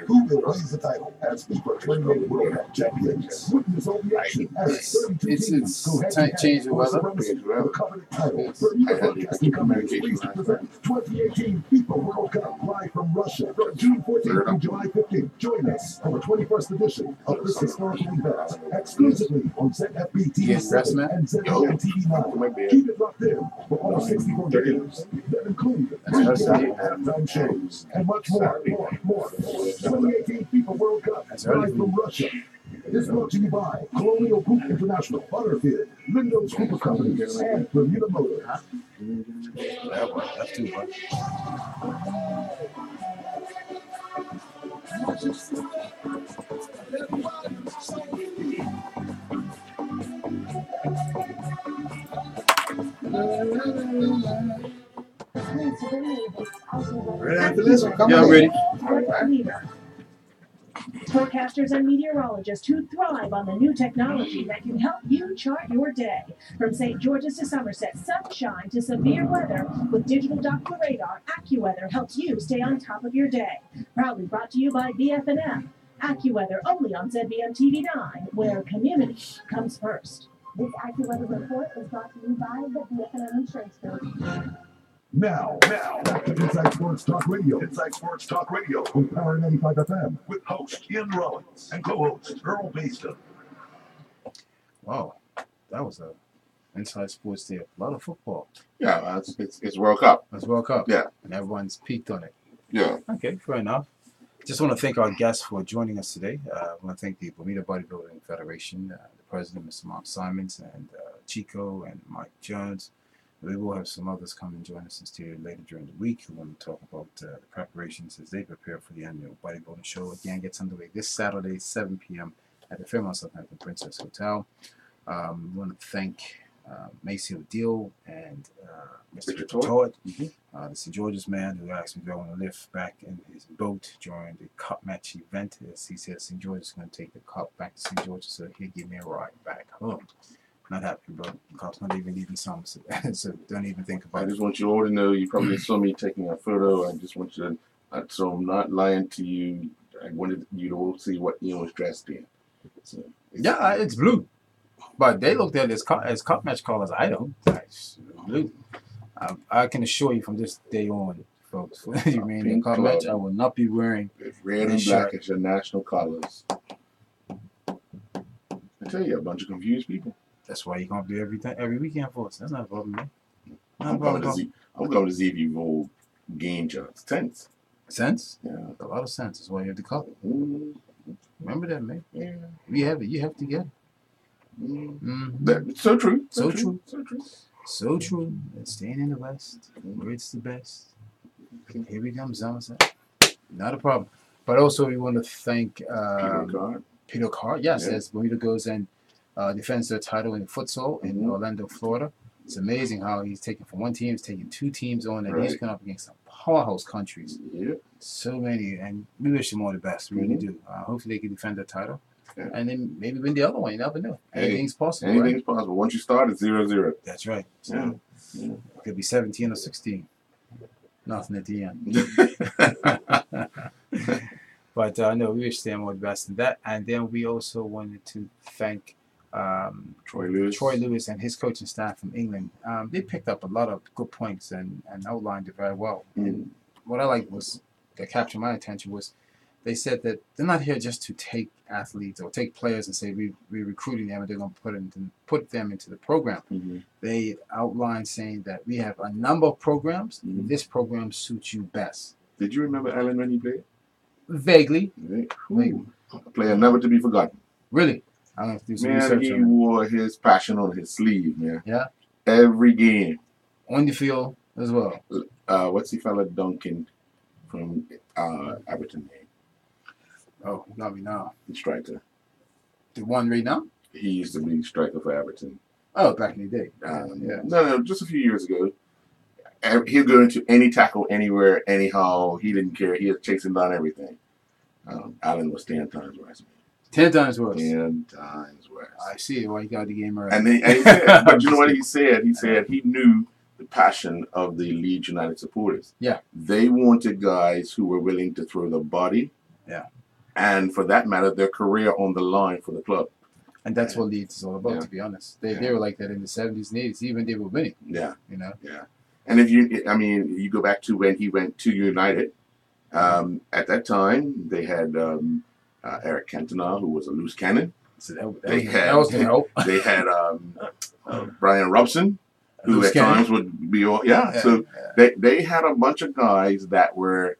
Who will raise the title as FIFA 28 World Cup champions? Witness all the action as 32 teams go head to head change the weather. for the coveted title. Bermuda Broadcasting Company is pleased to present 2018 FIFA World Cup live from Russia from June 14th through July 15th. Join us for the 21st edition of this historical event exclusively on ZFB TV7 and ZFM TV9. Keep it locked in for all 64 games that include halftime shows and much more. 2018 FIFA World Cup live from Russia. is brought to you by Colonial Group International, Butterfield, Lindo's Group of Companies, and Bermuda Motors. That's too much. Ready after this one? Come Yeah, I'm ready. Forecasters and meteorologists who thrive on the new technology that can help you chart your day. From St. George's to Somerset, sunshine to severe weather, with digital Doppler radar, AccuWeather helps you stay on top of your day. Proudly brought to you by BF&M. AccuWeather only on ZBM TV9, where community comes first. This AccuWeather report is brought to you by the BF&M Insurance Group. Now, back to Inside Sports Talk Radio. Inside Sports Talk Radio on Power 95 FM with host Ian Rollins and co-host Earl Baston. Wow, that was a Inside Sports Day. A lot of football. Yeah, it's World Cup. It's World Cup. Yeah. And everyone's peaked on it. Yeah. Okay, fair enough. Just want to thank our guests for joining us today. I want to thank the Bermuda Bodybuilding Federation, the president, Mr. Mark Simons, and Chico and Mike Jones. We will have some others come and join us in studio later during the week who want to talk about the preparations as they prepare for the annual bodybuilding show. Again, gets underway this Saturday, 7 p.m. at the Fairmont Southampton Princess Hotel. We want to thank Macy O'Deal and Mr. Richard Todd, the St. George's man who asked me if I want to lift back in his boat during the cup match event. As he said, St. George is going to take the cup back to St. George's, so he'll give me a ride back home. Not happy, bro. The cup's not even leaving Somerset, so don't even think about it. I just want you all to know you probably saw me taking a photo. I just want you to, so I'm not lying to you. I wanted you to all see what Ian was dressed in. So, yeah, it's blue. But they looked at it as cup match colors. I don't. It's blue. I can assure you from this day on, folks, when you mean the cup match, I will not be wearing red and black is your national colors. I tell you, a bunch of confused people. That's why you're going to do everything every weekend for us. That's not a problem, man. I'm going to see if you've all gained your sense. Sense? Yeah. A lot of sense is why you have the color. Remember that, man. Yeah. We have it. You have to get it. That's so true. So true. So true. So true. It's staying in the West, where it's the best. Here we come, Somerset. Not a problem. But also, we want to thank Peter Carr. Yes, as Bermuda goes and defends their title in futsal in Orlando, Florida. It's amazing how he's taken from one team, he's taken two teams on, and he's going up against some powerhouse countries. So many, and we wish them all the best. We really do. Hopefully, they can defend their title. And then maybe win the other one. You never know. Anything's possible. Anything's possible. Once you start, it's 0-0. That's right. So it could be 17 or 16. Nothing at the end. But no, we wish them all the best in that. And then we also wanted to thank Troy Lewis and his coaching staff from England. They picked up a lot of good points and outlined it very well. And what I liked was, that captured my attention, was they said that they're not here just to take athletes or take players and say we're recruiting them and they're going to put them into the program. They outlined saying that we have a number of programs. This program suits you best. Did you remember Alan when he played? Vaguely. A player never to be forgotten. Really? I'm going to do some research on he wore his passion on his sleeve, man. Yeah? Every game. On the field as well. What's the fella Duncan from Everton name? Oh, not me now. The striker. The one right now? He used to be striker for Everton. Oh, back in the day. No, just a few years ago. He'll go into any tackle, anywhere, anyhow. He didn't care. He was chasing down everything. Allen was 10 times worse. 10 times worse. 10 times worse. I see why he got the game right. And he said, but you know what he said? He said he knew the passion of the Leeds United supporters. Yeah. They wanted guys who were willing to throw the body. Yeah. And for that matter, their career on the line for the club. And that's what Leeds is all about, to be honest. They were like that in the 70s and 80s, even they were winning. Yeah. You know? Yeah. And if you go back to when he went to United, at that time, they had Eric Cantona, who was a loose cannon. So that was the help. They had Brian Robson, who at times would be all, So they had a bunch of guys that would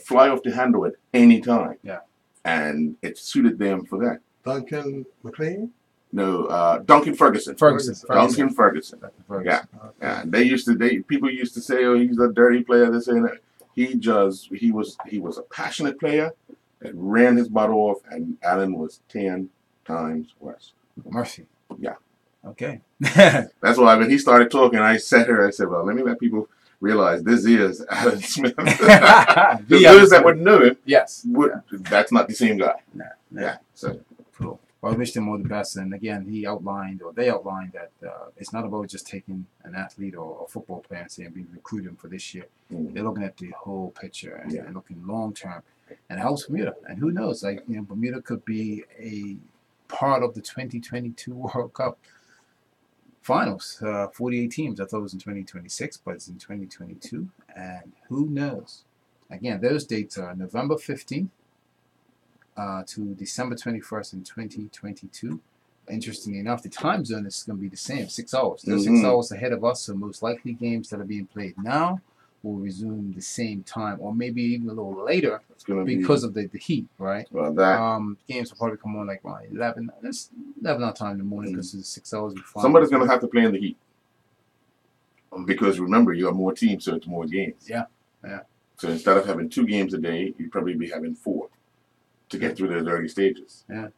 fly off the handle at any time. Yeah. And it suited them for that. Duncan McLean? No, Duncan Ferguson. Duncan Ferguson. Yeah, yeah. People used to say, "Oh, he's a dirty player." This and that. He was a passionate player that ran his butt off, and Allen was 10 times worse. Mercy. Yeah. Okay. That's why when he started talking, I sat here. I said, "Well, let me let people realize this is Allen Smith." Those that would know him, yes, that's not the same guy. Nah. Yeah. So cool. Well, I wish them all the best. And again, they outlined that it's not about just taking an athlete or a football player and saying we recruit him for this year. They're looking at the whole picture and they're looking long term. And it helps Bermuda. And who knows? Bermuda could be a part of the 2022 World Cup finals. 48 teams. I thought it was in 2026, but it's in 2022. And who knows? Again, those dates are November 15th. To December 21st in 2022. Interestingly enough, the time zone is going to be the same, 6 hours. They're 6 hours ahead of us, so most likely games that are being played now will resume the same time, or maybe even a little later because of the heat, right? Well, games will probably come on like around 11. It's 11 our time in the morning because it's 6 hours before. Somebody's going to have to play in the heat. Because remember, you have more teams, so it's more games. Yeah, yeah. So instead of having 2 games a day, you'd probably be having 4. To get through those early stages. Yeah.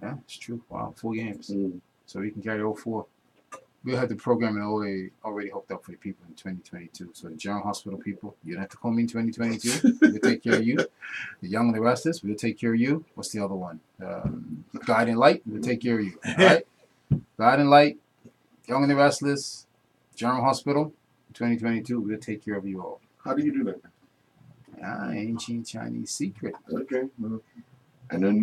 Yeah, it's true. Wow, 4 games. So we can carry all 4. We'll have the programming already hooked up for the people in 2022. So the General Hospital people, you don't have to call me in 2022. We'll take care of you. The Young and the Restless, we'll take care of you. What's the other one? Guiding Light, we'll take care of you. All right? Guiding Light, Young and the Restless, General Hospital, 2022, we'll take care of you all. How do you do that? Ancient Chinese secret. Okay. And then,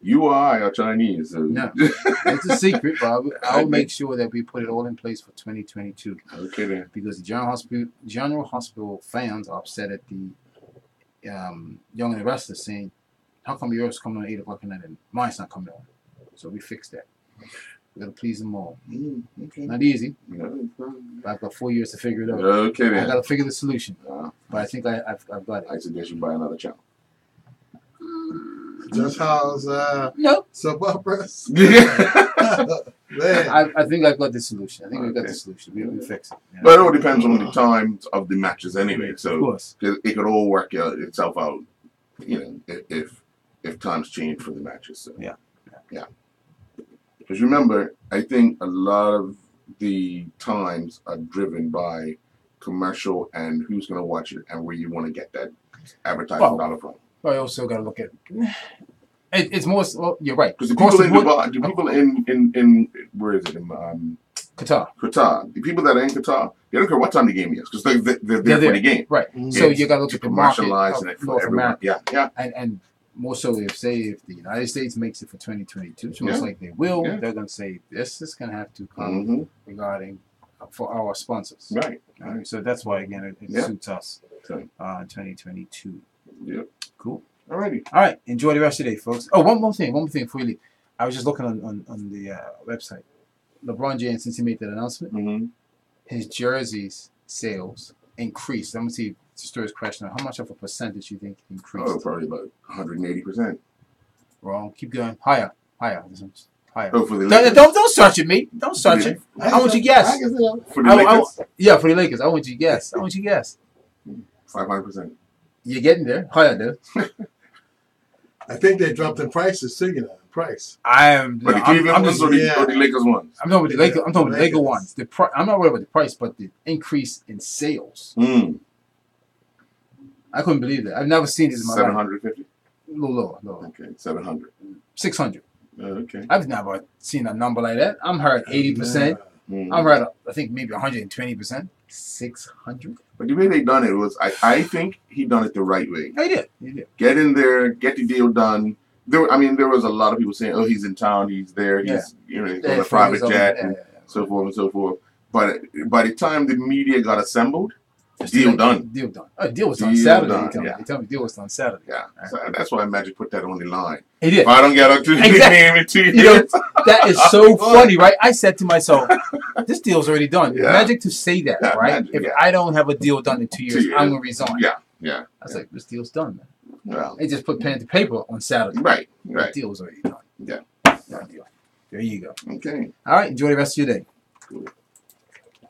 you or I are Chinese. So. No, it's a secret, but I'll make sure that we put it all in place for 2022. Okay, then. Because the General Hospital fans are upset at the Young and the Restless saying, how come yours coming on 8 o'clock at night and mine's not coming on? So we fixed that. We got to please them all. Okay. Not easy. No, I've got 4 years to figure it out. Okay, then. I got to figure the solution. But I think I've got it. I suggest you buy another channel. Just how's no soap operas? Man. I think I've got the solution. I think we've got the solution. We fix it. Yeah. But it all depends on the times of the matches anyway. So of course. It could all work itself out, if times change for the matches. So. Yeah. Because remember, I think a lot of the times are driven by commercial and who's going to watch it and where you want to get that advertising dollar from. I also got to look at it's more. Well, you're right. Because the people in where is it in Qatar. The people that are in Qatar, they don't care what time the game is because they're there for the game. Right. So you got to look at the market commercializing it for North everyone. America. Yeah. And more so if the United States makes it for 2022, which most like they will, they're going to say this is going to have to come regarding for our sponsors. Right. So that's why again it suits us in 2022. Yep. Cool. Alrighty. All right. Enjoy the rest of the day, folks. Oh, one more thing before you leave. I was just looking on the website. LeBron James, since he made that announcement, his jerseys sales increased. I'm gonna see the story's question. How much of a percentage you think increased? Oh, probably about 180%. Wrong. Keep going. Higher. Higher. Oh, for the Lakers? Don't search at me. Don't search it. I want you to guess. For the Lakers? Yeah, for the Lakers. I want you to guess. 500%. You're getting there. Higher there. I think they dropped in prices too, price. I'm the Cleveland ones or the Lakers ones? I'm talking about the Lakers. I'm talking about the Lakers ones. I'm not worried about the price, but the increase in sales. I couldn't believe that. I've never seen this in my life. 750? A little lower. Okay, 700. 600. Okay. I've never seen a number like that. I'm heard 80%. I'm heard, I think, maybe 120%. 600. But the way they done it was, I think he done it the right way. He did. Get in there, get the deal done. There was a lot of people saying, "Oh, he's in town, he's there, he's he's on a private jet, and so forth and so forth." But by the time the media got assembled, deal done. Deal done. Deal was done Saturday. They tell me deal was done Saturday. Yeah, so that's why Magic put that on the line. He did. If I don't get up to the game in 2 years, that is so funny, right? I said to myself, "This deal's already done." Yeah. Magic to say that, right? Magic, if I don't have a deal done in 2 years, I'm gonna resign. Yeah. I was like, "This deal's done, man." Well, They just put pen to paper on Saturday. Right. The deal was already done. Yeah. Done deal. There you go. Okay. All right. Enjoy the rest of your day.